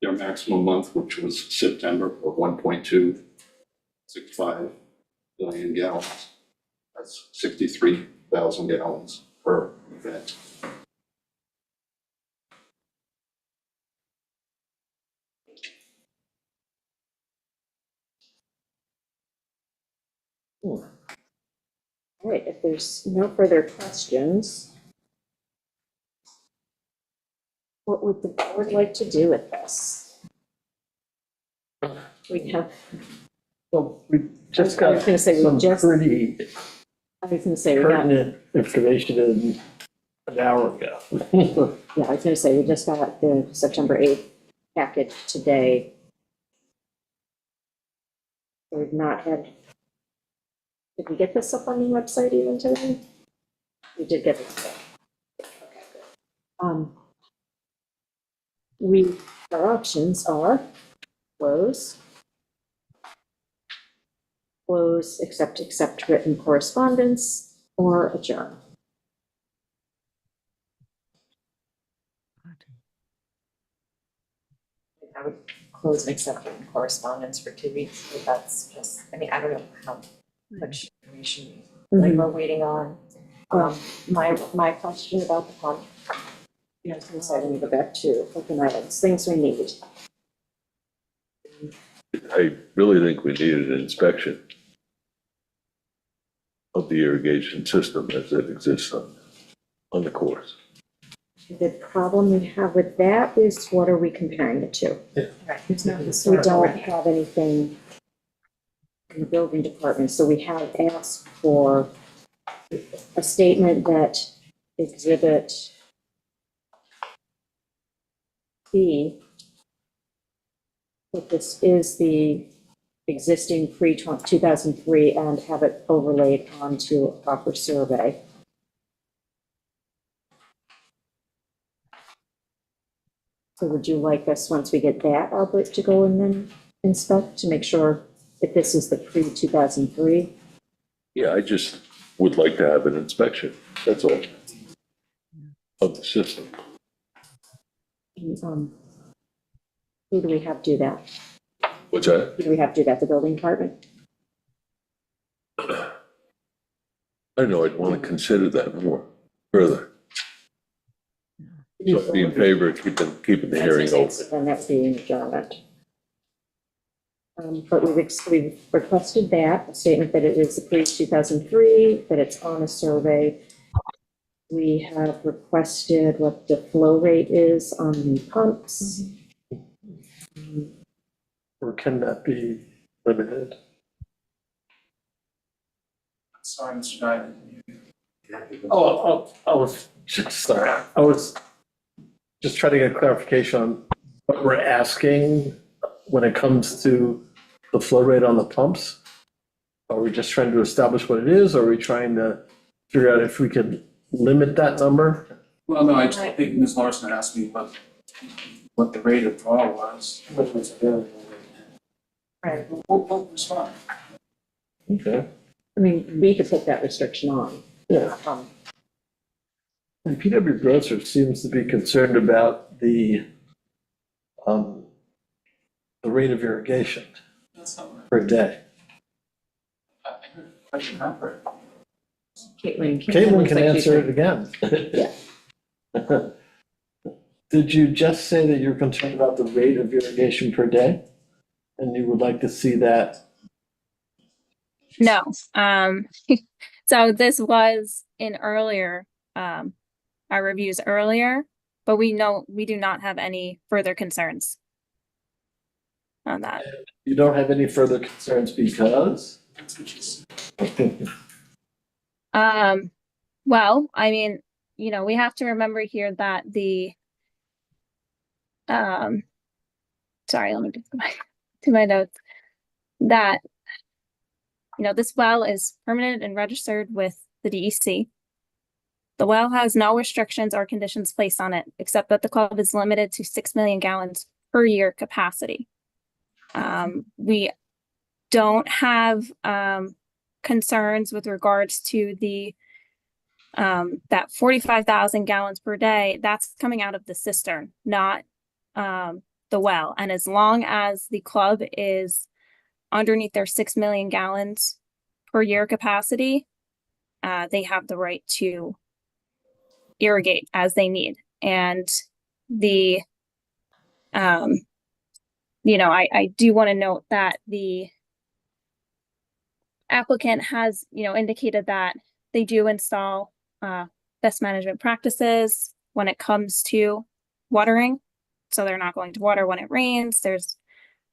their maximum month, which was September, of 1.265 billion gallons, that's 63,000 gallons per event. All right, if there's no further questions, what would the board like to do with this? We have, Well, we just I got was gonna say, we some just- pretty I was gonna say, we got, pertinent information in an hour ago. yeah, I was gonna say, we just got the September 8th package today. We've not had, did we get this up on the website even today? We did get it today. Okay, good. Our options are close, accept written correspondence, or adjourn. I would close and accept written correspondence for 2 weeks, but that's just, I mean, I don't know how much information like we're waiting on. My question about the pump, you know, since I didn't go back to open items, things we need. I really think we needed an inspection of the irrigation system as it exists on the course. The problem we have with that is, what are we comparing it to? Right, there's no We historical don't record. have anything in the building department, so we have asked for a statement that exhibit B, that this is the existing pre-2003, and have it overlaid onto a proper survey. So would you like us, once we get that, Albert, to go and then inspect to make sure if this is the pre-2003? Yeah, I just would like to have an inspection, that's all, of the system. Who do we have do that? What's that? Who do we have do that, the building department? I don't know, I'd want to consider that more further. So I'd be in favor of keeping the hearing open. Then that would be an adjournment. But we've requested that, a statement that it is approved 2003, that it's on a survey. We have requested what the flow rate is on the pumps. Or can that be limited? Sorry, Mr. Diamond. I was just, sorry, I was just trying to get clarification on what we're asking when it comes to the flow rate on the pumps. Are we just trying to establish what it is, or are we trying to figure out if we can limit that number? Well, no, I think Ms. Larson asked me what the rate of draw was. Right. We'll respond. Okay. I mean, we could put that restriction on. Yeah. And PW Grosser seems to be concerned about the rate of irrigation That's not right. per day. I heard a question not heard. Caitlin Caitlin can answer it again. Did you just say that you're concerned about the rate of irrigation per day? And you would like to see that? No, so this was in earlier, our reviews earlier, but we do not have any further concerns on that. You don't have any further concerns because? That's what she said. Well, I mean, you know, we have to remember here that sorry, let me get to my notes, that, you know, this well is permitted and registered with the DEC. The well has no restrictions or conditions placed on it, except that the club is limited to 6 million gallons per year capacity. We don't have concerns with regards to the that 45,000 gallons per day. That's coming out of the cistern, not the well. And as long as the club is underneath their 6 million gallons per year capacity, they have the right to irrigate as they need. And the, you know, I do want to note that the applicant has, you know, indicated that they do install best management practices when it comes to watering. So they're not going to water when it rains. There's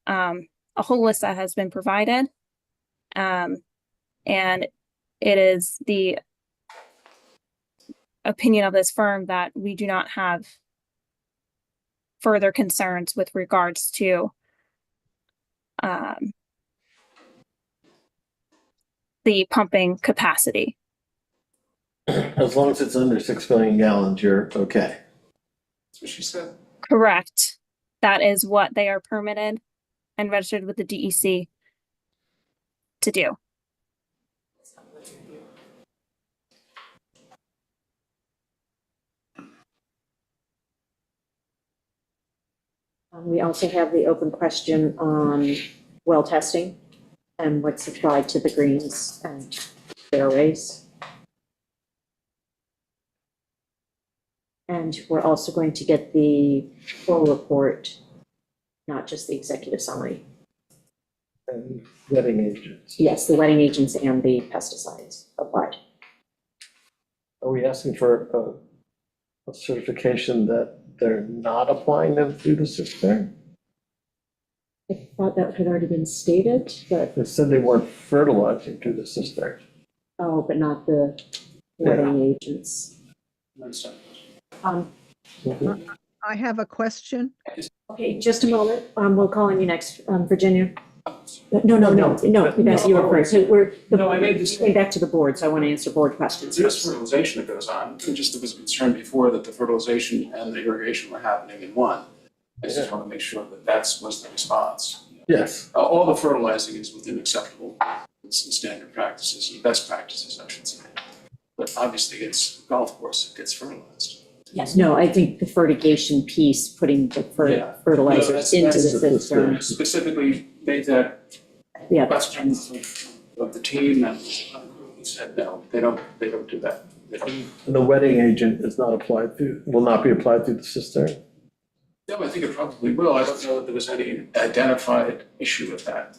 a whole list that has been provided. And it is the opinion of this firm that we do not have further concerns with regards to the pumping capacity. As long as it's under 6 million gallons, you're okay. That's what she said. Correct. That is what they are permitted and registered with the DEC to do. We also have the open question on well testing and what's applied to the greens and fairways. And we're also going to get the full report, not just the executive summary. And wetting agents. Yes, the wetting agents and the pesticides applied. Are we asking for a certification that they're not applying them through the cistern? I thought that had already been stated, but, They said they weren't fertilizing through the cistern. oh, but not the wetting agents. I have a question. Okay, just a moment. We'll call on you next, Virginia. No, you were first. So No, I made this- going back to the board, so I want to answer board questions There's first. fertilization that goes on. There was a concern before that the fertilization and the irrigation were happening in one. I just want to make sure that was the response. Yes. All the fertilizing is within acceptable standard practices, and best practices, I should say. But obviously, it's a golf course that gets fertilized. Yes, no, I think the fertigation piece, putting the fertilizers into the cistern. Specifically made that Yeah, question of the team, and he said, no, they don't do that. They don't. And the wetting agent is not applied through, will not be applied through the cistern? No, I think it probably will. I don't know that there was any identified issue with that.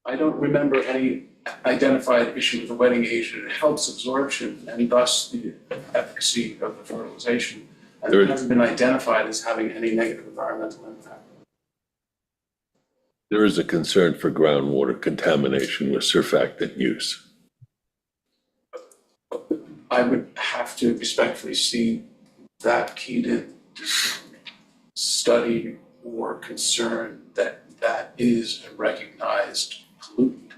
I don't remember any identified issue with the wetting agent. It helps absorption and thus the efficacy of the fertilization. And it hasn't been identified as having any negative environmental impact. There is a concern for groundwater contamination with surfactant use. I would have to respectfully see that keyed in study or concern that that is a recognized pollutant.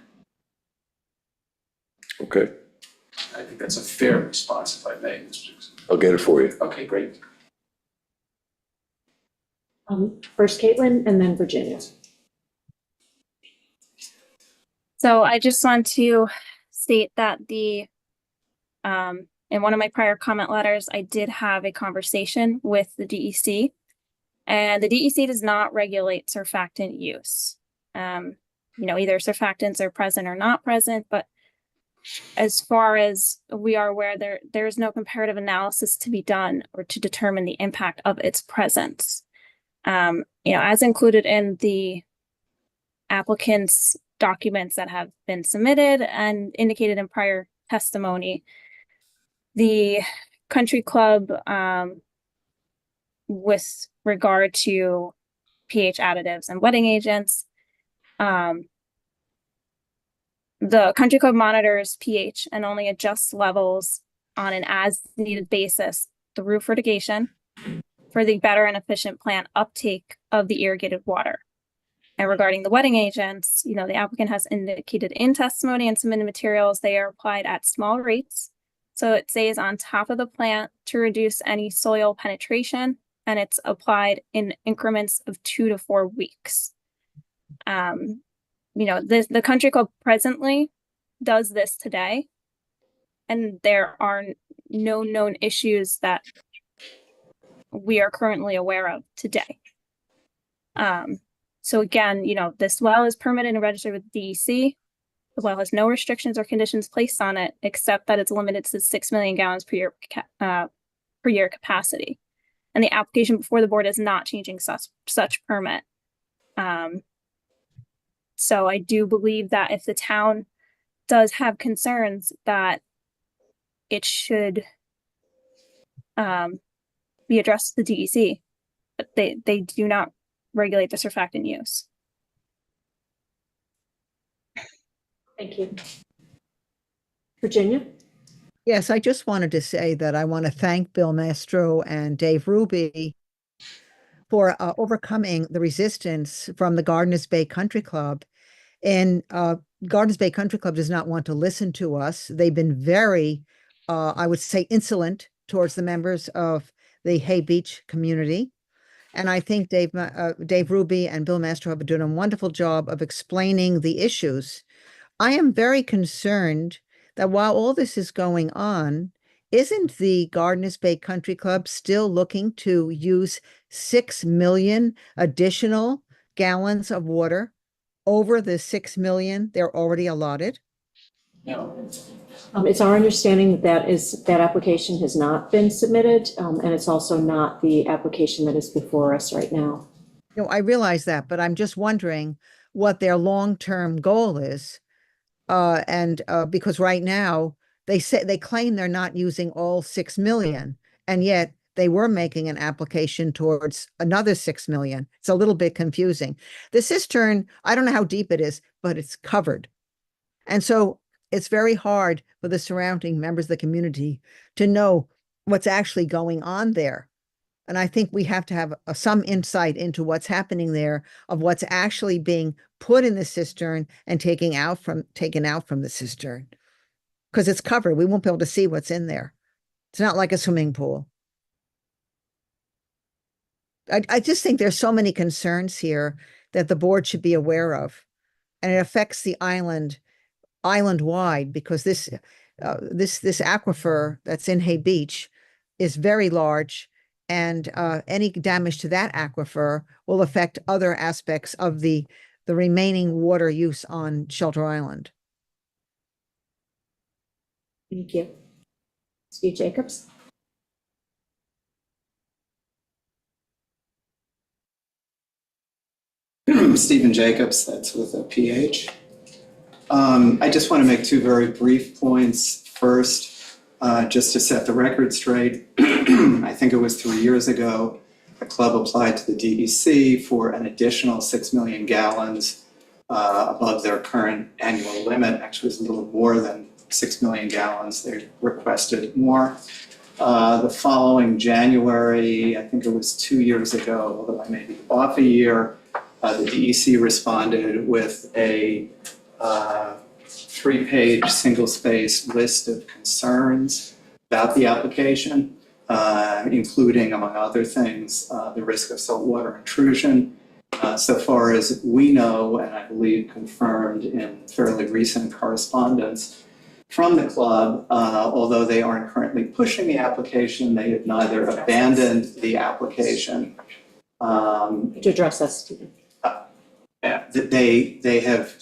Okay, I think that's a fair response, if I may, Mr. Dixon. I'll get it for you. Okay, great. First Caitlin and then Virginia. So I just want to state that in one of my prior comment letters, I did have a conversation with the DEC, and the DEC does not regulate surfactant use. Either surfactants are present or not present, but as far as we are aware, there is no comparative analysis to be done or to determine the impact of its presence. As included in the applicant's documents that have been submitted and indicated in prior testimony, the country club, with regard to pH additives and wetting agents, the country club monitors pH and only adjusts levels on an as-needed basis through fertigation for the better and efficient plant uptake of the irrigated water. And regarding the wetting agents, the applicant has indicated in testimony and submitted materials, they are applied at small rates. So it stays on top of the plant to reduce any soil penetration, and it's applied in increments of 2 to 4 weeks. The country club presently does this today, and there are no known issues that we are currently aware of today. So again, this well is permitted and registered with DEC. The well has no restrictions or conditions placed on it, except that it's limited to 6 million gallons per year capacity. And the application before the board is not changing such permit. So I do believe that if the town does have concerns, that it should be addressed to the DEC, but they do not regulate the surfactant use. Thank you. Virginia? Yes, I just wanted to say that I want to thank Bill Mastro and Dave Ruby for overcoming the resistance from the Gardner's Bay Country Club. And Gardner's Bay Country Club does not want to listen to us. They've been very, I would say, insolent towards the members of the Hay Beach community. And I think Dave Ruby and Bill Mastro have done a wonderful job of explaining the issues. I am very concerned that while all this is going on, isn't the Gardner's Bay Country Club still looking to use 6 million additional gallons of water over the 6 million they're already allotted? No. It's our understanding that application has not been submitted, and it's also not the application that is before us right now. No, I realize that, but I'm just wondering what their long-term goal is. Because right now they claim they're not using all 6 million, and yet they were making an application towards another 6 million. It's a little bit confusing. The cistern, I don't know how deep it is, but it's covered. And so it's very hard for the surrounding members of the community to know what's actually going on there. And I think we have to have some insight into what's happening there, of what's actually being put in the cistern and taken out from the cistern. Because it's covered. We won't be able to see what's in there. It's not like a swimming pool. I just think there's so many concerns here that the board should be aware of. And it affects the island-wide, because this aquifer that's in Hay Beach is very large, and any damage to that aquifer will affect other aspects of the remaining water use on Shelter Island. Thank you. Steve Jacobs? Stephen Jacobs, that's with a PH. I just want to make two very brief points. First, just to set the record straight, I think it was 3 years ago, the club applied to the DEC for an additional 6 million gallons above their current annual limit. Actually, it was a little more than 6 million gallons. They requested more. The following January, I think it was 2 years ago, although I may be off a year, the DEC responded with a 3-page, single-space list of concerns about the application, including, among other things, the risk of saltwater intrusion. So far as we know, and I believe confirmed in fairly recent correspondence from the club, although they aren't currently pushing the application, they have neither abandoned the application. To address that, Stephen. They have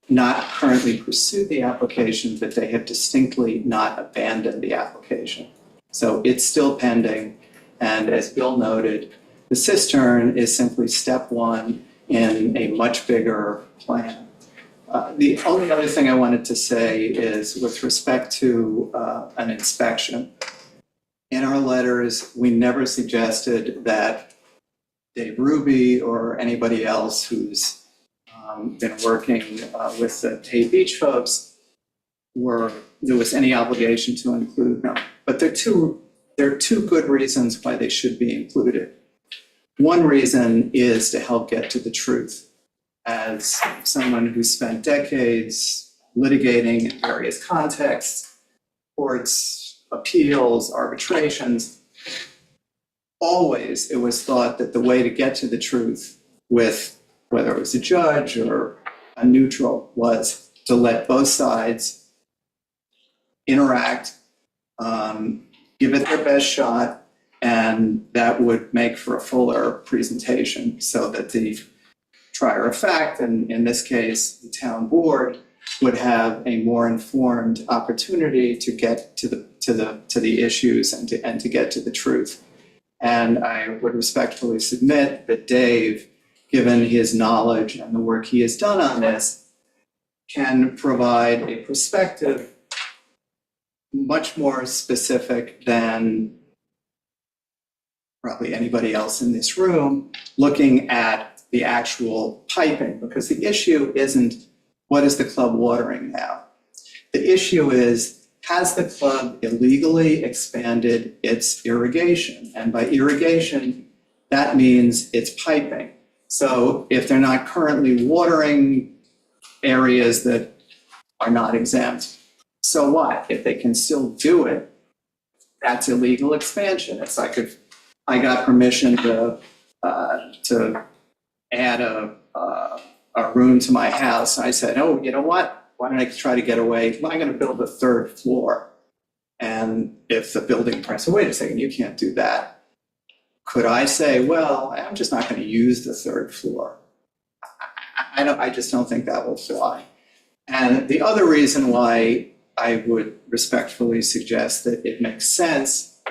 not currently pursued the application, but they have distinctly not abandoned the application. So it's still pending, and as Bill noted, the cistern is simply step one in a much bigger plan. The only other thing I wanted to say is with respect to an inspection. In our letters, we never suggested that Dave Ruby or anybody else who's been working with the Hay Beach folks there was any obligation to include them. But there are two good reasons why they should be included. One reason is to help get to the truth. As someone who spent decades litigating in various contexts, courts, appeals, arbitrations, always it was thought that the way to get to the truth with whether it was a judge or a neutral was to let both sides interact, give it their best shot, and that would make for a fuller presentation so that the trier of fact, and in this case, the town board, would have a more informed opportunity to get to the issues and to get to the truth. And I would respectfully submit that Dave, given his knowledge and the work he has done on this, can provide a perspective much more specific than probably anybody else in this room, looking at the actual piping, because the issue isn't what is the club watering now. The issue is, has the club illegally expanded its irrigation? And by irrigation, that means it's piping. So if they're not currently watering areas that are not exempt, so what? If they can still do it, that's illegal expansion. It's like if I got permission to add a room to my house, I said, oh, you know what? Why don't I try to get away? Well, I'm going to build a third floor. And if the building principal said, wait a second, you can't do that. Could I say, well, I'm just not going to use the third floor? I just don't think that will fly. And the other reason why I would respectfully suggest that it makes sense,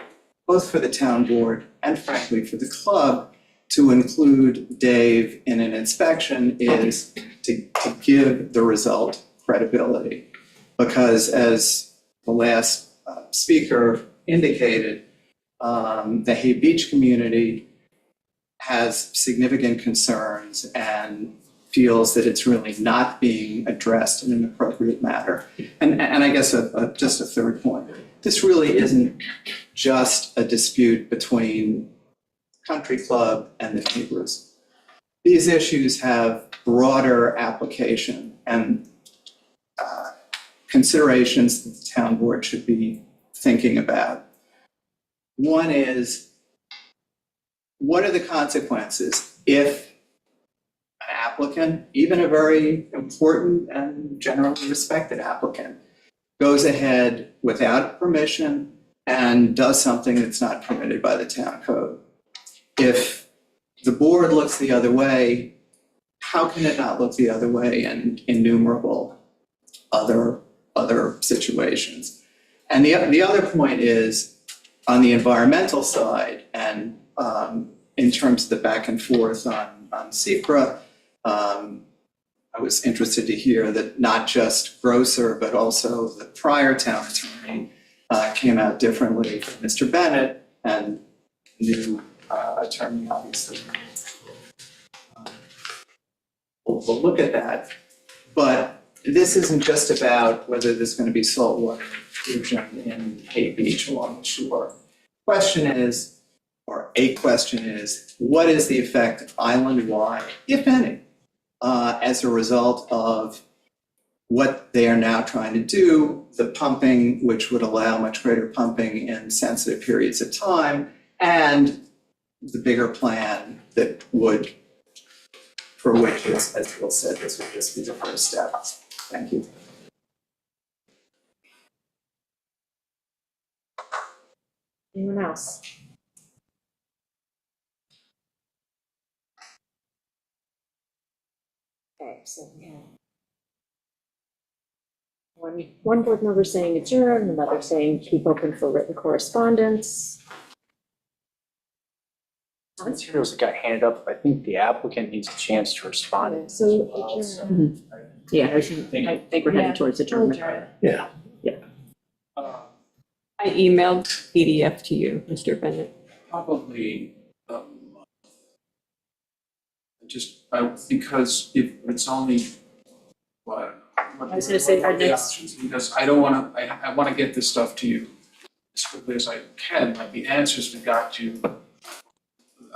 both for the town board and frankly for the club, to include Dave in an inspection is to give the result credibility. Because as the last speaker indicated, the Hay Beach community has significant concerns and feels that it's really not being addressed in an appropriate manner. And I guess just a third point, this really isn't just a dispute between Country Club and the neighbors. These issues have broader application and considerations that the town board should be thinking about. One is, what are the consequences if an applicant, even a very important and generally respected applicant, goes ahead without permission and does something that's not permitted by the town code? If the board looks the other way, how can it not look the other way in innumerable other situations? And the other point is, on the environmental side, and in terms of the back and forth on SECRA, I was interested to hear that not just Grosser, but also the prior town attorney came out differently from Mr. Bennett, and new attorney, obviously. We'll look at that. But this isn't just about whether there's going to be saltwater intrusion in Hay Beach along the shore. Question is, or a question is, what is the effect island-wide, if any, as a result of what they are now trying to do, the pumping, which would allow much greater pumping in sensitive periods of time, and the bigger plan that would, for which, as Bill said, this would just be the first step. Thank you. Anyone else? Okay, so we have one board member saying adjourn, another saying keep open for written correspondence. Materials that got handed up, I think the applicant needs a chance to respond. So adjourn. Yeah, I think we're heading Yeah. towards adjournment. Yeah. I emailed PDF to you, Mr. Bennett. Probably, because if it's only, what? I was gonna say our what are the next- options? Because I don't wanna, I wanna get this stuff to you as quickly as I can, like the answers we got to,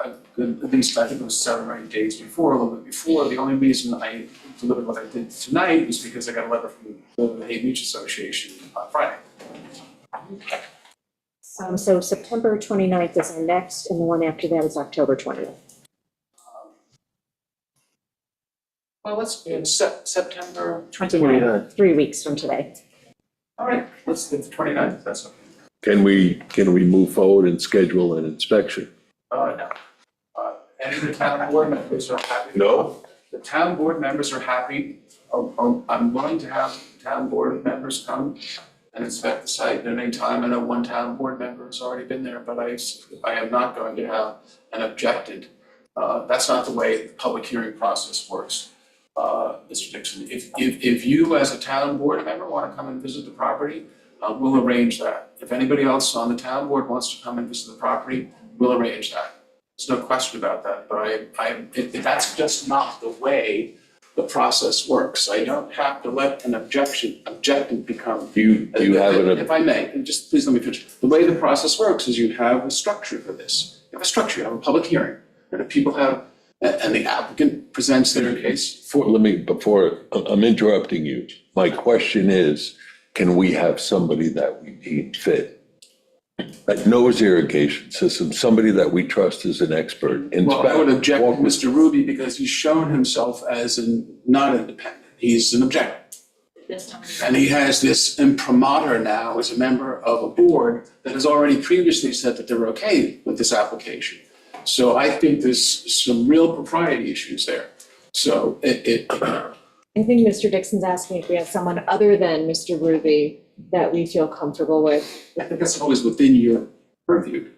at least I think it was 7 or 8 days before, a little bit before. The only reason I delivered what I did tonight was because I got a letter from the Hay Beach Association on Friday. So September 29th is our next, and the one after that is October 20th. Well, let's do September, 29th, 3 weeks from today. all right, let's do the 29th, that's okay. Can we move forward and schedule an inspection? No. Any of the town board members are happy. No? The town board members are happy, I'm willing to have town board members come and inspect the site at any time. I know one town board member has already been there, but I am not going to have an objected. That's not the way the public hearing process works. Mr. Dixon, if you as a town board member want to come and visit the property, we'll arrange that. If anybody else on the town board wants to come and visit the property, we'll arrange that. There's no question about that, but that's just not the way the process works. I don't have to let an objective become. Do you have If I may, and just please let me finish. The way the process works is you have a structure for this. You have a structure, you have a public hearing, and if people have, and the applicant presents their case. Before, I'm interrupting you. My question is, can we have somebody that we deem fit? That knows irrigation system, somebody that we trust as an expert. Well, I would object to Mr. Ruby because he's shown himself as not independent. He's an objector. And he has this imprimatur now as a member of a board that has already previously said that they're okay with this application. So I think there's some real propriety issues there. So I think Mr. Dixon's asking if we have someone other than Mr. Ruby that we feel comfortable with. I think that's always within your purview.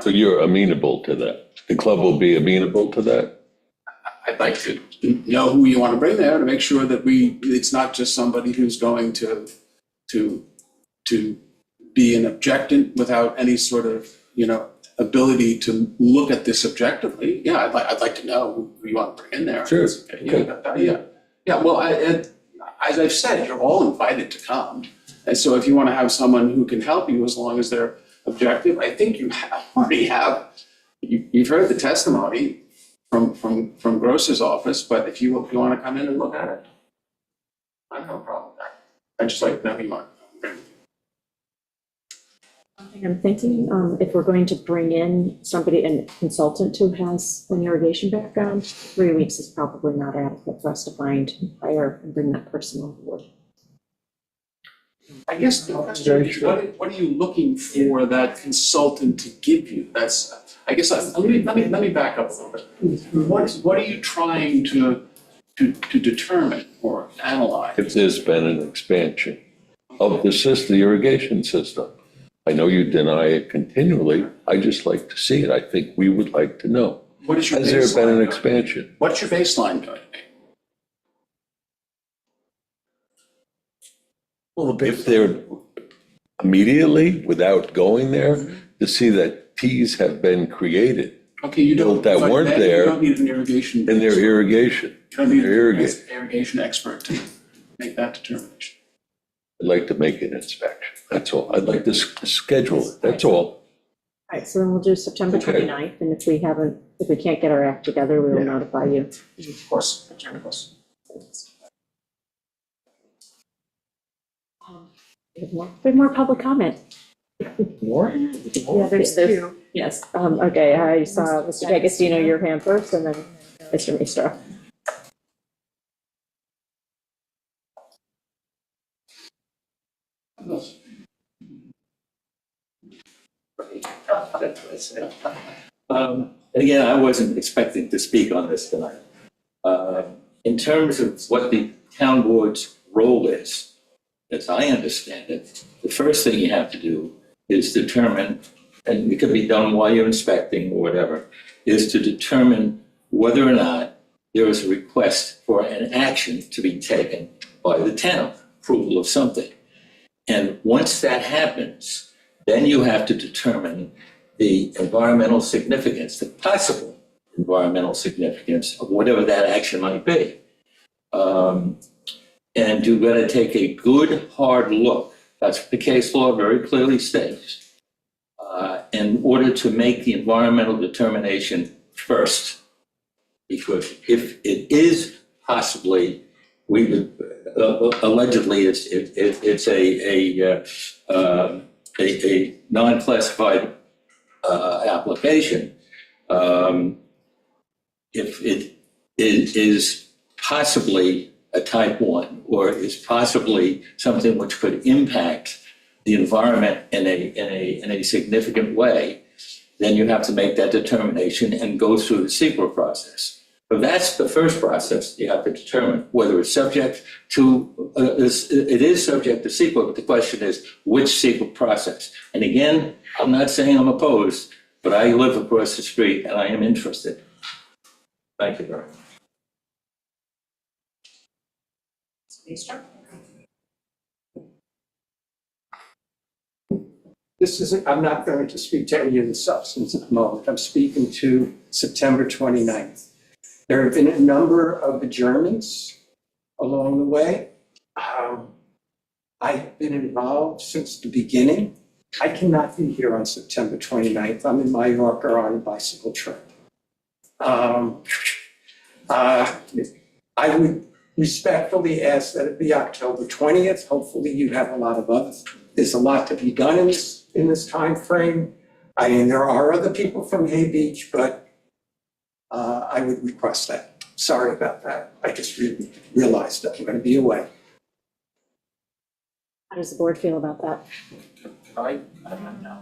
So you're amenable to that? The club will be amenable to that? I'd like to know who you want to bring there to make sure that it's not just somebody who's going to be an objectant without any sort of, ability to look at this objectively. Yeah, I'd like to know who you want to bring in there. Sure. Yeah, well, as I've said, you're all invited to come. And so if you want to have someone who can help you as long as they're objective, I think you already have, you've heard the testimony from Gross's office, but if you want to come in and look at it, I have no problem with that. I'd just like to know who you want. I'm thinking if we're going to bring in somebody, a consultant who has an irrigation background, 3 weeks is probably not adequate for us to find, hire, and bring that person on board. I guess the question is, what are you looking for that consultant to give you? I guess, let me back up a little bit. What are you trying to determine or analyze? If there's been an expansion of the irrigation system. I know you deny it continually. I just like to see it. I think we would like to know. What is your Has there been an baseline? expansion? What's your baseline going to be? Well, the If they're immediately, without going there, to see that Ts have been created Okay, you don't. That but weren't then there You don't need an irrigation. in their irrigation. You don't need They're an irrigated. irrigation expert to make that determination. I'd like to make an inspection, that's all. I'd like to schedule it, that's all. All right, so then we'll do September Okay. 29th, and if we can't get our act together, we will Yeah. notify you. Of course, of course. We have more public comment. More? Yeah, there's two. Yes, okay, I saw Mr. D'Agostino, your hand first, and then Mr. Maestro. And again, I wasn't expecting to speak on this tonight. In terms of what the town board's role is, as I understand it, the first thing you have to do is determine, and it could be done while you're inspecting or whatever, is to determine whether or not there is a request for an action to be taken by the town, approval of something. And once that happens, then you have to determine the environmental significance, the possible environmental significance of whatever that action might be. And you've got to take a good, hard look. That's what the case law very clearly states. In order to make the environmental determination first. Because if it is possibly, allegedly, it's a non-classified application. If it is possibly a type 1 or is possibly something which could impact the environment in a significant way, then you have to make that determination and go through the secret process. So that's the first process. You have to determine whether it's subject to, it is subject to secret, but the question is which secret process. And again, I'm not saying I'm opposed, but I live across the street and I am interested. Thank you very much. This isn't, I'm not going to speak to any of the substance at the moment. I'm speaking to September 29th. There have been a number of adjournments along the way. I've been involved since the beginning. I cannot be here on September 29th. I'm in Mallorca on a bicycle trip. I would respectfully ask that it be October 20th. Hopefully you have a lot of others. There's a lot to be done in this timeframe. I mean, there are other people from Hay Beach, but I would request that. Sorry about that. I just realized that I'm going to be away. How does the board feel about that? I don't know.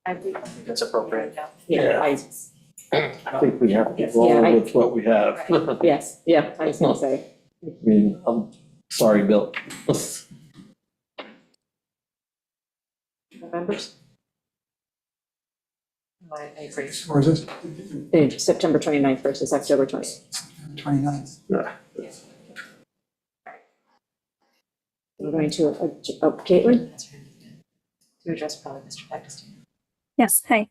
I think that's appropriate. Yeah, I think we have to Yes, roll yeah, with what we have. yes, yeah, I was gonna say. I mean, I'm sorry, Bill. Members? I agree. Or is this September 29th versus October 20th. 29th? We're going to, Caitlin? To address probably Mr. D'Agostino. Yes, hi.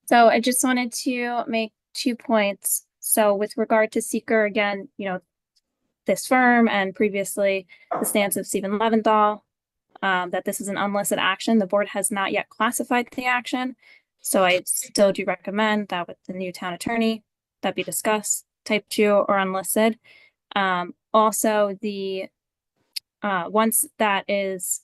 So I just wanted to make 2 points. So with regard to seeker, again, this firm and previously the stance of Stephen Leventhal, that this is an unlisted action. The board has not yet classified the action. So I still do recommend that with the new town attorney, that be discussed, type 2 or unlisted. Also, once that is,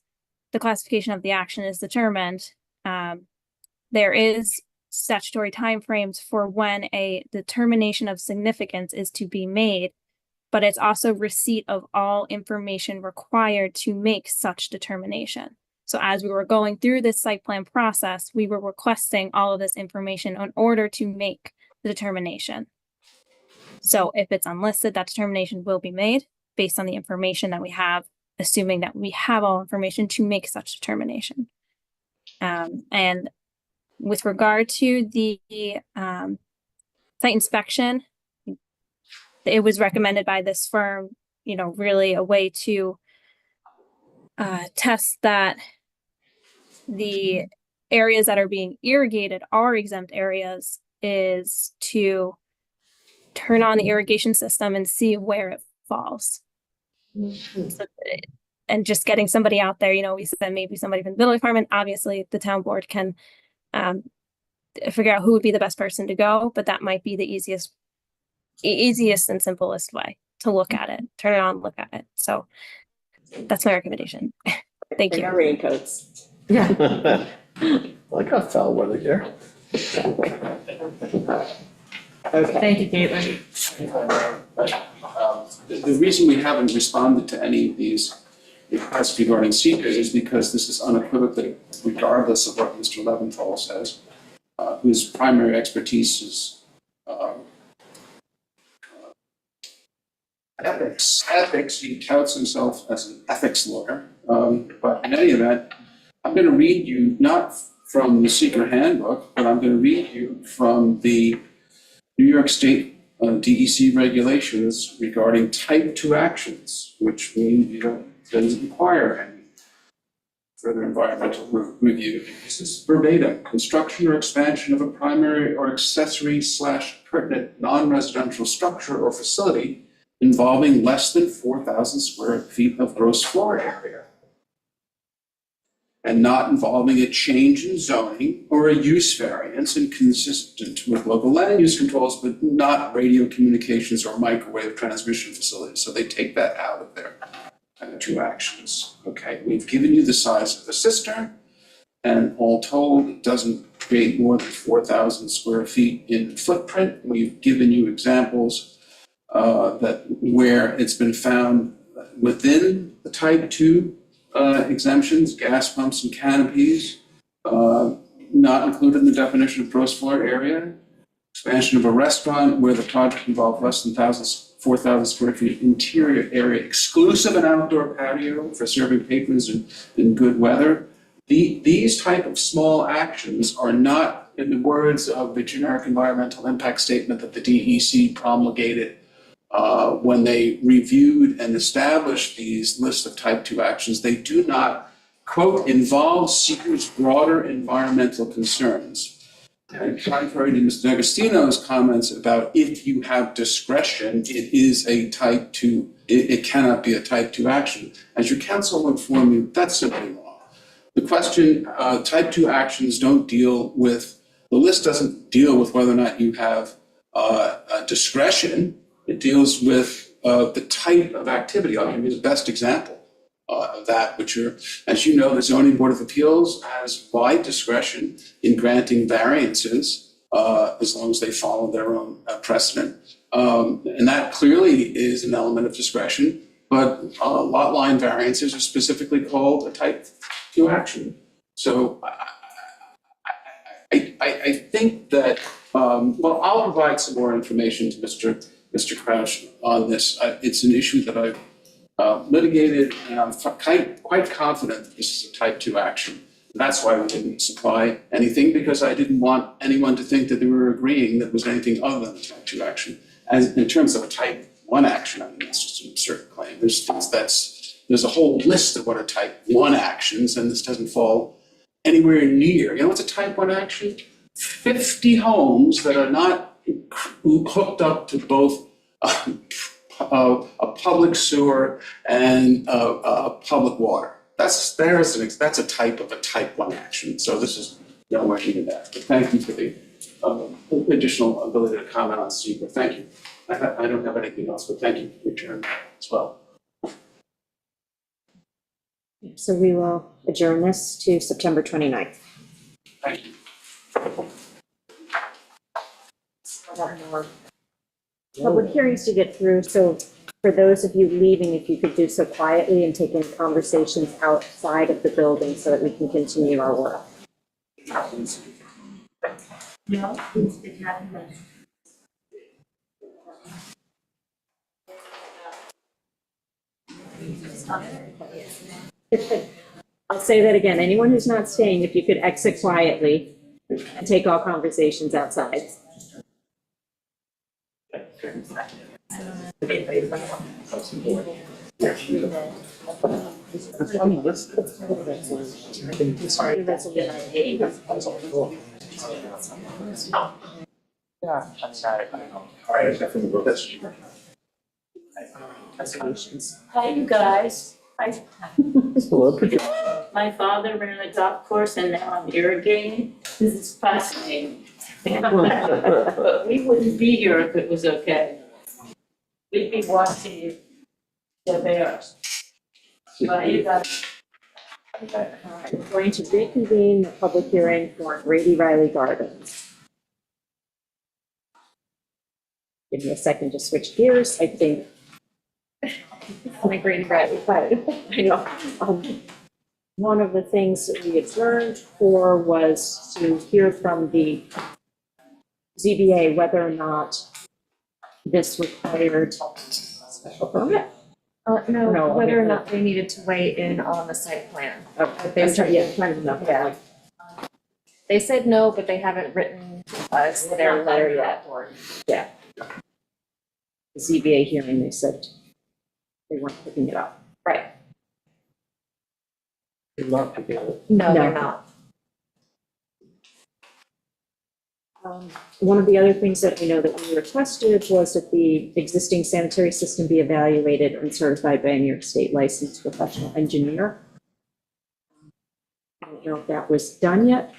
the classification of the action is determined, there is statutory timeframes for when a determination of significance is to be made, but it's also receipt of all information required to make such determination. So as we were going through this site plan process, we were requesting all of this information in order to make the determination. So if it's unlisted, that determination will be made based on the information that we have, assuming that we have all information to make such determination. And with regard to the site inspection. It was recommended by this firm, you know, really a way to test that the areas that are being irrigated are exempt areas is to turn on the irrigation system and see where it falls. So, and just getting somebody out there, you know, we said maybe somebody from the building department, obviously the town board can figure out who would be the best person to go, but that might be the easiest and simplest way to look at it, turn it on, look at it. So that's my recommendation. Thank you. Our raincoats. Yeah. Like a foul weather here. Okay. Thank you, Caitlin. The reason we haven't responded to any of these requests regarding seekers is because this is unequivocally, regardless of what Mr. Leventhal says, whose primary expertise is ethics. He touts himself as an ethics lawyer. But in any event, I'm going to read you not from the seeker handbook, but I'm going to read you from the New York State DEC regulations regarding type 2 actions, which mean you don't doesn't require any further environmental review. This is verbatim: construction or expansion of a primary or accessory / pertinent non-residential structure or facility involving less than 4,000 square feet of gross floor area, and not involving a change in zoning or a use variance inconsistent with local land use controls, but not radio communications or microwave transmission facilities. So they take that out of their two actions. Okay, we've given you the size of the cistern, and all told, it doesn't create more than 4,000 square feet in footprint. We've given you examples that where it's been found within the type 2 exemptions, gas pumps and canopies, not included in the definition of gross floor area. Expansion of a restaurant where the project involved less than 4,000 square feet interior area, exclusive an outdoor patio for serving patrons in good weather. These type of small actions are not, in the words of the generic environmental impact statement that the DEC promulgated when they reviewed and established these lists of type 2 actions, they do not, quote, involve seekers' broader environmental concerns. And contrary to Mr. D'Agostino's comments about if you have discretion, it is a type 2, it cannot be a type 2 action. As your counsel will inform you, that's simply wrong. The question, type 2 actions don't deal with, the list doesn't deal with whether or not you have discretion. It deals with the type of activity. I'll give you the best example of that, which are, as you know, the Zoning Board of Appeals has wide discretion in granting variances as long as they follow their own precedent. And that clearly is an element of discretion, but lot line variances are specifically called a type 2 action. So I think that, well, I'll provide some more information to Mr. Crouch on this. It's an issue that I've litigated, and I'm quite confident that this is a type 2 action. And that's why we didn't supply anything, because I didn't want anyone to think that they were agreeing that it was anything other than a type 2 action. As in terms of a type 1 action, I mean, that's just an absurd claim. There's a whole list of what are type 1 actions, and this doesn't fall anywhere near. You know what's a type 1 action? 50 homes that are not hooked up to both a public sewer and public water. That's a type of a type 1 action. So this is nowhere near that. But thank you for the additional ability to comment on SEQR. Thank you. I don't have anything else, but thank you for your turn as well. So we will adjourn this to September 29th. Thank you. I have more public hearings to get through, so for those of you leaving, if you could do so quietly and take in conversations outside of the building so that we can continue our work. No, I'll say that again. Anyone who's not staying, if you could exit quietly and take all conversations outside. Hi, you guys. Hello, Patricia. My father ran a golf course and now I'm irrigating. This is fascinating. We wouldn't be here if it was okay. We'd be watching the bears. But you guys. We're going to reconvene the public hearing for Grady Riley Gardens. Give me a second to switch gears, I think. My Grady Riley, I know. One of the things that we adjourned for was to hear from the ZBA whether or not this required special permit. No, No, whether or okay. not they needed to weigh in on the site plan. They were trying, yeah, trying to know, yeah. They said no, but they haven't written us their letter yet. Yeah. The ZBA hearing, they said they weren't picking it up. Right. Not together. No, No. they're not. One of the other things that we know that we requested was that the existing sanitary system be evaluated and certified by a New York State licensed professional engineer. I don't know if that was done yet.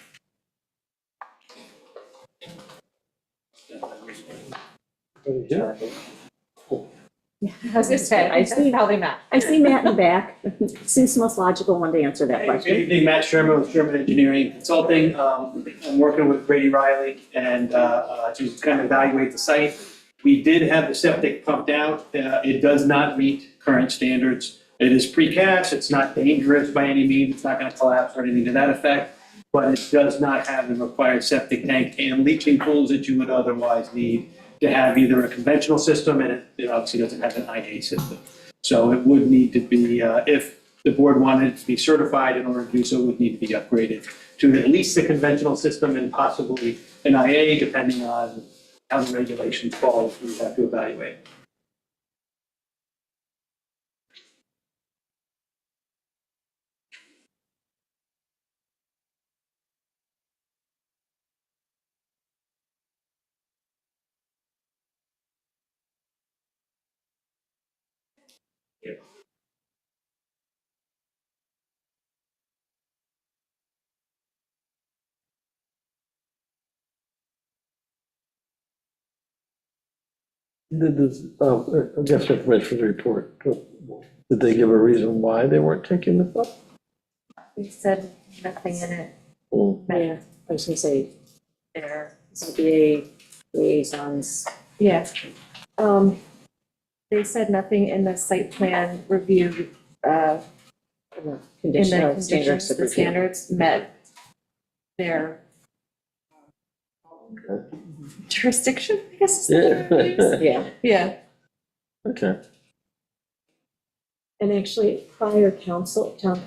I was gonna say, I see how they met. I see Matt in the back. Seems the most logical one to answer that Good question. evening, Matt Sherman with Sherman Engineering Consulting. I'm working with Grady Riley and to kind of evaluate the site. We did have the septic pumped out. It does not meet current standards. It is precast. It's not dangerous by any means. It's not going to collapse or anything to that effect. But it does not have the required septic tank and leaching pools that you would otherwise need to have either a conventional system, and it obviously doesn't have an IA system. So it would need to be, if the board wanted it to be certified, in order to do so, it would need to be upgraded to at least the conventional system and possibly an IA, depending on how the regulations fall, we have to evaluate. Did this, I guess information for the report. Did they give a reason why they weren't taking this up? They said nothing in it. Yeah, I was gonna say, their ZBA liaisons. Yeah. They said nothing in the site plan review, in the Conditional conditions, standards of the review. standards met their jurisdiction, I guess. is the word I use. Yeah. Yeah. Okay. And actually, prior town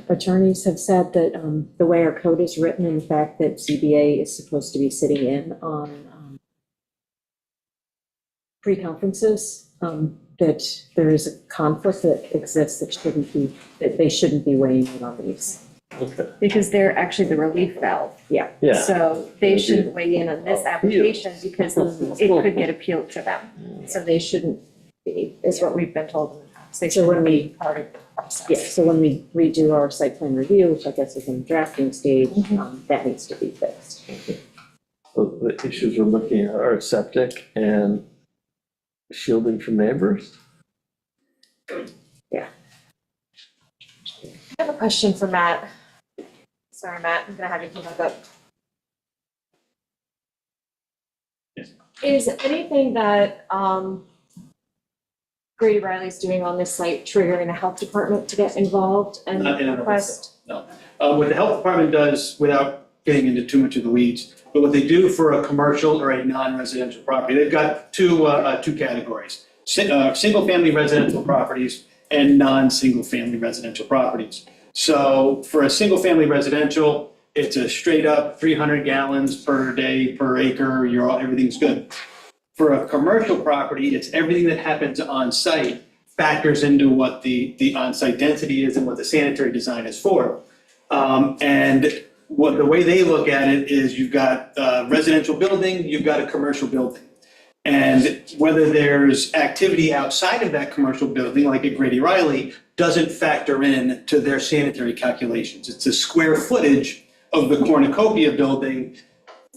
attorneys have said that the way our code is written and the fact that ZBA is supposed to be sitting in on pre-conferences, that there is a conflict that exists that they shouldn't be weighing in on these. Okay. Because they're actually the relief valve. Yeah. Yeah. So they shouldn't weigh in on this application because it could get appealed to them. So they shouldn't be, is what we've been told in the past. They So when shouldn't we- be part of the process. Yeah, so when we redo our site plan review, which I guess is in the drafting stage, that needs to be fixed. So the issues we're looking at are septic and shielding from neighbors? I have a question for Matt. Sorry, Matt, I'm gonna have you come back up. Is anything that Grady Riley's doing on this site triggering the health department to get involved and Not in and of request? What the health department does, without getting into too much of the weeds, but what they do for a commercial or a non-residential property, they've got two categories. Single-family residential properties and non-single-family residential properties. So for a single-family residential, it's a straight-up 300 gallons per day per acre, everything's good. For a commercial property, it's everything that happens on site factors into what the on-site density is and what the sanitary design is for. And what the way they look at it is you've got a residential building, you've got a commercial building. And whether there's activity outside of that commercial building, like at Grady Riley, doesn't factor in to their sanitary calculations. It's the square footage of the cornucopia building,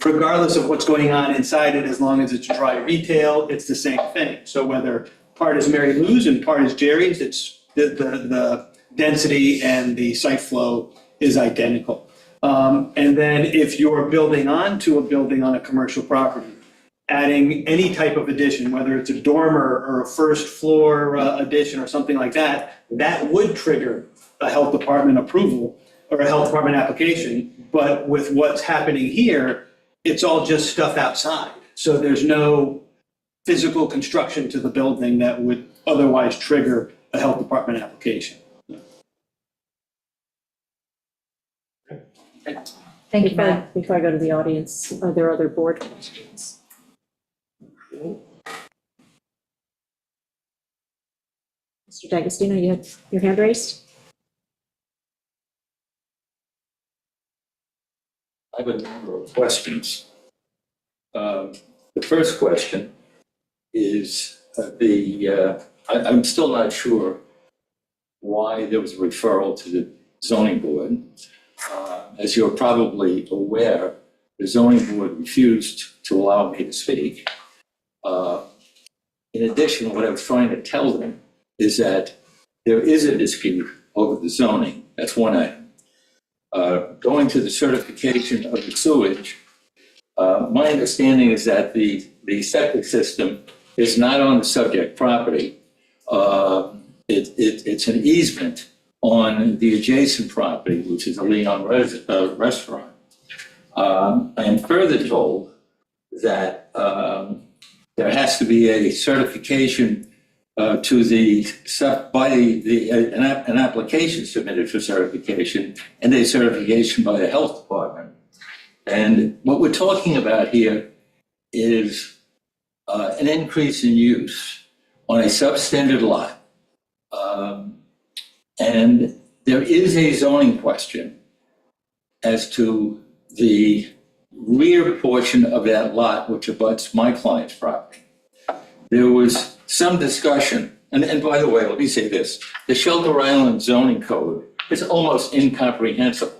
regardless of what's going on inside it, as long as it's dry retail, it's the same thing. So whether part is Mary Lou's and part is Jerry's, it's the density and the site flow is identical. And then if you're building onto a building on a commercial property, adding any type of addition, whether it's a dormer or a first floor addition or something like that, that would trigger a health department approval or a health department application. But with what's happening here, it's all just stuff outside. So there's no physical construction to the building that would otherwise trigger a health department application. Thank you, Matt. Before I go to the audience, are there other board questions? Mr. D'Agostino, you had your hand raised? I have a number of questions. The first question is I'm still not sure why there was a referral to the zoning board. As you're probably aware, the zoning board refused to allow me to speak. In addition, what I was trying to tell them is that there is a dispute over the zoning. That's one item. Going to the certification of the sewage, my understanding is that the septic system is not on the subject property. It's an easement on the adjacent property, which is a Leon restaurant. I am further told that there has to be a certification an application submitted for certification and a certification by the health department. And what we're talking about here is an increase in use on a substandard lot. And there is a zoning question as to the rear portion of that lot, which abuts my client's property. There was some discussion, and by the way, let me say this, the Shelter Island zoning code is almost incomprehensible.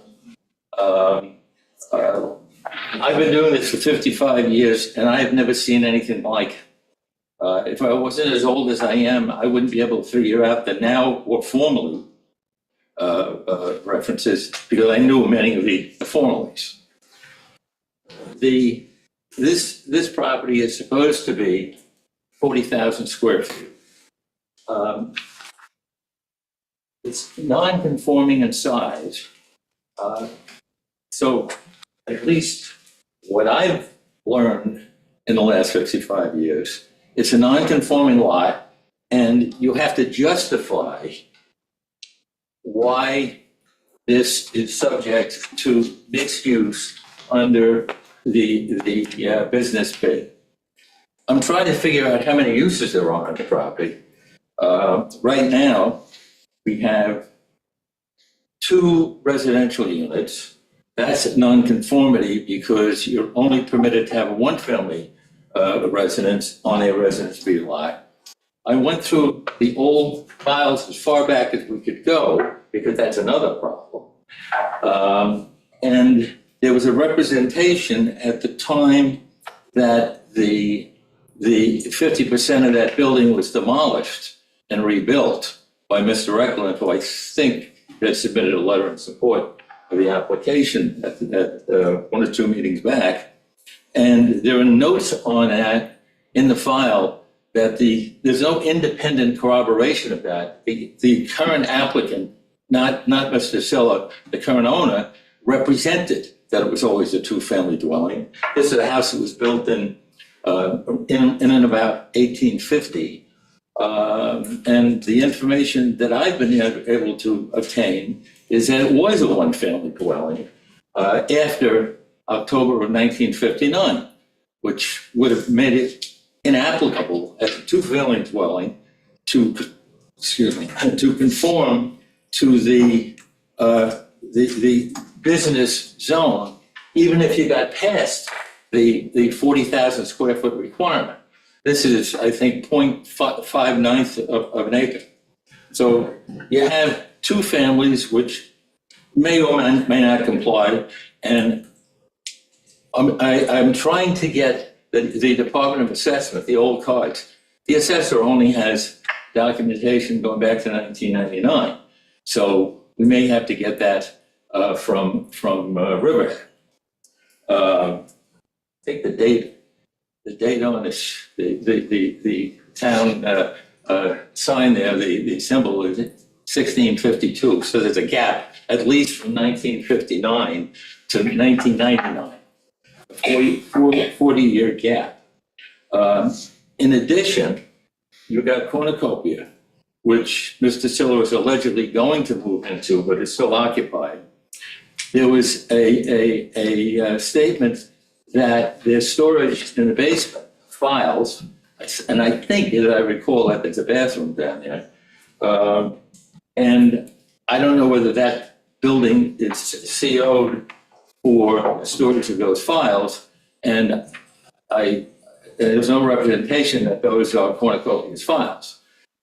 I've been doing this for 55 years and I have never seen anything like it. If I wasn't as old as I am, I wouldn't be able to figure out the now or formerly references, because I knew many of the formalies. This property is supposed to be 40,000 square feet. It's non-conforming in size. So at least what I've learned in the last 55 years, it's a non-conforming lot, and you have to justify why this is subject to mixed use under the business bid. I'm trying to figure out how many uses there are on the property. Right now, we have 2 residential units. That's at non-conformity because you're only permitted to have a one-family residence on a residence B lot. I went through the old files as far back as we could go, because that's another problem. And there was a representation at the time that the 50% of that building was demolished and rebuilt by Mr. Eklund, who I think had submitted a letter in support of the application at 1 or 2 meetings back. And there are notes on that in the file that there's no independent corroboration of that. The current applicant, not Mr. Silla, the current owner, represented that it was always a 2-family dwelling. This is a house that was built in and about 1850. And the information that I've been able to obtain is that it was a 1-family dwelling after October of 1959, which would have made it inapplicable as a two-family dwelling to, to conform to the business zone, even if you got past the 40,000 square foot requirement. This is, I think, 0.59 of an acre. So you have two families which may or may not comply, and I'm trying to get the Department of Assessment, the old cards. The assessor only has documentation going back to 1999. So we may have to get that from Riverhead. I think the date on this, the town sign there, the symbol is 1652. So there's a gap, at least from 1959 to 1999. 40-year gap. In addition, you've got Cornucopia, which Mr. Siller was allegedly going to move into, but is still occupied. There was a statement that there's storage in the basement, files, and I think, as I recall, that there's a bathroom down there. And I don't know whether that building is CO'd for storage of those files, and there's no representation that those are Cornucopia's files.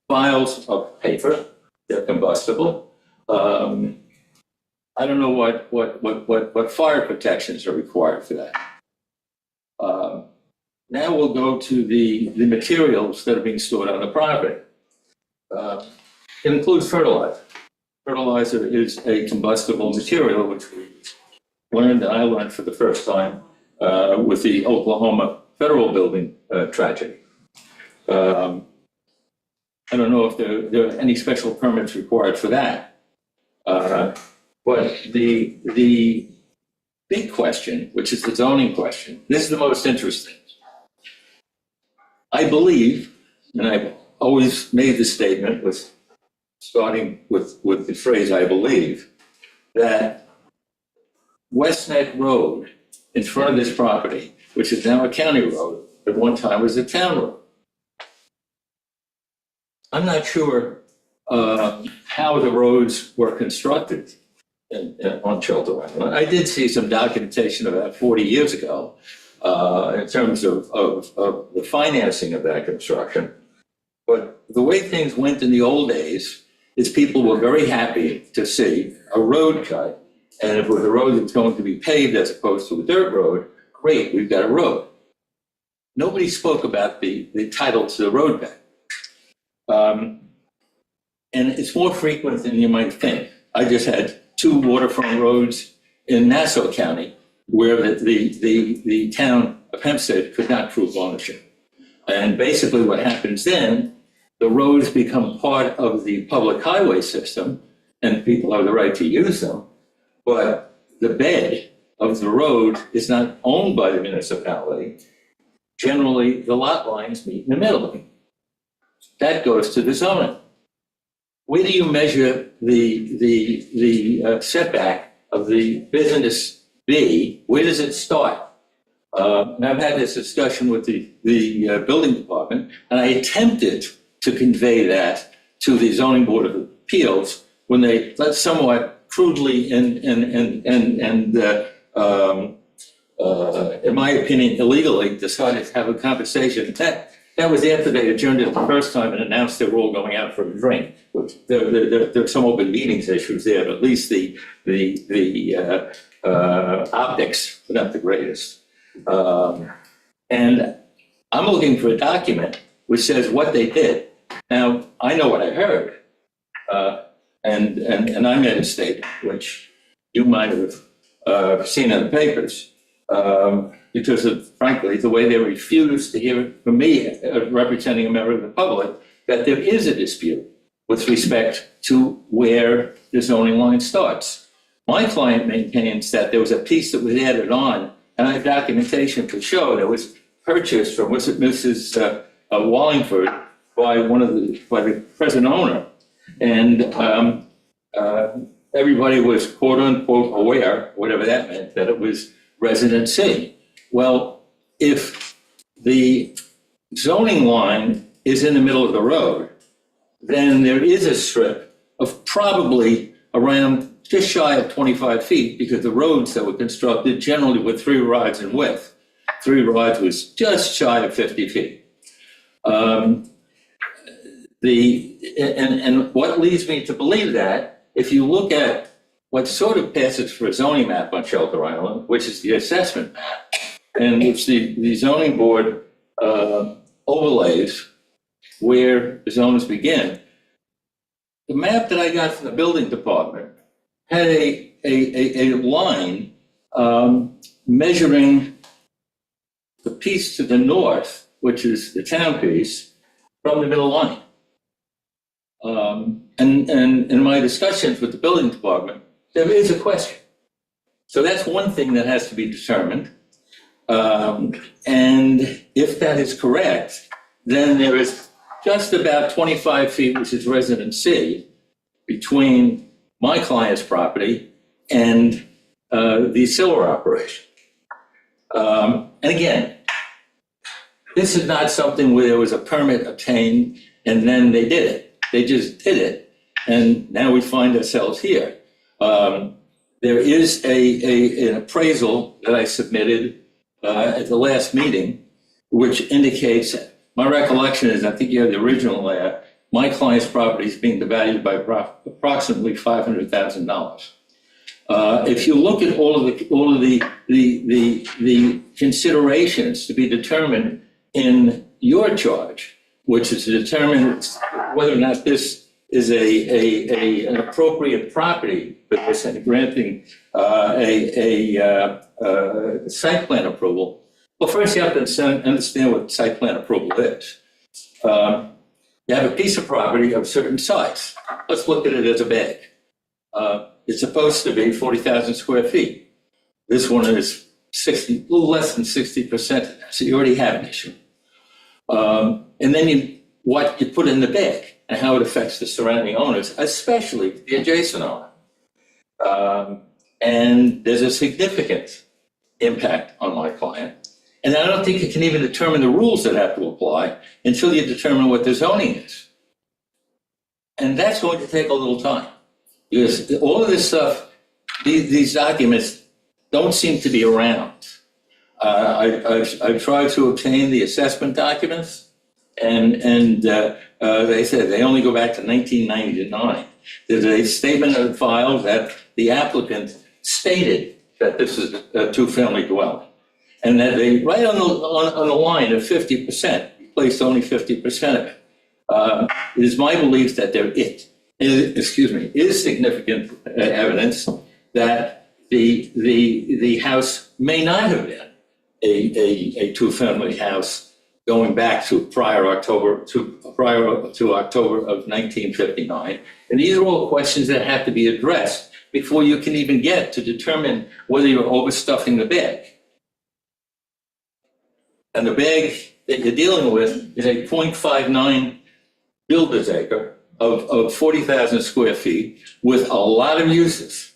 Files of paper, they're combustible. I don't know what fire protections are required for that. Now we'll go to the materials that are being stored on the property. It includes fertilizer. Fertilizer is a combustible material, which we learned, and I learned for the first time with the Oklahoma Federal Building tragedy. I don't know if there are any special permits required for that. But the big question, which is the zoning question, this is the most interesting. I believe, and I've always made this statement with starting with the phrase "I believe," that West Neck Road in front of this property, which is now a county road, at one time was a town road. I'm not sure how the roads were constructed on Shelter Island. I did see some documentation about 40 years ago in terms of the financing of that construction. But the way things went in the old days is people were very happy to see a road cut. And if it was a road that's going to be paved as opposed to a dirt road, great, we've got a road. Nobody spoke about the title to the roadbed. And it's more frequent than you might think. I just had 2 waterfront roads in Nassau County where the town of Hempstead could not prove ownership. And basically what happens then, the roads become part of the public highway system and people have the right to use them. But the bed of the road is not owned by the municipality. Generally, the lot lines meet in the middle. That goes to the zoning. Where do you measure the setback of the business B? Where does it start? And I've had this discussion with the building department, and I attempted to convey that to the zoning board of appeals when they somewhat crudely and in my opinion, illegally decided to have a conversation. That was after they adjourned it the first time and announced they were all going out for a drink. There are some open meetings issues there, but at least the optics were not the greatest. And I'm looking for a document which says what they did. Now, I know what I heard, and I made a statement, which you might have seen in the papers, because of, frankly, the way they refused to hear it from me, representing a member of the public, that there is a dispute with respect to where the zoning line starts. My client maintains that there was a piece that was added on, and I have documentation to show that was purchased from Mrs. Wallingford by the present owner. And everybody was quote unquote aware, whatever that meant, that it was resident C. Well, if the zoning line is in the middle of the road, then there is a strip of probably around just shy of 25 feet, because the roads that were constructed generally were 3 rods in width. 3 rods was just shy of 50 feet. And what leads me to believe that, if you look at what sort of passes for a zoning map on Shelter Island, which is the assessment map, and which the zoning board overlays where the zones begin, the map that I got from the building department had a line measuring the piece to the north, which is the town piece, from the middle line. And in my discussions with the building department, there is a question. So that's one thing that has to be determined. And if that is correct, then there is just about 25 feet, which is Residence C, between my client's property and the solar operation. And again, this is not something where there was a permit obtained and then they did it. They just did it, and now we find ourselves here. There is an appraisal that I submitted at the last meeting, which indicates, my recollection is, I think you have the original there, my client's property is being devalued by approximately $500,000. If you look at all of the considerations to be determined in your charge, which is to determine whether or not this is an appropriate property for this and granting a site plan approval. Well, first you have to understand what site plan approval is. You have a piece of property of a certain size. Let's look at it as a bag. It's supposed to be 40,000 square feet. This one is a little less than 60% of that, so you already have an issue. And then what you put in the bag and how it affects the surrounding owners, especially the adjacent owner. And there's a significant impact on my client. And I don't think you can even determine the rules that have to apply until you determine what the zoning is. And that's going to take a little time. Because all of this stuff, these documents don't seem to be around. I've tried to obtain the assessment documents, and they said they only go back to 1999. There's a statement in the file that the applicant stated that this is a two-family dwelling, and that they, right on the line of 50%, placed only 50% of it. It is my belief that there is significant evidence that the house may not have been a two-family house going back to prior to October of 1959. And these are all questions that have to be addressed before you can even get to determine whether you're overstuffing the bag. And the bag that you're dealing with is a 0.59 builder's acre of 40,000 square feet with a lot of uses.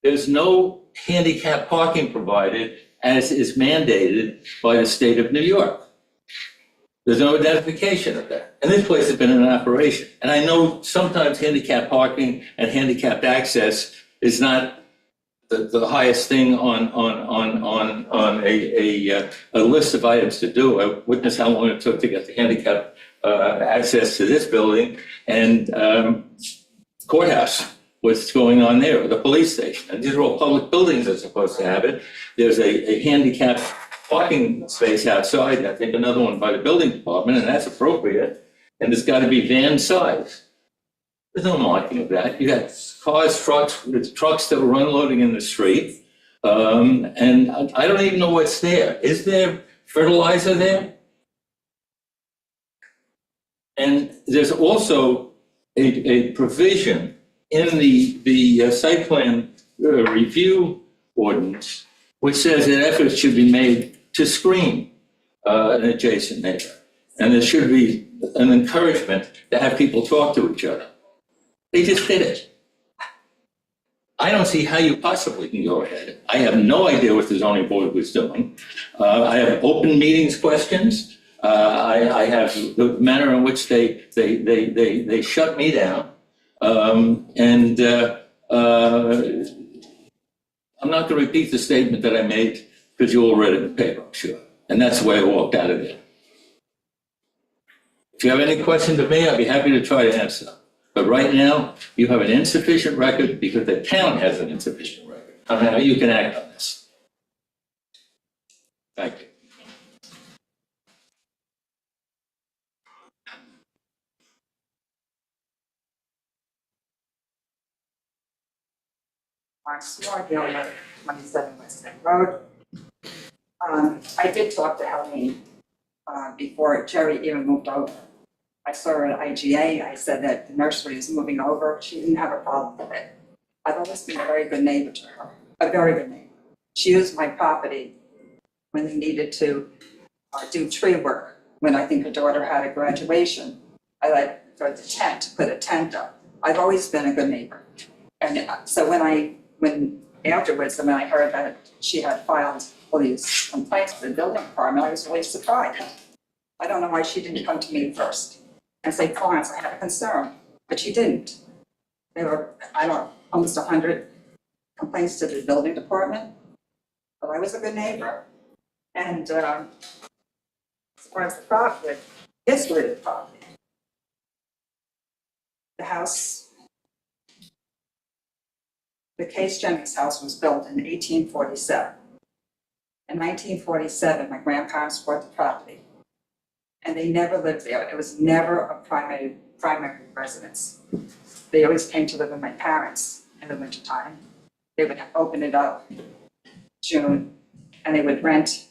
There's no handicap parking provided as is mandated by the state of New York. There's no identification of that. And this place has been in operation. And I know sometimes handicap parking and handicapped access is not the highest thing on a list of items to do. I witnessed how long it took to get the handicap access to this building, and courthouse, what's going on there, or the police station. And these are all public buildings that are supposed to have it. There's a handicapped parking space outside, and I think another one by the building department, and that's appropriate. And it's got to be van size. There's no marking of that. You got cars, trucks that were unloading in the street. And I don't even know what's there. Is there fertilizer there? And there's also a provision in the site plan review ordinance, which says that efforts should be made to screen an adjacent neighbor. And there should be an encouragement to have people talk to each other. They just did it. I don't see how you possibly can go ahead. I have no idea what the zoning board was doing. I have open meetings questions. I have the manner in which they shut me down. And I'm not going to repeat the statement that I made because you all read it in the paper, I'm sure. And that's the way I walked out of there. If you have any questions of me, I'd be happy to try to answer them. But right now, you have an insufficient record because the town has an insufficient record. I don't know how you can act on this. Thank you. Mark Swargill, 27 West End Road. I did talk to Helene before Jerry even moved over. I saw her at IGA. I said that the nursery is moving over. She didn't have a problem with it. I've always been a very good neighbor to her, a very good neighbor. She used my property when they needed to do tree work. When I think her daughter had a graduation, I let her the tent, put a tent up. I've always been a good neighbor. And so when afterwards, when I heard that she had filed all these complaints to the building department, I was really surprised. I don't know why she didn't come to me first and say, Florence, I have a concern, but she didn't. There were, almost 100 complaints to the building department, but I was a good neighbor. And as far as the property, history of the property, the house, the Case Jennings house was built in 1847. In 1947, my grandparents bought the property, and they never lived there. It was never a primary residence. They always came to live with my parents in the wintertime. They would open it up June, and they would rent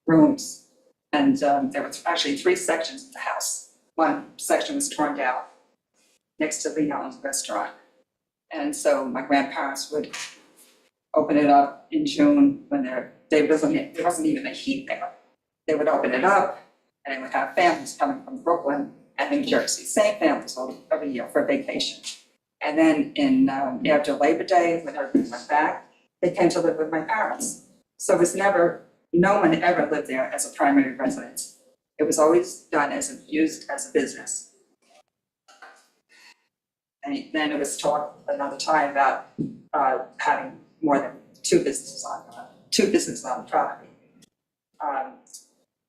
rooms. And there was actually 3 sections of the house. One section was torn down next to Leon's restaurant. And so my grandparents would open it up in June when there wasn't even a heat there. They would open it up, and they would have families coming from Brooklyn and New Jersey, same families every year for vacation. And then after Labor Day, when everybody went back, they came to live with my parents. So it was no one ever lived there as a primary residence. It was always done used as a business. And then it was talked another time about having more than two businesses on the property.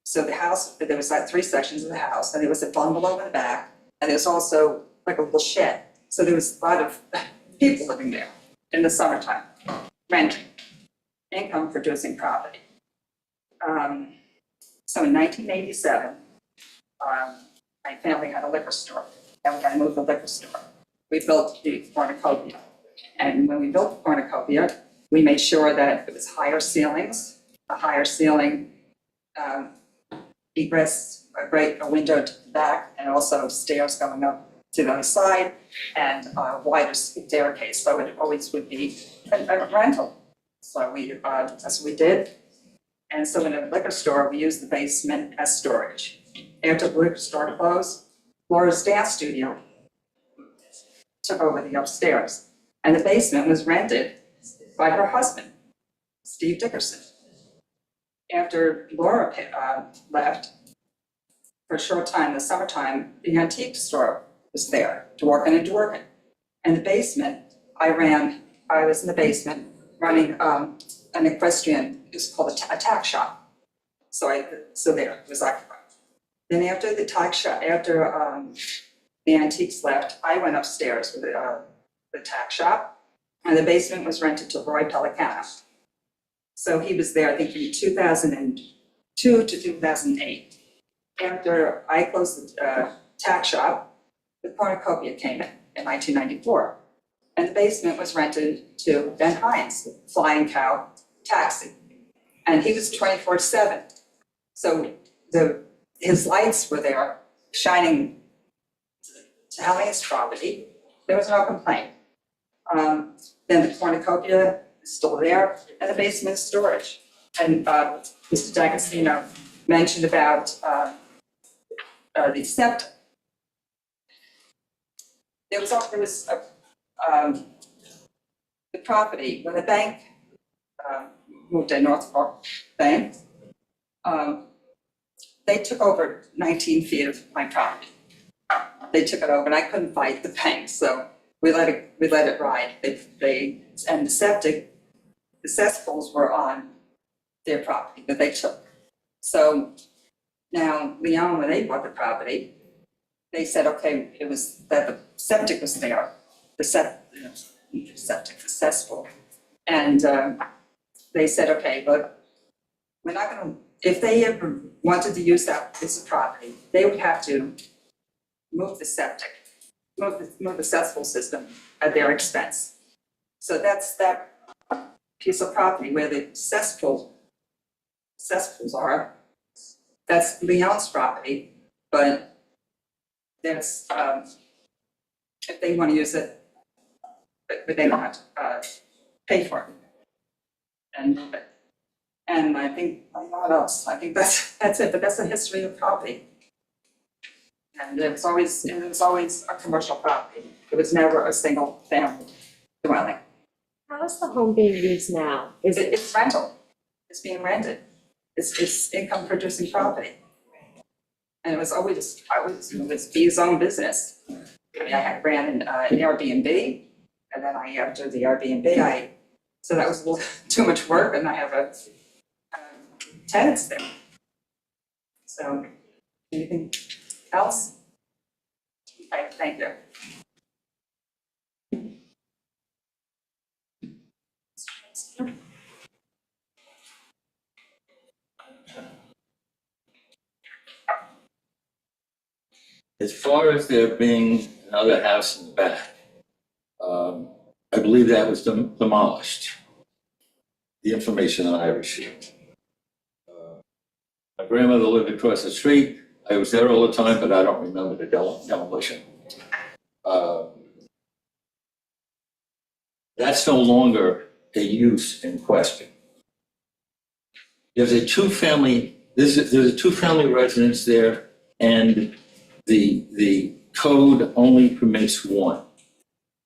So the house, there was like 3 sections of the house, and there was a bungalow in the back, and there was also like a little shed. So there was a lot of people living there in the summertime, renting, income producing property. So in 1987, my family had a liquor store, and we had to move the liquor store. We built the cornucopia, and when we built the cornucopia, we made sure that it was higher ceilings, a higher ceiling egress, a window to the back, and also stairs going up to the other side, and a wider staircase, so it always would be a rental. So that's what we did. And so in a liquor store, we used the basement as storage. After the liquor store closed, Laura's dance studio took over the upstairs, and the basement was rented by her husband, Steve Dickerson. After Laura left, for a short time in the summertime, the antique store was there, Dworkin and Dworkin. And the basement, I was in the basement running an equestrian, it was called a tack shop. So there, it was occupied. Then after the tack shop, after the antiques left, I went upstairs with the tack shop, and the basement was rented to Roy Pelicano. So he was there, I think, from 2002 to 2008. After I closed the tack shop, the cornucopia came in 1994. And the basement was rented to Ben Hines, Flying Cow Taxi. And he was 24/7. So his lights were there shining to Helene's property. There was no complaint. Then the cornucopia is still there, and the basement is storage. And Mr. D'Agostino mentioned about the septic. There was the property when the bank moved to North Fork Bank. they took over 19 feet of my property. They took it over and I couldn't fight the bank, so we let it ride. And the cesspools were on their property that they took. So now Leon, when they bought the property, they said, okay, it was that the septic was there, the cesspool. And they said, okay, but we're not gonna, if they ever wanted to use that piece of property, they would have to move the septic, move the cesspool system at their expense. So that's that piece of property where the cesspools are. That's Leon's property, but there's, if they want to use it, but they don't have to pay for it and move it. And I think, I don't know what else, I think that's it, but that's the history of property. And it was always a commercial property. It was never a single family dwelling. How is the home being used now? It's rental, it's being rented, it's income producing property. And it was always B's own business. I mean, I ran an Airbnb, and then after the Airbnb, so that was a little too much work, and I have tenants there. So, anything else? Okay, thank you. As far as there being another house in the back, I believe that was demolished. The information that I received. My grandmother lived across the street. I was there all the time, but I don't remember the demolition. That's no longer a use in question. There's a two-family residence there, and the code only permits one.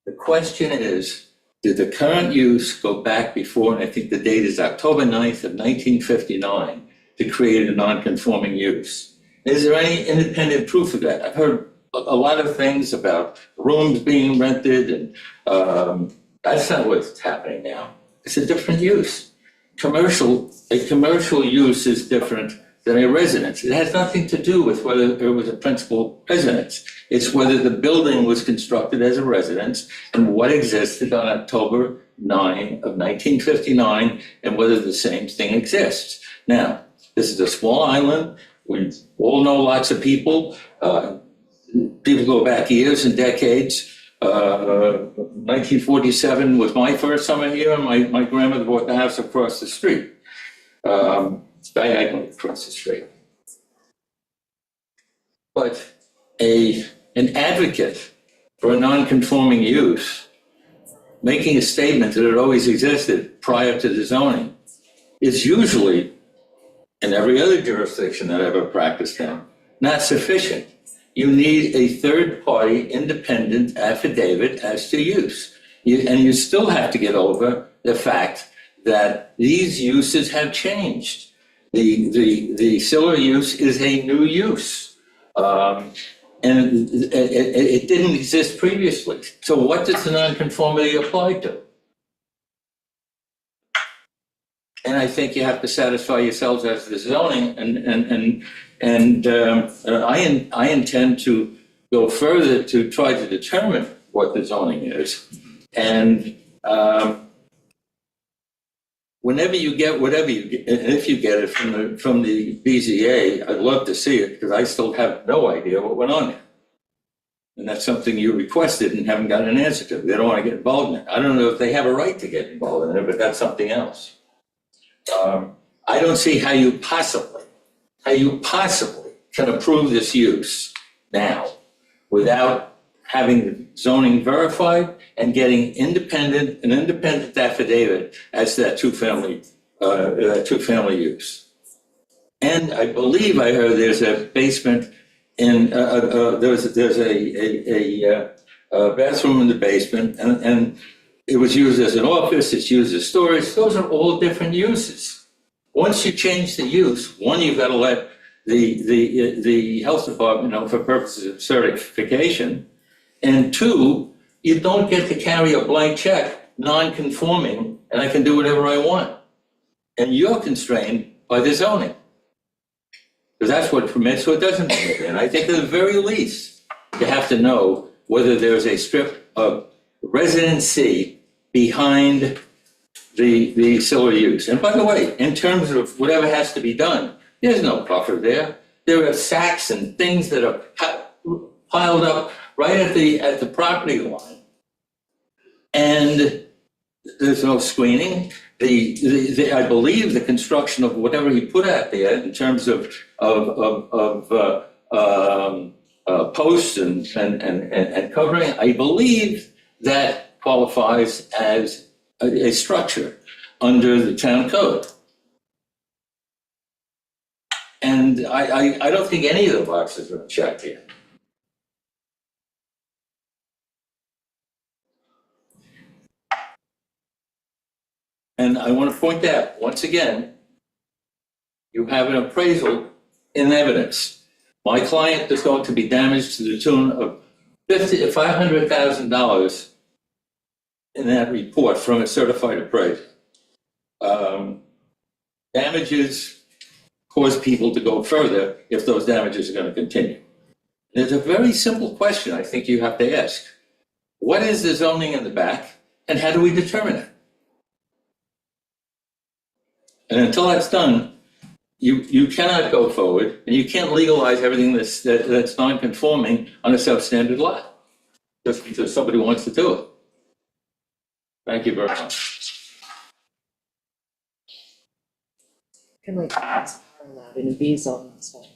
The question is, did the current use go back before, and I think the date is October 9th of 1959, to create a non-conforming use? Is there any independent proof of that? I've heard a lot of things about rooms being rented, and that's not what's happening now. It's a different use. A commercial use is different than a residence. It has nothing to do with whether there was a principal residence. It's whether the building was constructed as a residence and what existed on October 9 of 1959, and whether the same thing exists. Now, this is a small island. We all know lots of people. People go back years and decades. 1947 was my first summer here, and my grandmother bought the house across the street. Diagonally across the street. But an advocate for a non-conforming use, making a statement that it always existed prior to the zoning, is usually, in every other jurisdiction that I've ever practiced in, not sufficient. You need a third-party independent affidavit as to use. And you still have to get over the fact that these uses have changed. The Siller use is a new use. And it didn't exist previously. So what does the nonconformity apply to? And I think you have to satisfy yourselves as to the zoning, and I intend to go further to try to determine what the zoning is. And whenever you get whatever you get, and if you get it from the BZA, I'd love to see it, because I still have no idea what went on there. And that's something you requested and haven't gotten an answer to. They don't want to get involved in it. I don't know if they have a right to get involved in it, but that's something else. I don't see how you possibly can approve this use now without having the zoning verified and getting an independent affidavit as to that two-family use. And I believe I heard there's a basement in there's a bathroom in the basement, and it was used as an office, it's used as storage. Those are all different uses. Once you change the use, one, you've got to let the health department, for purposes of certification. And two, you don't get to carry a blank check, non-conforming, and I can do whatever I want. And you're constrained by the zoning. Because that's what permits or doesn't permit. And I think at the very least, you have to know whether there's a strip of residency behind the solar use. And by the way, in terms of whatever has to be done, there's no buffer there. There are sacks and things that are piled up right at the property line. And there's no screening. I believe the construction of whatever he put out there in terms of posts and covering, I believe that qualifies as a structure under the town code. And I don't think any of the boxes are checked here. And I want to point out, once again, you have an appraisal in evidence. My client is going to be damaged to the tune of $500,000 in that report from a certified appraiser. Damages cause people to go further if those damages are going to continue. There's a very simple question I think you have to ask. What is the zoning in the back, and how do we determine it? And until that's done, you cannot go forward, and you can't legalize everything that's non-conforming on a substandard lot, just because somebody wants to do it. Thank you very much. Can we pass allowed in a B zone instead?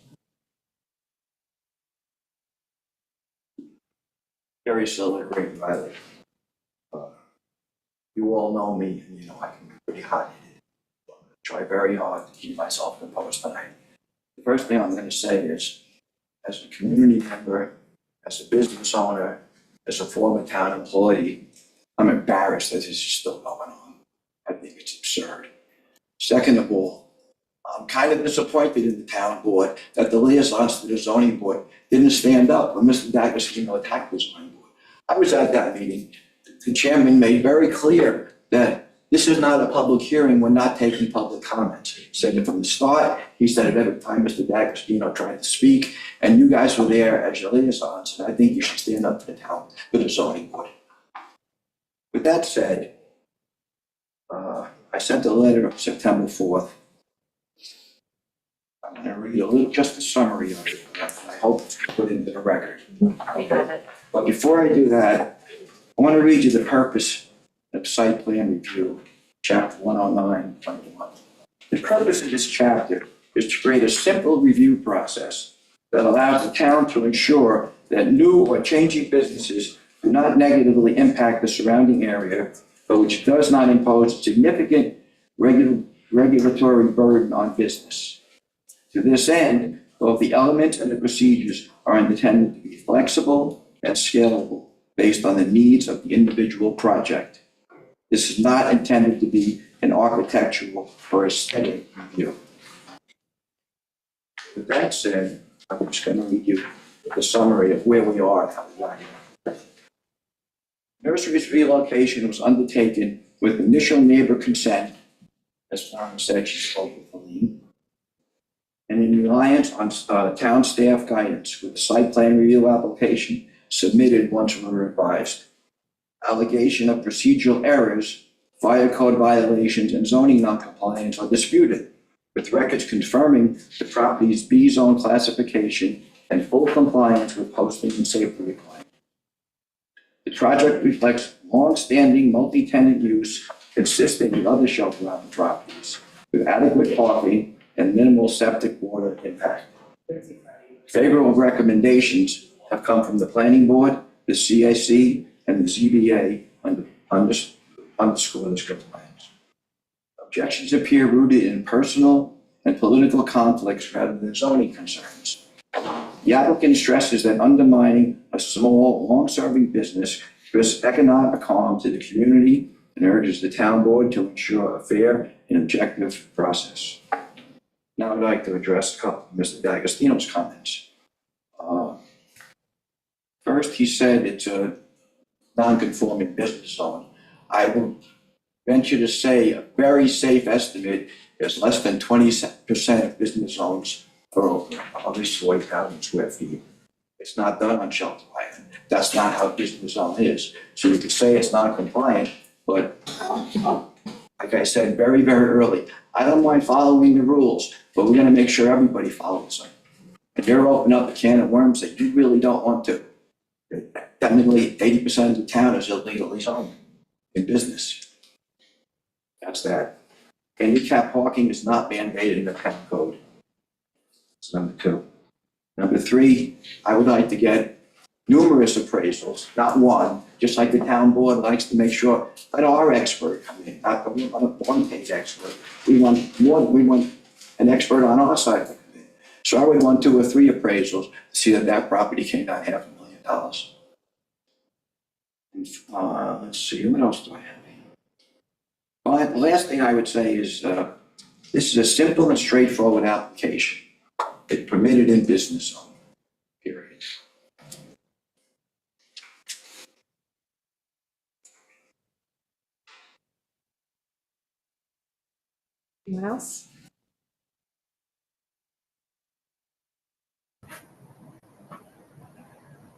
Very similar, Greg Riley. You all know me, and you know I can be pretty hot-headed. Try very hard to keep myself composed tonight. The first thing I'm going to say is, as a community member, as a business owner, as a former town employee, I'm embarrassed that this is still going on. I think it's absurd. Second of all, I'm kind of disappointed in the town board that the liaisons to the zoning board didn't stand up when Mr. D'Agostino attacked the zoning board. I was at that meeting. The chairman made very clear that this is not a public hearing. We're not taking public comments. He said it from the start. He said it every time Mr. D'Agostino tried to speak. And you guys were there as your liaisons. And I think you should stand up to the town, to the zoning board. With that said, I sent a letter on September 4th. I'm going to read a little, just a summary of it. I hope to put into the record. But before I do that, I want to read you the purpose of site plan review, chapter 109.1. The purpose of this chapter is to create a simple review process that allows the town to ensure that new or changing businesses do not negatively impact the surrounding area, but which does not impose significant regulatory burden on business. To this end, both the elements and the procedures are intended to be flexible and scalable based on the needs of the individual project. This is not intended to be an architectural or aesthetic review. With that said, I'm just going to read you the summary of where we are and how we got here. Nursery's relocation was undertaken with initial neighbor consent, as Lauren said, she spoke with Helene, and in reliance on town staff guidance with the site plan review application submitted once we were advised. Allegation of procedural errors, fire code violations, and zoning noncompliance are disputed, with records confirming the property's B zone classification and full compliance with posting and safety requirements. The project reflects long-standing multi-tenant use consistent with other shelter island properties, with adequate parking and minimal septic water impact. Favorable recommendations have come from the planning board, the CIC, and the ZBA underscore this compliance. Objections appear rooted in personal and political conflicts rather than zoning concerns. The applicant stresses that undermining a small, long-serving business risks economic harm to the community and urges the town board to ensure a fair and objective process. Now I'd like to address a couple of Mr. D'Agostino's comments. First, he said it's a non-conforming business zone. I will venture to say a very safe estimate is less than 20% of business zones are over at least 40,000 square feet. It's not done on Shelter Island. That's not how business zone is. So you could say it's non-compliant, but like I said very, very early, I don't mind following the rules, but we're gonna make sure everybody follows them. And you're opening up a can of worms that you really don't want to. Technically, 80% of the town is illegally zoned in business. That's that. Handicap parking is not mandated in the town code. That's number 2. Number 3, I would like to get numerous appraisals, not one, just like the town board likes to make sure that our expert come in, not a one-page expert. We want more, we want an expert on our side to come in. So I would want 2 or 3 appraisals to see that that property came down $500,000. And, let's see, what else do I have here? Well, the last thing I would say is, this is a simple and straightforward application. It's permitted in business zone, period. Anyone else?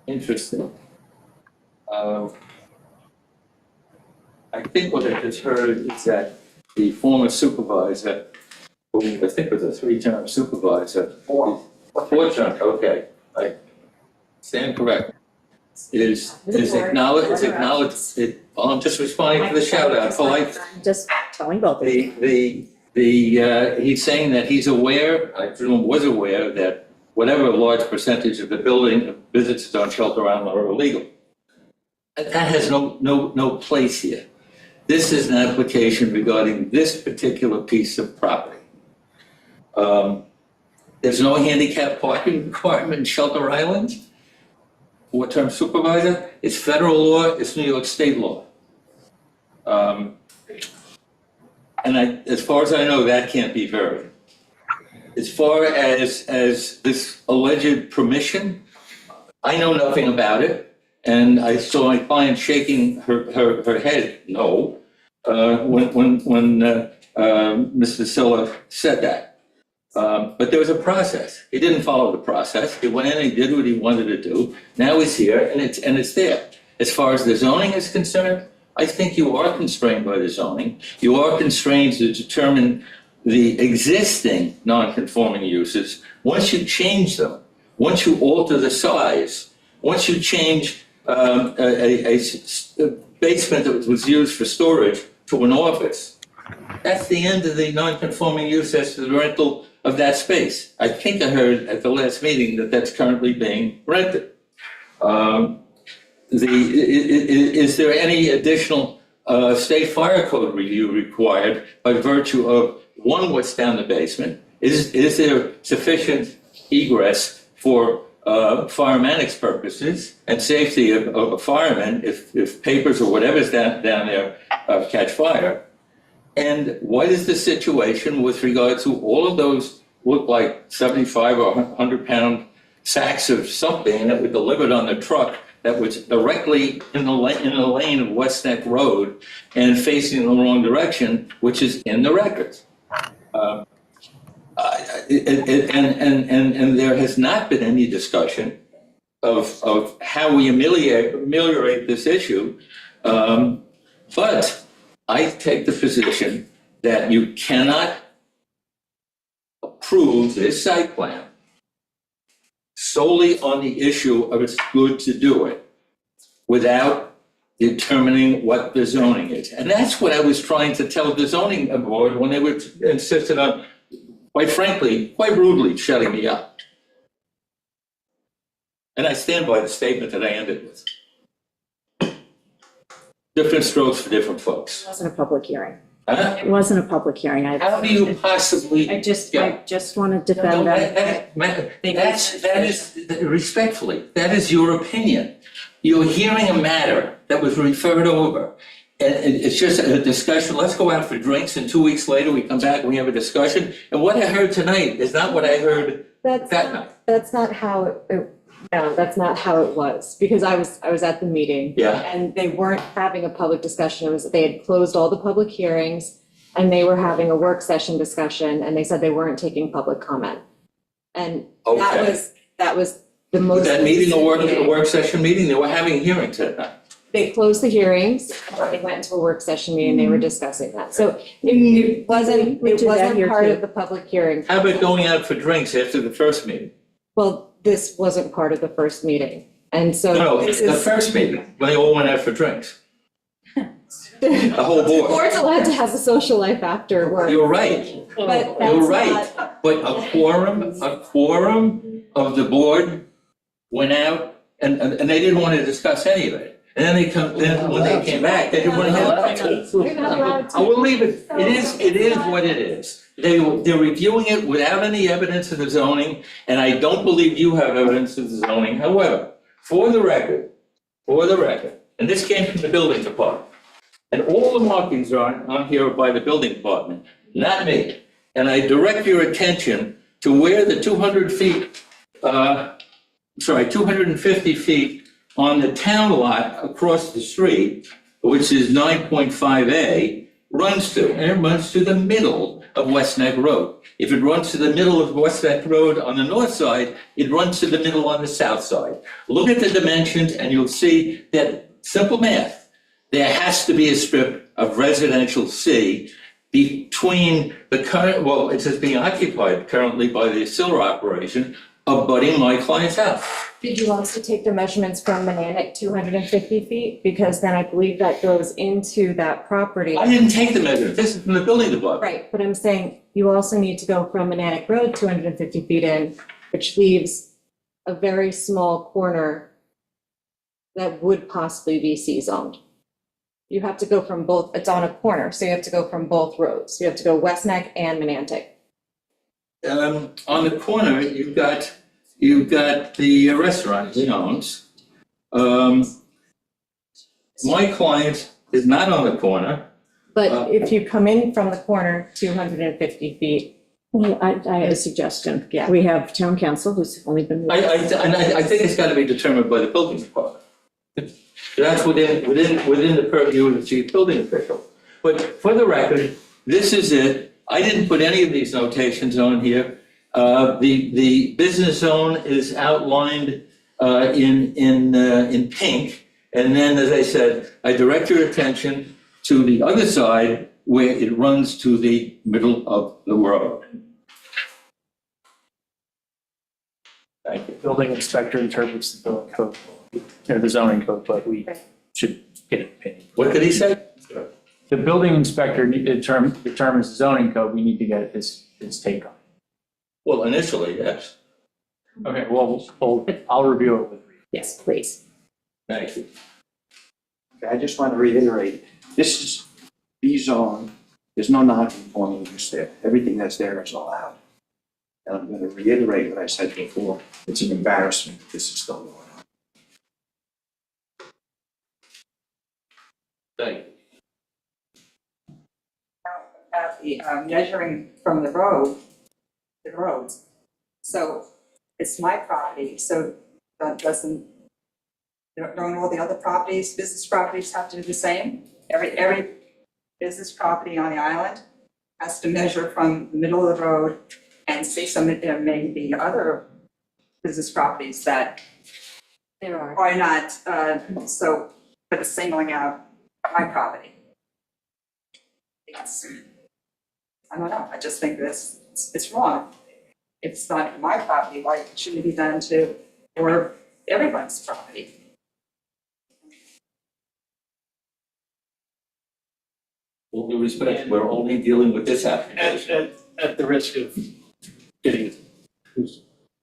Interesting. I think what I just heard is that the former supervisor, who I think was a 3-term supervisor. 4-term, okay, I stand correct. Is acknowledged, well, I'm just responding to the shout out, polite. I'm just telling both of you. He's saying that he's aware, I presume was aware, that whatever large percentage of the building visits on Shelter Island are illegal. That has no place here. This is an application regarding this particular piece of property. There's no handicap parking requirement in Shelter Island. 4-term supervisor, it's federal law, it's New York state law. As far as I know, that can't be varied. As far as this alleged permission, I know nothing about it. And I saw my client shaking her head, no, when Mr. Silla said that. But there was a process. He didn't follow the process. He went in and he did what he wanted to do. Now he's here and it's there. As far as the zoning is concerned, I think you are constrained by the zoning. You are constrained to determine the existing non-conforming uses. Once you change them, once you alter the size, once you change a basement that was used for storage to an office, that's the end of the non-conforming use as to the rental of that space. I think I heard at the last meeting that that's currently being rented. Is there any additional state fire code review required by virtue of, one, what's down the basement? Is there sufficient egress for firemanics purposes and safety of firemen if papers or whatever's down there catch fire? And what is the situation with regard to all of those look like 75 or 100-pound sacks of something that were delivered on the truck that was directly in the lane of West Neck Road and facing the wrong direction, which is in the records? And there has not been any discussion of how we ameliorate this issue. But I take the position that you cannot approve this site plan solely on the issue of it's good to do it without determining what the zoning is. And that's what I was trying to tell the zoning board when they were insisted on, quite frankly, quite rudely shutting me up. And I stand by the statement that I ended with. Different strokes for different folks. It wasn't a public hearing. Huh? It wasn't a public hearing. How do you possibly? I just want to defend that. That is, respectfully, that is your opinion. You're hearing a matter that was referred over. it's just a discussion. Let's go out for drinks and 2 weeks later we come back and we have a discussion. And what I heard tonight is not what I heard that night. That's not how no, that's not how it was, because I was at the meeting. Yeah. And they weren't having a public discussion. It was, they had closed all the public hearings and they were having a work session discussion and they said they weren't taking public comment. And Okay. that was the most. Was that meeting a work session meeting? They were having hearings that night. They closed the hearings, they went into a work session meeting, they were discussing that. So it wasn't We did that here part too. of the public hearing. How about going out for drinks after the first meeting? Well, this wasn't part of the first meeting. And so No, this the is. first meeting, when they all went out for drinks. The whole board. Board's allowed to have a social life after work. You're right. But You're that's right. not, But a quorum of the board went out and they didn't want to discuss any of it. And then when they came back, they didn't want to have it. you're not allowed to. I will leave it. It is what it is. They're reviewing it without any evidence of the zoning, and I don't believe you have evidence of the zoning. However, for the record, and this came from the building department, and all the markings are on here by the building department, not me. And I direct your attention to where the 250 feet on the town lot across the street, which is 9.5A, runs to, and it runs to the middle of West Neck Road. If it runs to the middle of West Neck Road on the north side, it runs to the middle on the south side. Look at the dimensions and you'll see that, simple math, there has to be a strip of residential C between the current, well, it says being occupied currently by the Silver operation, abutting my client's house. Did you also take the measurements from Mananic 250 feet? Because then I believe that goes into that property. I didn't take the measurement. This is from the building department. Right, but I'm saying you also need to go from Mananic Road 250 feet in, which leaves a very small corner that would possibly be C-zoned. You have to go from both, it's on a corner, so you have to go from both roads. You have to go West Neck and Manantic. On the corner, you've got the restaurant he owns. My client is not on the corner. But if you come in from the corner 250 feet. Well, I have a suggestion. Yeah. We have town council who's only been. I think it's got to be determined by the building department. That's within the purview of the chief building official. But for the record, this is it. I didn't put any of these notations on here. The business zone is outlined in pink. And then, as I said, I direct your attention to the other side where it runs to the middle of the road. Thank you. Building inspector interprets the building code, or the zoning code, but we should get an opinion. What did he say? The building inspector determines the zoning code, we need to get his take on it. Well, initially, yes. Okay, well, I'll review it with. Yes, please. Thank you. I just want to reiterate, this is B-zone, there's no non-conformities there, everything that's there is allowed. And I'm going to reiterate what I said before, it's an embarrassment that this is still going on. Thank you. About the measuring from the roads. So it's my property, so that don't all the other properties, business properties have to do the same? Every business property on the island has to measure from the middle of the road and see there may be other business properties that There are. are not, so, but it's singling out my property. I don't know, I just think it's wrong. If it's not my property, why shouldn't it be done to, or everyone's property? All due respect, we're only dealing with this application. At the risk of getting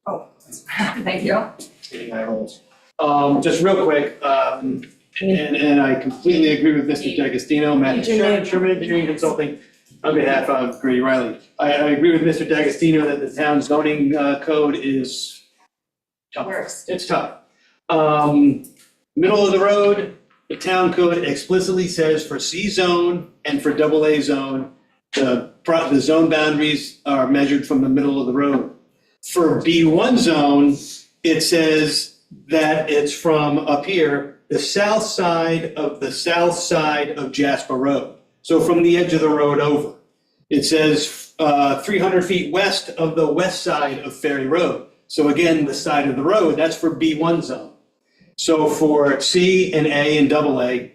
Oh, thank you. getting eye rolls. Just real quick, and I completely agree with Mr. D'Agostino, Matt Sherman Engineering Consulting, on behalf of Grady Riley. I agree with Mr. D'Agostino that the town zoning code is tough. Worse. It's tough. Middle of the road, the town code explicitly says for C zone and for AA zone, the zone boundaries are measured from the middle of the road. For B1 zone, it says that it's from up here, the south side of Jasper Road. So from the edge of the road over. It says 300 feet west of the west side of Ferry Road. So again, the side of the road, that's for B1 zone. So for C and A and AA,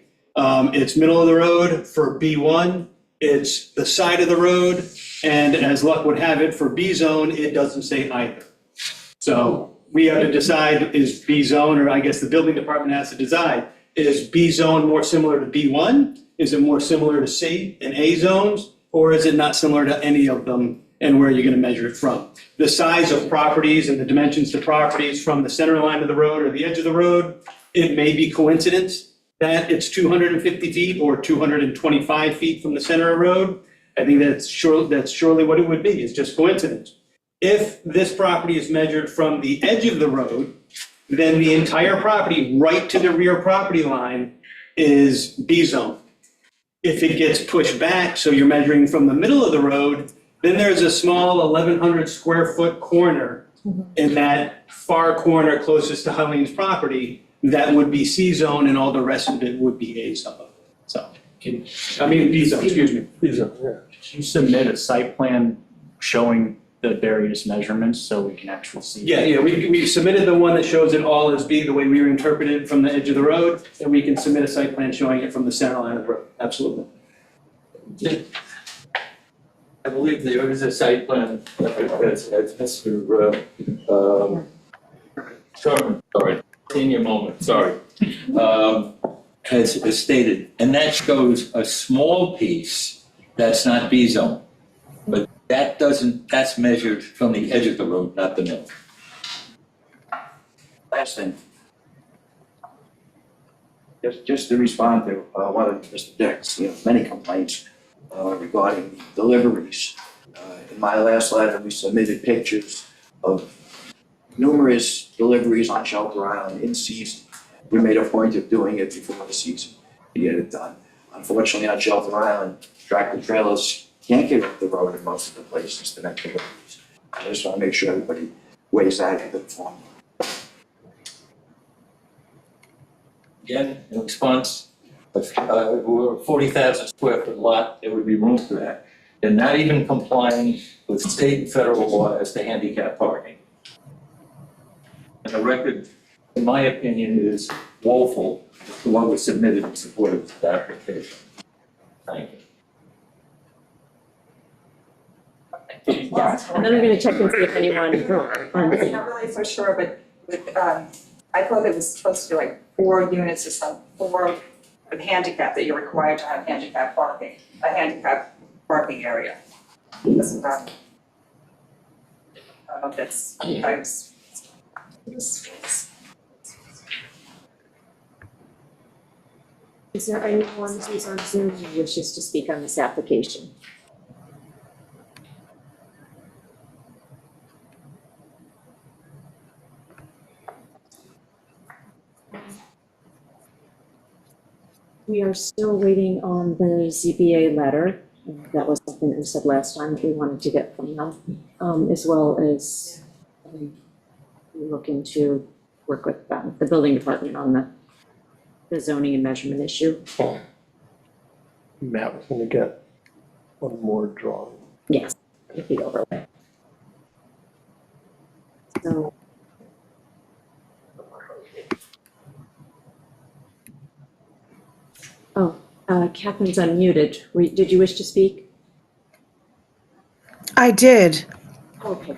it's middle of the road. For B1, it's the side of the road. And as luck would have it, for B zone, it doesn't say either. So we have to decide, is B zone, or I guess the building department has to decide, is B zone more similar to B1? Is it more similar to C and A zones? Or is it not similar to any of them, and where are you going to measure it from? The size of properties and the dimensions to properties from the center line of the road or the edge of the road, it may be coincidence that it's 250 feet or 225 feet from the center of the road. I think that's surely what it would be, it's just coincidence. If this property is measured from the edge of the road, then the entire property right to the rear property line is B zone. If it gets pushed back, so you're measuring from the middle of the road, then there's a small 1,100 square foot corner in that far corner closest to Helene's property that would be C zone, and all the rest of it would be A zone. So, B zone, excuse me. B zone, yeah. Can you submit a site plan showing the various measurements so we can actually see? Yeah, we submitted the one that shows it all as B, the way we were interpreted from the edge of the road, and we can submit a site plan showing it from the center line of the road, absolutely. I believe there is a site plan, as Mr. Sherman, sorry, senior moment, sorry, has stated, and that shows a small piece that's not B zone. But that's measured from the edge of the road, not the middle. Last thing. Just to respond to one of Mr. Dick's, many complaints regarding deliveries. In my last letter, we submitted pictures of numerous deliveries on Shelter Island in season. We made a point of doing it before the season to get it done. Unfortunately, on Shelter Island, tractor trailers can't get up the road in most of the places to make deliveries. I just want to make sure everybody weighs that into the form. Again, in response, if we're a 40,000 square foot lot, there would be room for that. They're not even complying with state and federal law as to handicap parking. And the record, in my opinion, is woeful to what was submitted in support of the application. Thank you. Yes, and then I'm gonna check and see if anyone I'm not really so sure, but I thought it was supposed to be like 4 units or something, 4 of handicap, that you're required to have handicap parking, a handicap parking area. That's about, I don't know if that's, Is there anyone who's on Zoom who wishes to speak on this application? We are still waiting on the ZBA letter. That was something that we said last time that we wanted to get from them, as well as looking to work with the building department on the zoning and measurement issue. Matt was gonna get one more drawing. Yes, if the overlay. So. Oh, Catherine's unmuted. Did you wish to speak? I did. Okay.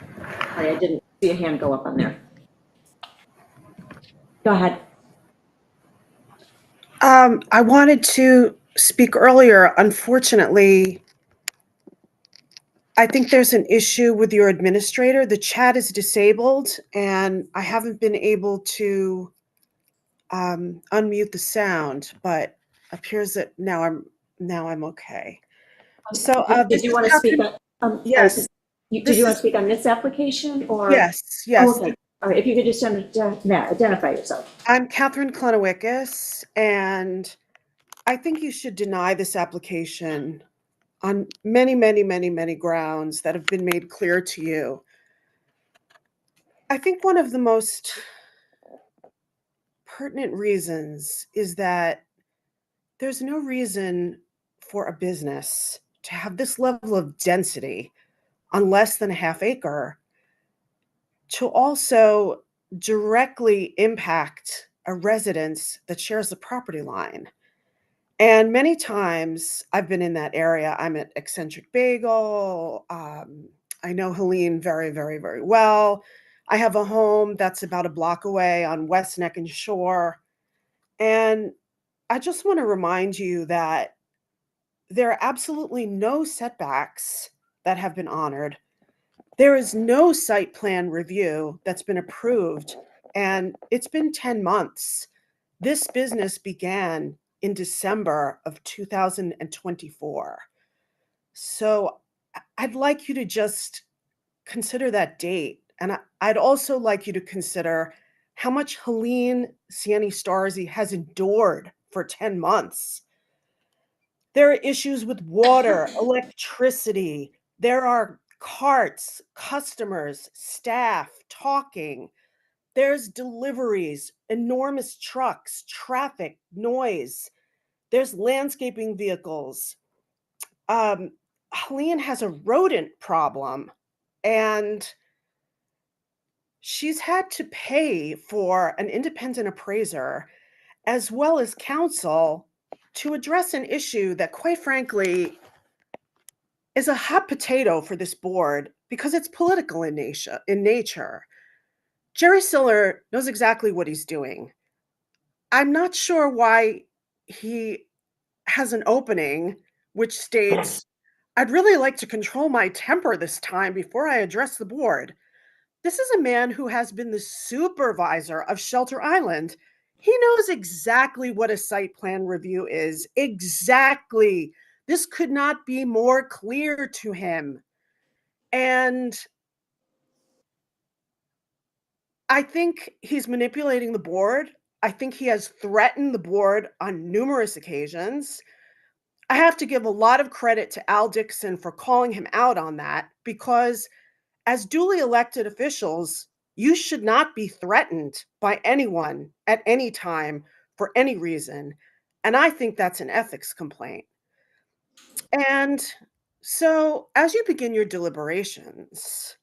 Sorry, I didn't see a hand go up on there. Go ahead. I wanted to speak earlier. Unfortunately, I think there's an issue with your administrator. The chat is disabled and I haven't been able to unmute the sound, but appears that now I'm okay. So Did you want to speak on? Yes. Did you want to speak on this application or? Yes, yes. Oh, okay. All right, if you could just identify yourself. I'm Catherine Klonowicz, and I think you should deny this application on many, many, many, many grounds that have been made clear to you. I think one of the most pertinent reasons is that there's no reason for a business to have this level of density on less than a half acre to also directly impact a residence that shares the property line. And many times I've been in that area. I'm at Eccentric Bagel. I know Helene very, very, very well. I have a home that's about a block away on West Neck and Shore. And I just want to remind you that there are absolutely no setbacks that have been honored. There is no site plan review that's been approved, and it's been 10 months. This business began in December of 2024. So I'd like you to just consider that date. And I'd also like you to consider how much Helene Siani Starzi has endured for 10 months. There are issues with water, electricity. There are carts, customers, staff talking. There's deliveries, enormous trucks, traffic, noise. There's landscaping vehicles. Helene has a rodent problem, and she's had to pay for an independent appraiser as well as counsel to address an issue that, quite frankly, is a hot potato for this board because it's political in nature. Jerry Siller knows exactly what he's doing. I'm not sure why he has an opening which states, I'd really like to control my temper this time before I address the board. This is a man who has been the supervisor of Shelter Island. He knows exactly what a site plan review is. Exactly. This could not be more clear to him. And I think he's manipulating the board. I think he has threatened the board on numerous occasions. I have to give a lot of credit to Al Dixon for calling him out on that, because as duly elected officials, you should not be threatened by anyone at any time for any reason. And I think that's an ethics complaint. And so as you begin your deliberations,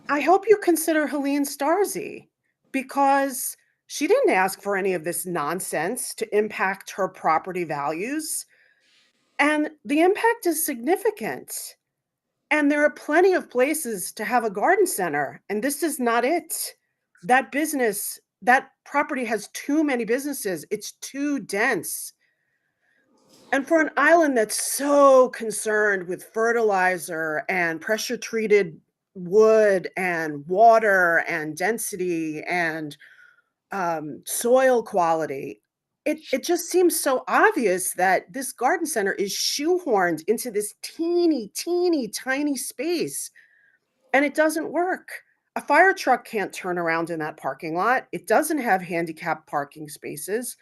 I hope you consider Helene Starzi, because she didn't ask for any of this nonsense to impact her property values. And the impact is significant. And there are plenty of places to have a garden center, and this is not it. That business, that property has too many businesses. It's too dense. And for an island that's so concerned with fertilizer and pressure treated wood and water and density and soil quality, it just seems so obvious that this garden center is shoehorned into this teeny, teeny, tiny space, and it doesn't work. A fire truck can't turn around in that parking lot. It doesn't have handicap parking spaces.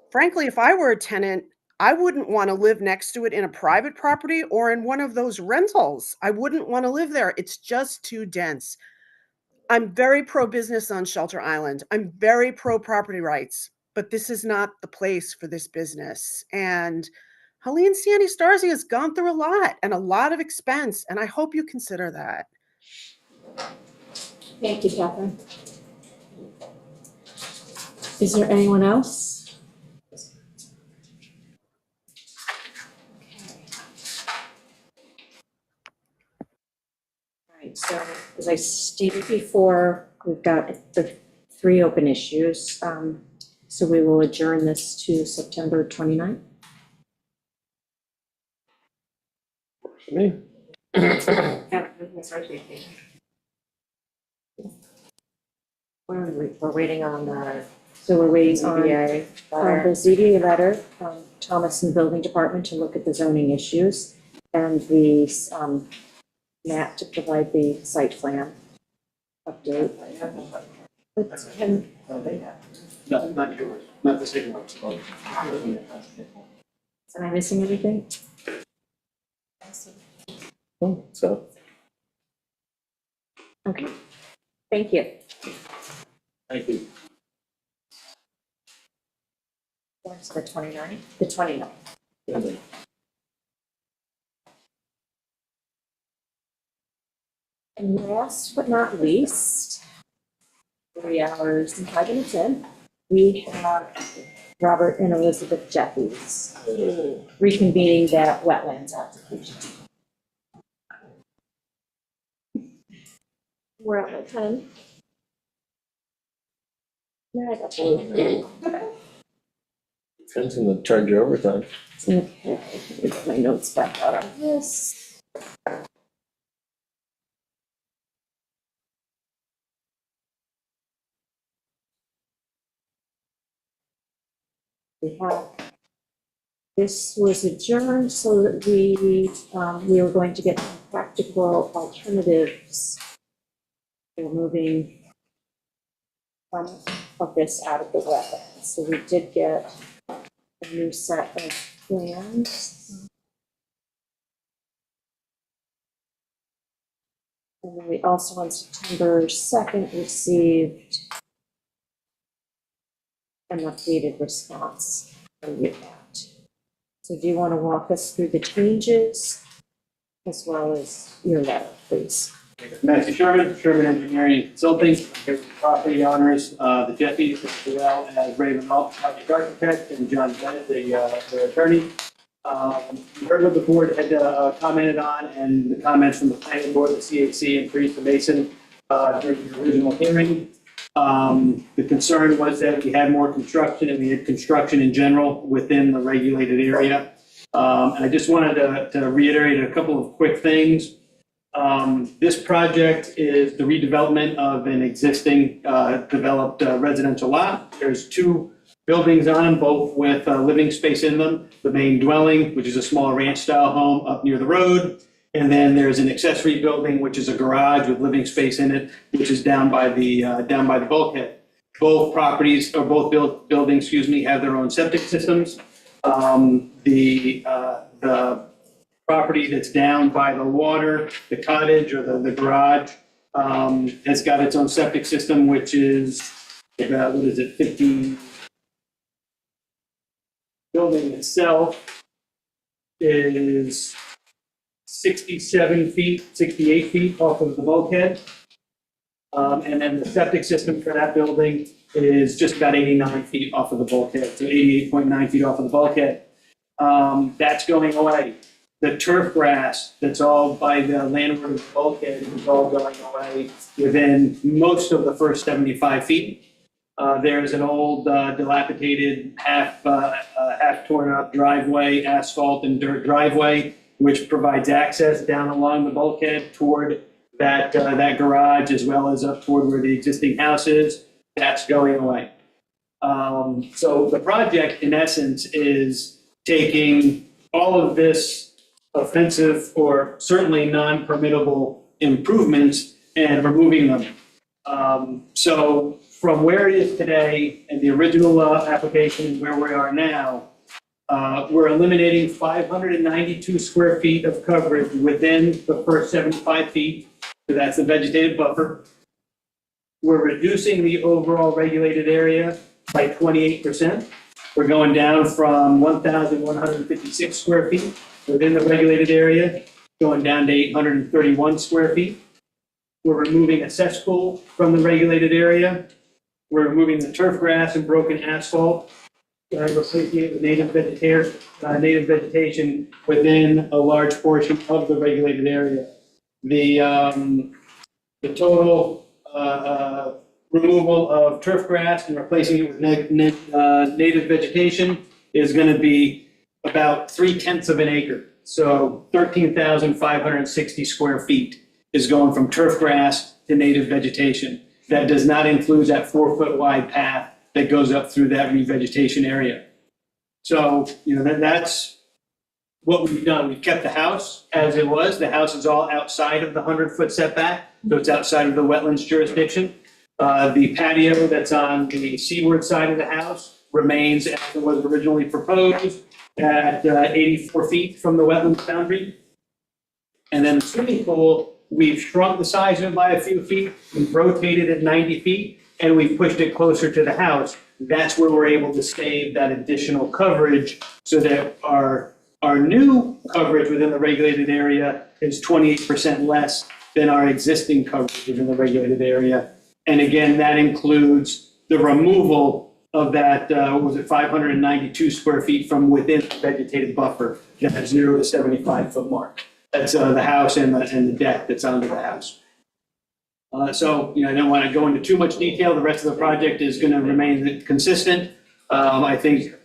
Frankly, if I were a tenant, I wouldn't want to live next to it in a private property or in one of those rentals. I wouldn't want to live there. It's just too dense. I'm very pro-business on Shelter Island. I'm very pro-property rights, but this is not the place for this business. And Helene Siani Starzi has gone through a lot and a lot of expense, and I hope you consider that. Thank you, Catherine. Is there anyone else? So as I stated before, we've got the 3 open issues. So we will adjourn this to September 29th. Me? We're waiting on the. So we're waiting on ZBA the ZBA letter from Thomas and the Building Department to look at the zoning issues, and the Matt to provide the site plan. update. It's can, No, not yours, not the same one. am I missing anything? So, Okay, thank you. Thank you. That's the 29th? The 29th. And last but not least, 3 hours and 5 minutes in, we have Robert and Elizabeth Jeffries reconvening that wetlands application. We're at 10. Yeah, I got blue. depends on the charge your overtime. Okay, let me get my notes back out on this. We have, this was adjourned so that we were going to get some practical alternatives. We're moving some of this out of the wetlands. So we did get a new set of plans. And then we also on September 2nd received an updated response from UMatt. So do you want to walk us through the changes as well as your letter, please? Matthew Sherman, Sherman Engineering and Consulting, here with the property owners, the Jeffys, as well as Raven Alt, project architect, and John Bennett, the attorney. You heard what the board had commented on, and the comments from the planning board, the CAC, and Teresa Mason during the original hearing. The concern was that we had more construction, and we had construction in general within the regulated area. And I just wanted to reiterate a couple of quick things. This project is the redevelopment of an existing developed residential lot. There's 2 buildings on, both with living space in them. The main dwelling, which is a small ranch-style home up near the road. And then there's an accessory building, which is a garage with living space in it, which is down by the bulkhead. Both properties, or both buildings, have their own septic systems. The property that's down by the water, the cottage or the garage, has got its own septic system, which is about, 50? Building itself is 67 feet, 68 feet off of the bulkhead. And then the septic system for that building is just about 89 feet off of the bulkhead, so 88.9 feet off of the bulkhead. That's going away. The turf grass that's all by the landward of the bulkhead is all going away within most of the first 75 feet. There's an old dilapidated half torn up driveway, asphalt and dirt driveway, which provides access down along the bulkhead toward that garage, as well as up toward where the existing house is. That's going away. So the project, in essence, is taking all of this offensive or certainly non-permittable improvements and removing them. So from where it is today and the original application and where we are now, we're eliminating 592 square feet of coverage within the first 75 feet. So that's the vegetative buffer. We're reducing the overall regulated area by 28%. We're going down from 1,156 square feet within the regulated area, going down to 831 square feet. We're removing a cesspool from the regulated area. We're removing the turf grass and broken asphalt. Replacing it with native vegetation within a large portion of the regulated area. The total removal of turf grass and replacing it with native vegetation is going to be about 0.3 of an acre. So 13,560 square feet is going from turf grass to native vegetation. That does not include that 4-foot wide path that goes up through that revegetation area. So, that's what we've done. We've kept the house as it was. The house is all outside of the 100-foot setback. so it's outside of the wetlands jurisdiction. The patio that's on the seaward side of the house remains as it was originally proposed at 84 feet from the wetlands boundary. And then the swimming pool, we've shrunk the size of it by a few feet, we've rotated it 90 feet, and we've pushed it closer to the house. That's where we're able to save that additional coverage so that our new coverage within the regulated area is 28% less than our existing coverage within the regulated area. And again, that includes the removal of that, 592 square feet from within the vegetated buffer, that 0 to 75 foot mark. That's the house and the deck that's under the house. So, I don't want to go into too much detail. The rest of the project is going to remain consistent. I think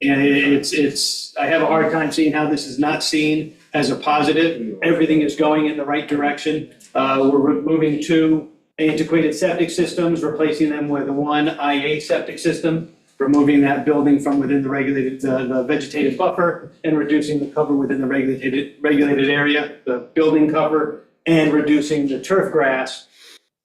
I have a hard time seeing how this is not seen as a positive. Everything is going in the right direction. We're moving 2 antiquated septic systems, replacing them with one IA septic system, removing that building from within the regulated, the vegetated buffer, and reducing the cover within the regulated area, the building cover, and reducing the turf grass,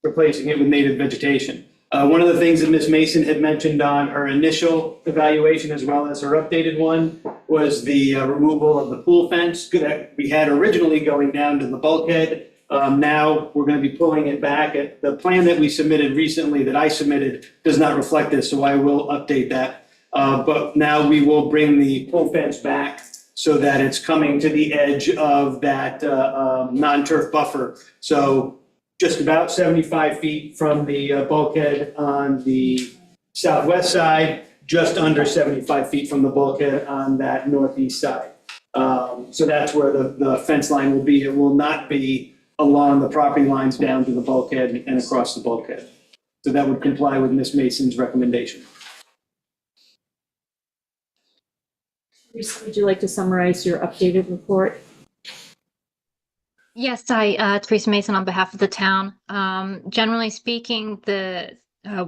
replacing it with native vegetation. One of the things that Ms. Mason had mentioned on her initial evaluation, as well as her updated one, was the removal of the pool fence that we had originally going down to the bulkhead. Now we're going to be pulling it back. The plan that we submitted recently, that I submitted, does not reflect this, so I will update that. But now we will bring the pool fence back so that it's coming to the edge of that non-turf buffer. So just about 75 feet from the bulkhead on the southwest side, just under 75 feet from the bulkhead on that northeast side. So that's where the fence line will be. It will not be along the property lines down to the bulkhead and across the bulkhead. So that would comply with Ms. Mason's recommendation. Teresa, would you like to summarize your updated report? Yes, Teresa Mason on behalf of the town. Generally speaking,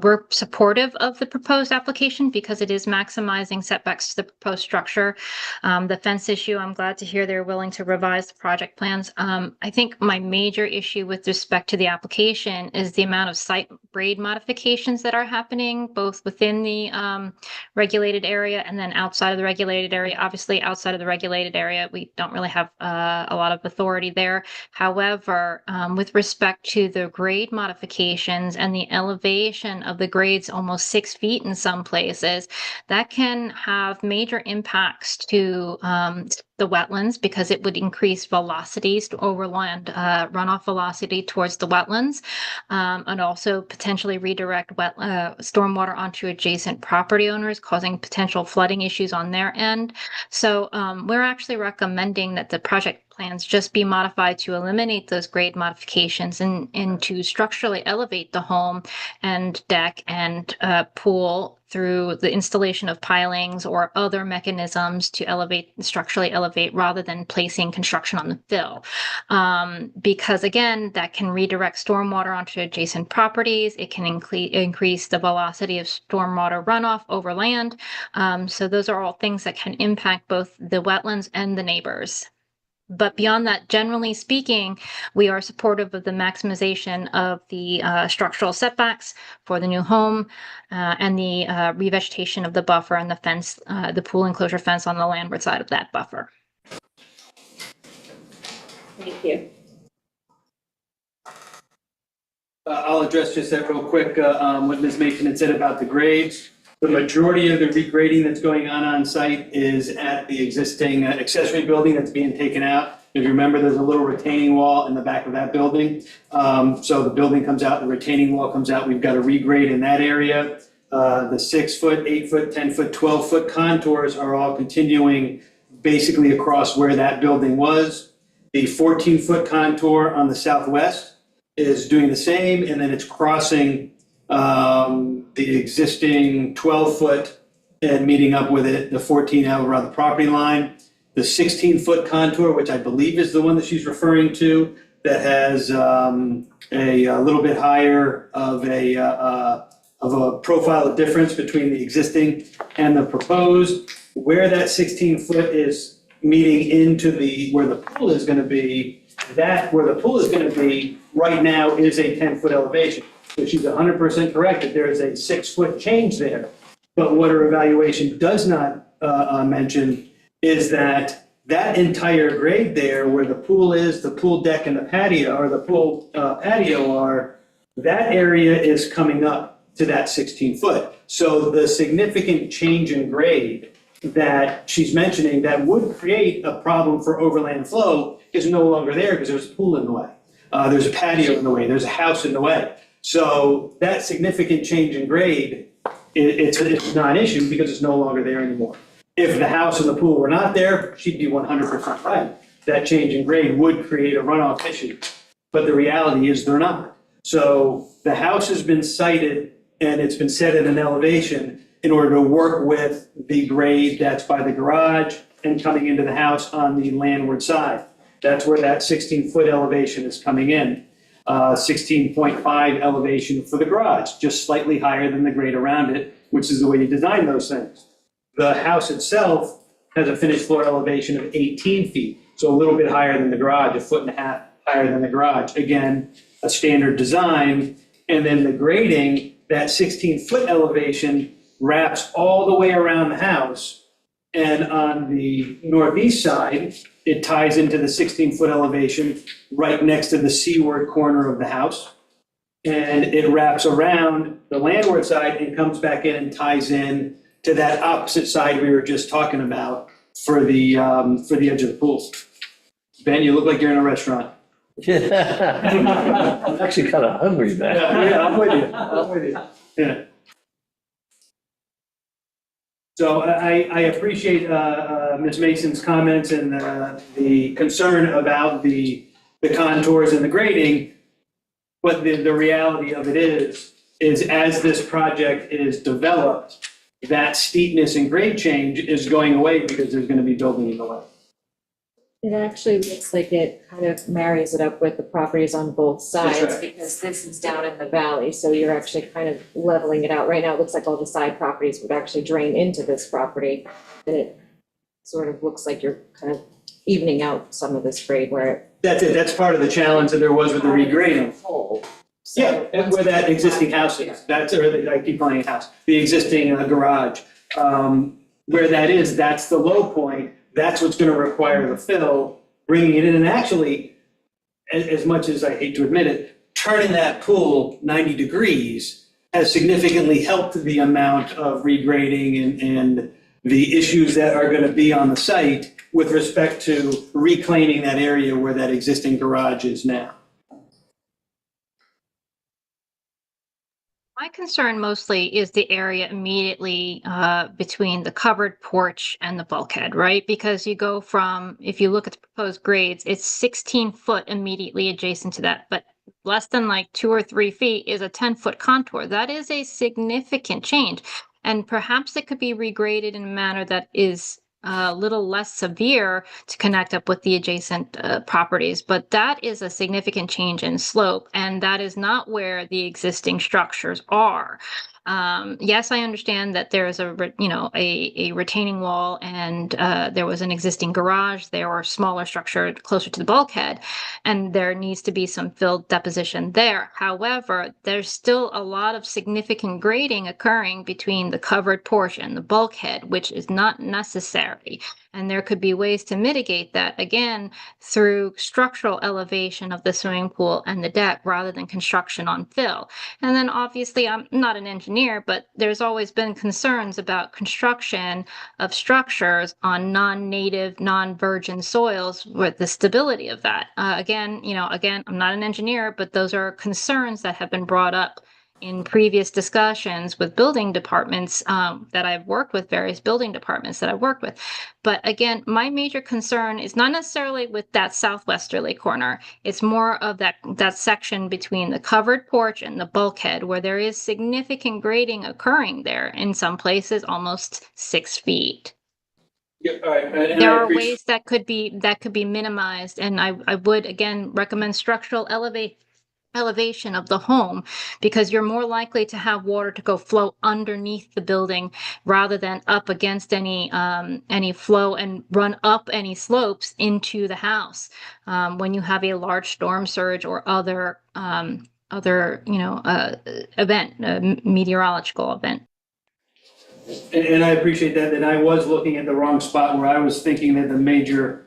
we're supportive of the proposed application because it is maximizing setbacks to the proposed structure. The fence issue, I'm glad to hear they're willing to revise the project plans. I think my major issue with respect to the application is the amount of site grade modifications that are happening, both within the regulated area and then outside of the regulated area. Obviously, outside of the regulated area, we don't really have a lot of authority there. However, with respect to the grade modifications and the elevation of the grades almost 6 feet in some places, that can have major impacts to the wetlands because it would increase velocities to overland runoff velocity towards the wetlands, and also potentially redirect stormwater onto adjacent property owners, causing potential flooding issues on their end. So we're actually recommending that the project plans just be modified to eliminate those grade modifications and to structurally elevate the home and deck and pool through the installation of pilings or other mechanisms to structurally elevate rather than placing construction on the fill. Because again, that can redirect stormwater onto adjacent properties. It can increase the velocity of stormwater runoff over land. So those are all things that can impact both the wetlands and the neighbors. But beyond that, generally speaking, we are supportive of the maximization of the structural setbacks for the new home and the revegetation of the buffer and the fence, the pool enclosure fence on the landward side of that buffer. Thank you. I'll address just that real quick, what Ms. Mason had said about the grades. The majority of the regrading that's going on site is at the existing accessory building that's being taken out. If you remember, there's a little retaining wall in the back of that building. So the building comes out, the retaining wall comes out. We've got to regrade in that area. The 6 foot, 8 foot, 10 foot, 12 foot contours are all continuing basically across where that building was. The 14 foot contour on the southwest is doing the same, and then it's crossing the existing 12 foot and meeting up with it, the 14 out around the property line. The 16 foot contour, which I believe is the one that she's referring to, that has a little bit higher of a profile of difference between the existing and the proposed. Where that 16 foot is meeting into where the pool is going to be, where the pool is going to be right now is a 10-foot elevation. So she's 100% correct that there is a 6-foot change there. But what her evaluation does not mention is that that entire grade there where the pool is, the pool deck and the patio, or the pool patio are, that area is coming up to that 16 foot. So the significant change in grade that she's mentioning that would create a problem for overland flow is no longer there because there's a pool in the way. There's a patio in the way, there's a house in the way. So that significant change in grade, it's not an issue because it's no longer there anymore. If the house and the pool were not there, she'd be 100% right. That change in grade would create a runoff issue. But the reality is they're not. So the house has been sited and it's been set at an elevation in order to work with the grade that's by the garage and coming into the house on the landward side. That's where that 16-foot elevation is coming in. 16.5 elevation for the garage, just slightly higher than the grade around it, which is the way you design those things. The house itself has a finished floor elevation of 18 feet, so a little bit higher than the garage, 1.5 feet higher than the garage. Again, a standard design. And then the grading, that 16-foot elevation wraps all the way around the house. And on the northeast side, it ties into the 16-foot elevation right next to the seaward corner of the house. And it wraps around the landward side and comes back in and ties in to that opposite side we were just talking about for the edge of the pool. Ben, you look like you're in a restaurant. Yeah. I'm actually kind of hungry, man. Yeah, I'm with you. Yeah. So I appreciate Ms. Mason's comments and the concern about the contours and the grading. But the reality of it is as this project is developed, that steepness and grade change is going away because there's going to be building in the way. It actually looks like it kind of marries it up with the properties on both sides right. because this is down in the valley, so you're actually kind of leveling it out. Right now, it looks like all the side properties would actually drain into this property. And it sort of looks like you're kind of evening out some of this grade where it. That's it. That's part of the challenge that there was with the regrading. Yeah, and where that existing house is, I keep calling it house, the existing garage. Where that is, that's the low point. That's what's going to require the fill, bringing it in. And actually, as much as I hate to admit it, turning that pool 90 degrees has significantly helped the amount of regrading and the issues that are going to be on the site with respect to reclaiming that area where that existing garage is now. My concern mostly is the area immediately between the covered porch and the bulkhead, right? Because you go from, if you look at the proposed grades, it's 16 foot immediately adjacent to that, but less than like 2 or 3 feet is a 10-foot contour. That is a significant change. And perhaps it could be regraded in a manner that is a little less severe to connect up with the adjacent properties, but that is a significant change in slope, and that is not where the existing structures are. Yes, I understand that there is a retaining wall, and there was an existing garage there or smaller structure closer to the bulkhead, and there needs to be some fill deposition there. However, there's still a lot of significant grading occurring between the covered porch and the bulkhead, which is not necessary. And there could be ways to mitigate that, again, through structural elevation of the swimming pool and the deck rather than construction on fill. And then obviously, I'm not an engineer, but there's always been concerns about construction of structures on non-native, non-virgin soils with the stability of that. Again, I'm not an engineer, but those are concerns that have been brought up in previous discussions with building departments that I've worked with, various building departments that I've worked with. But again, my major concern is not necessarily with that southwesterly corner. It's more of that section between the covered porch and the bulkhead where there is significant grading occurring there, in some places almost 6 feet. Yeah, all right. And There I are appreciate- ways that could be minimized, and I would again recommend structural elevation of the home, because you're more likely to have water to go flow underneath the building rather than up against any flow and run up any slopes into the house when you have a large storm surge or other event, meteorological event. And I appreciate that, and I was looking at the wrong spot where I was thinking that the major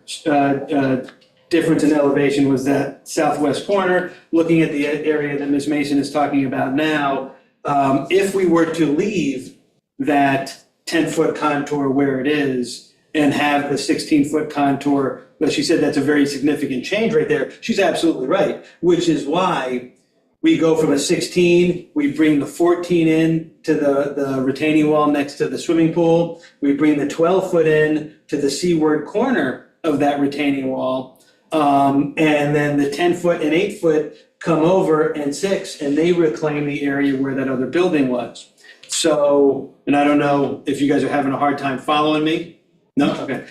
difference in elevation was that southwest corner. Looking at the area that Ms. Mason is talking about now, if we were to leave that 10-foot contour where it is and have the 16-foot contour, but she said that's a very significant change right there. She's absolutely right, which is why we go from a 16, we bring the 14 in to the retaining wall next to the swimming pool. We bring the 12-foot in to the seaward corner of that retaining wall. And then the 10-foot and 8-foot come over and 6, and they reclaim the area where that other building was. So, and I don't know if you guys are having a hard time following me. No? Okay.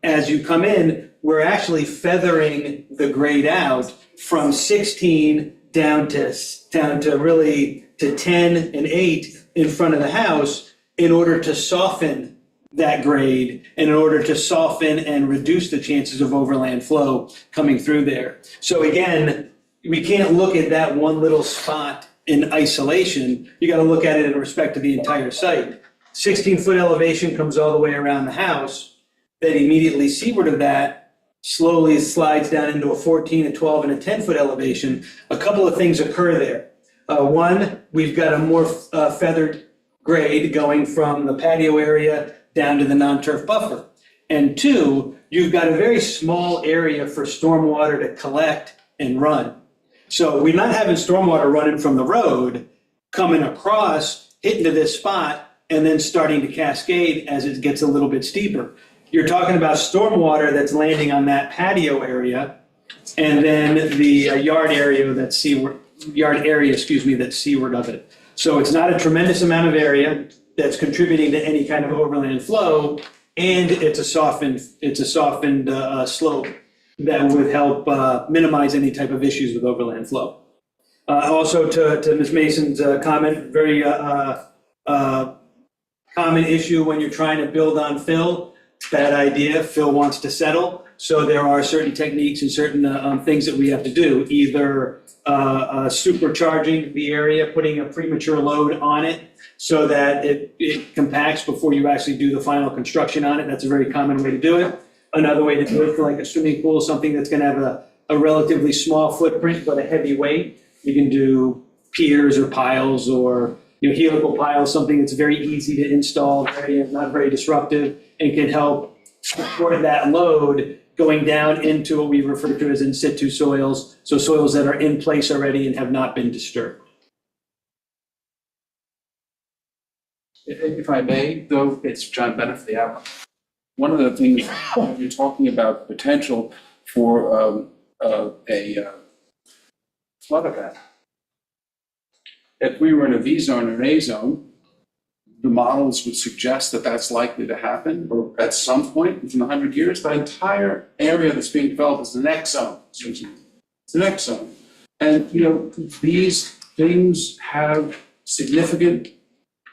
As you come in, we're actually feathering the grade out from 16 down to really to 10 and 8 in front of the house in order to soften that grade and in order to soften and reduce the chances of overland flow coming through there. So again, we can't look at that one little spot in isolation. You got to look at it in respect to the entire site. 16-foot elevation comes all the way around the house. Then immediately seaward of that, slowly slides down into a 14, a 12, and a 10-foot elevation. A couple of things occur there. One, we've got a more feathered grade going from the patio area down to the non-turf buffer. And two, you've got a very small area for stormwater to collect and run. So we're not having stormwater running from the road, coming across, hitting to this spot, and then starting to cascade as it gets a little bit steeper. You're talking about stormwater that's landing on that patio area, and then the yard area that's seaward of it. So it's not a tremendous amount of area that's contributing to any kind of overland flow, and it's a softened slope that would help minimize any type of issues with overland flow. Also, to Ms. Mason's comment, very common issue when you're trying to build on fill. Bad idea. Fill wants to settle. So there are certain techniques and certain things that we have to do, either supercharging the area, putting a premature load on it so that it compacts before you actually do the final construction on it. That's a very common way to do it. Another way to do it for like a swimming pool, something that's going to have a relatively small footprint but a heavy weight. You can do piers or piles or helical piles, something that's very easy to install, not very disruptive, and can help support that load going down into what we refer to as in situ soils, so soils that are in place already and have not been disturbed. If I may, though, it's John Bennett for the applicant. One of the things you're talking about potential for a flood event. If we were in a V zone or an A zone, the models would suggest that that's likely to happen, or at some point within 100 years, the entire area that's being developed is the next zone. It's the next zone. And, these things have significant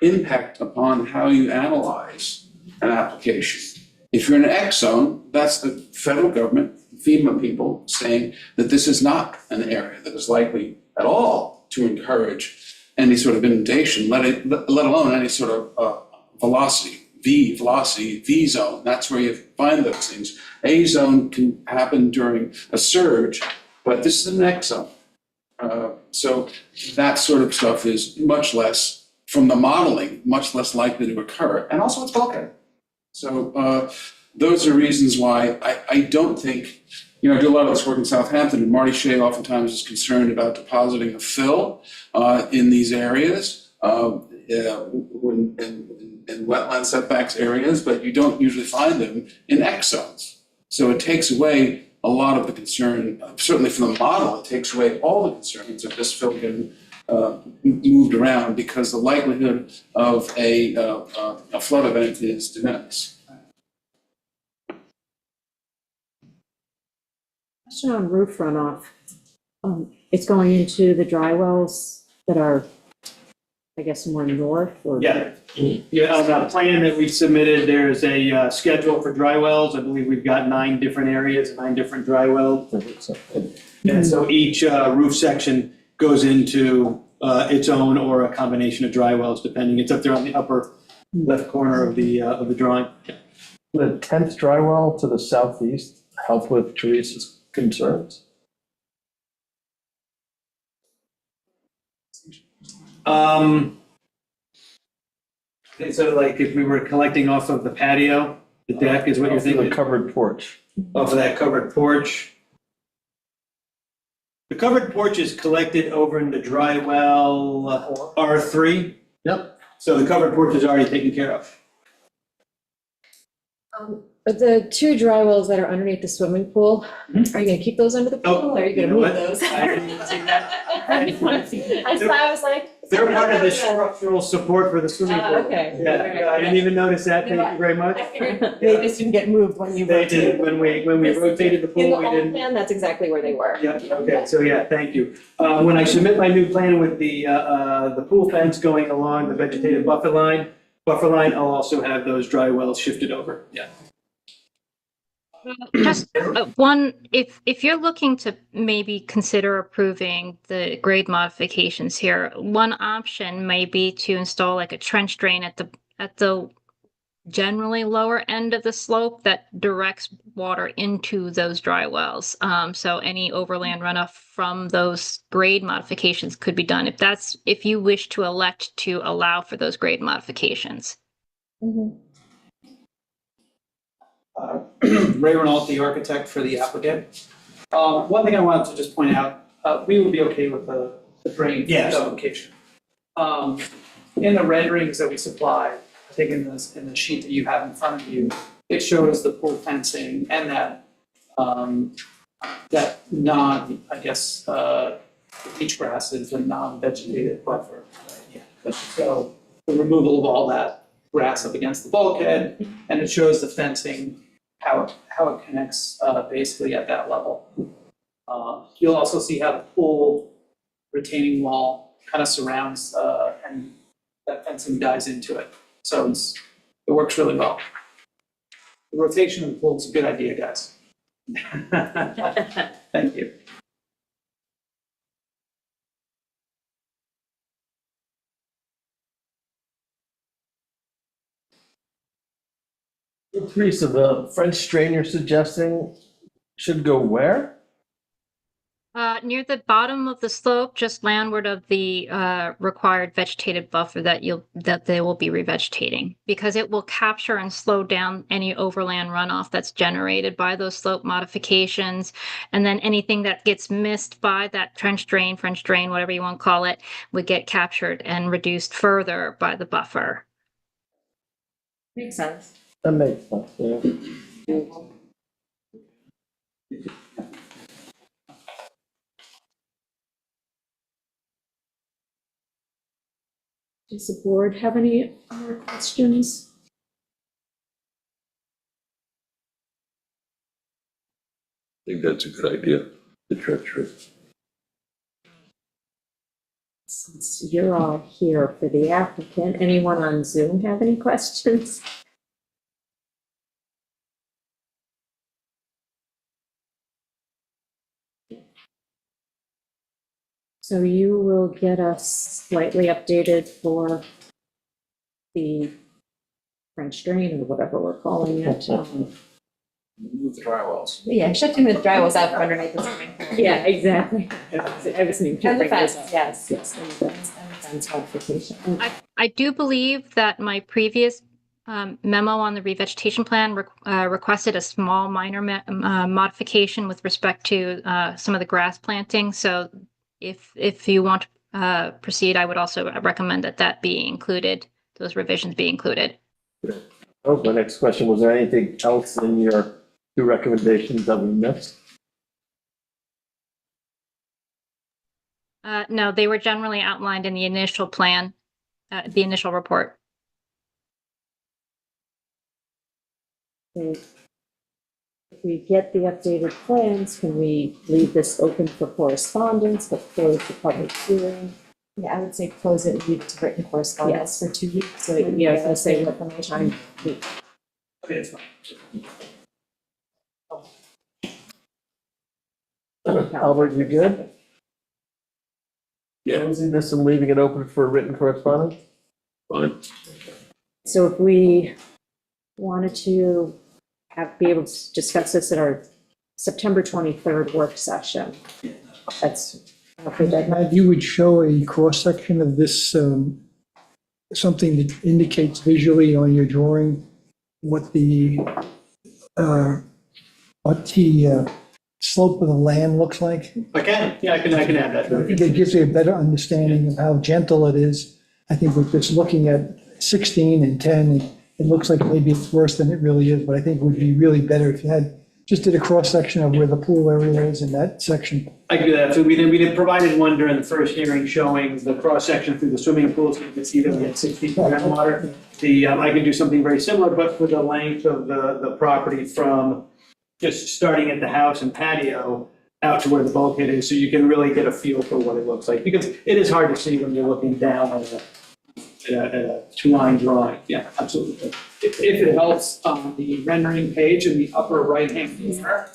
impact upon how you analyze an application. If you're in an X zone, that's the federal government, FEMA people, saying that this is not an area that is likely at all to encourage any sort of inundation, let alone any sort of velocity V zone. That's where you find those things. A zone can happen during a surge, but this is an X zone. So that sort of stuff is much less, from the modeling, much less likely to occur. And also it's bulkhead. So those are reasons why I don't think, I do a lot of this work in Southampton, and Marty Shea oftentimes is concerned about depositing a fill in these areas, in wetland setbacks areas, but you don't usually find them in X zones. So it takes away a lot of the concern, certainly from the model, it takes away all the concerns of this fill getting moved around, because the likelihood of a flood event is diminished. Question on roof runoff. It's going into the dry wells that are, I guess, more north or? Yeah, yeah, on the plan that we submitted, there's a schedule for dry wells. I believe we've got 9 different areas, 9 different dry wells. And so each roof section goes into its own or a combination of dry wells, depending. It's up there on the upper left corner of the drawing. The 10th dry well to the southeast help with Teresa's concerns? So like if we were collecting off of the patio, the deck is what you're thinking? The covered porch. Off of that covered porch. The covered porch is collected over in the dry well R3. Yep. So the covered porch is already taken care of. But the 2 dry wells that are underneath the swimming pool, are you gonna keep those under the pool, or are you gonna know move what? those? I didn't even see that. I didn't even see that. I was like. They're part of the structural support for the swimming pool. Okay. Yeah, I didn't even notice that. Thank you very much. I figured they just didn't get moved when you. They did, when we rotated the In pool, the we old didn't. plan, that's exactly where they were. Yeah, okay, so yeah, thank you. When I submit my new plan with the pool fence going along the vegetative buffer line, I'll also have those dry wells shifted over, yeah. Just one, if you're looking to maybe consider approving the grade modifications here, one option may be to install like a trench drain at the generally lower end of the slope that directs water into those dry wells. So any overland runoff from those grade modifications could be done if you wish to elect to allow for those grade modifications. Ray Renault, the architect for the applicant. One thing I wanted to just point out, we would be okay with the drain application. In the renderings that we supply, I think in the sheet that you have in front of you, it shows the pool fencing and that beach grass is a non-vegetated buffer. So the removal of all that grass up against the bulkhead, and it shows the fencing, how it connects basically at that level. You'll also see how the pool retaining wall kind of surrounds and that fencing dies into it. So it works really well. The rotation of the pool is a good idea, guys. Thank you. Teresa, the French drain you're suggesting should go where? Near the bottom of the slope, just landward of the required vegetative buffer that they will be revegetating, because it will capture and slow down any overland runoff that's generated by those slope modifications. And then anything that gets missed by that French drain, whatever you want to call it, would get captured and reduced further by the buffer. Makes sense. That makes sense, yeah. Does the board have any other questions? I think that's a good idea, the treachery. Since you're all here for the applicant, anyone on Zoom have any questions? So you will get us slightly updated for the French drain or whatever we're calling it. Move the dry wells. Yeah, shifting the dry wells out from underneath the swimming pool. Yeah, exactly. I was new to And the bring this fence, up. yes, and the fence modification. I do believe that my previous memo on the revegetation plan requested a small minor modification with respect to some of the grass planting. So if you want to proceed, I would also recommend that be included, those revisions be included. Oh, my next question, was there anything else in your 2 recommendations that we missed? No, they were generally outlined in the initial plan, the initial report. if we get the updated plans, can we leave this open for correspondence, but close the public hearing? Yeah, I would say close it and leave it to written correspondence for 2 weeks. So, Yeah, I was gonna say, what time? Okay, it's fine. Albert, you good? Yeah. Closing this and leaving it open for written correspondence? Fine. So if we wanted to be able to discuss this at our September 23rd work session, that's for deadline. Matt, you would show a cross-section of this, something that indicates visually on your drawing what the slope of the land looks like? I can, yeah, I can add that. I think it gives you a better understanding of how gentle it is. I think with just looking at 16 and 10, it looks like maybe it's worse than it really is, but I think it would be really better if you just did a cross-section of where the pool area is in that section. I can do that. So we did provided one during the first hearing showing the cross-section through the swimming pool, so you can see that we had 6 feet of groundwater. I can do something very similar, but for the length of the property from just starting at the house and patio out to where the bulkhead is, so you can really get a feel for what it looks like, because it is hard to see when you're looking down at a two-line drawing. Yeah, absolutely. If it helps, on the rendering page in the upper right-hand corner,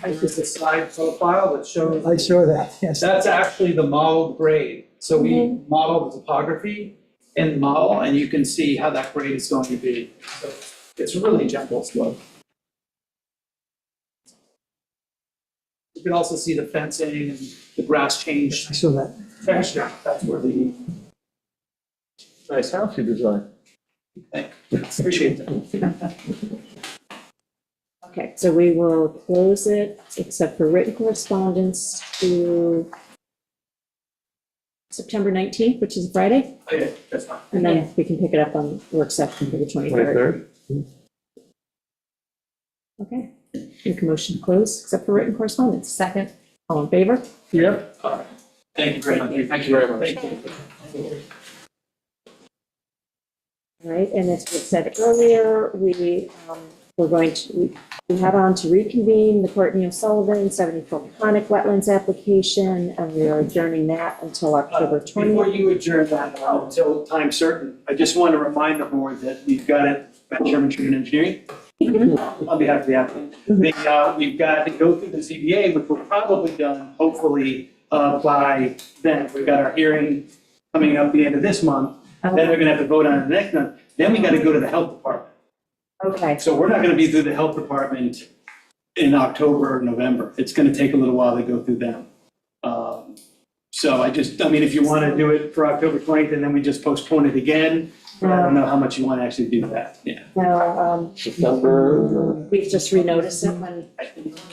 is the side profile that shows. I saw that, yes. That's actually the modeled grade. So we modeled the topography in the model, and you can see how that grade is going to be. So it's really gentle slope. You can also see the fencing and the grass change. I saw that. Texture, that's where the. Nice house you designed. Appreciate that. Okay, so we will close it, except for written correspondence, to September 19th, which is Friday, Okay, that's fine. and then we can pick it up on work session for the 23rd. 23rd? Okay, make a motion to close, except for written correspondence. Second. All in favor? Yep. All right. Thank you very much. Thank you very much. Thank you. All right, and as we said earlier, we had on to reconvene the Courtney O'Sullivan 74 Chronic Wetlands application, and we are adjourning that until October Before 20th. you adjourn that until time certain, I just want to remind the board that we've got it, Madam Chairman, Truman Engineering, on behalf of the applicant. We've got to go through the ZBA, which we're probably done, hopefully, by then. We've got our hearing coming up the end of this month. Then they're gonna have to vote on it the next month. Then we gotta go to the health department. Okay. So we're not gonna be through the health department in October or November. It's gonna take a little while to go through them. So I mean, if you wanna do it for October 20th and then we just postpone it again, but I don't know how much you wanna actually do that, yeah. Now, September. we've just renoticed it when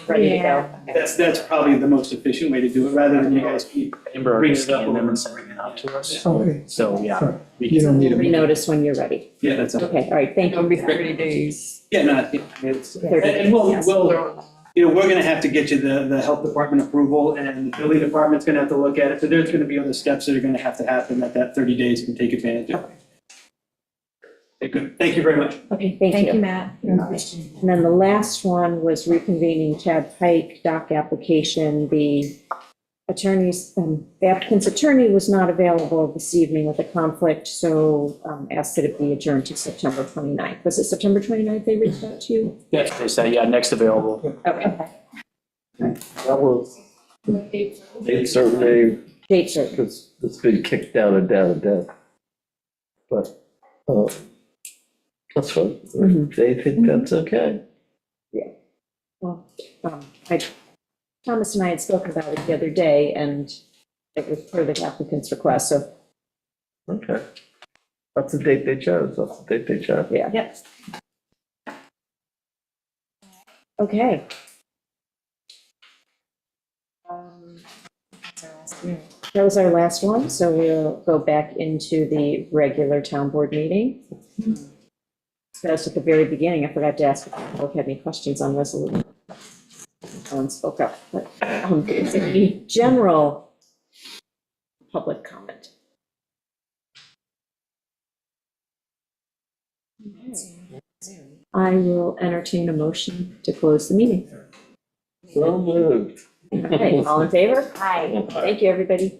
ready to go. Okay. That's probably the most efficient way to do it, rather than you guys keep Amber bringing already it up. scanned them and sending it out to us. Okay. So, yeah. Sure. we You don't need them. Renotice when you're ready. Yeah, that's it. Okay, all right, thank you. It'll be 30 days. Yeah, no, it's, 30 and we'll, yes. we're gonna have to get you the health department approval, and the building department's gonna have to look at it, so there's gonna be other steps that are gonna have to happen that 30 days can take advantage of. Okay, good, thank you very much. Okay, thank you. Matt. And then the last one was reconvening Chad Pike dock application. The applicant's attorney was not available this evening with a conflict, so asked that it be adjourned to September 29th. Was it September 29th they reached out to you? Yes, they said, yeah, next available. Okay. That was, they certainly, Date certain. because it's been kicked down and down and down. But, that's fine. They think that's okay. Well, Thomas and I had spoken about it the other day, and it was per the applicant's request, so. Okay. That's the date they chose. That's the date they chose. Yeah. Yep. Okay. That was our last one, so we'll go back into the regular town board meeting. That's at the very beginning. I forgot to ask if you had any questions on resolution. No one spoke up, but is there any general public comment? I will entertain a motion to close the meeting. So moved. Okay, all in favor? Aye. Thank you, everybody.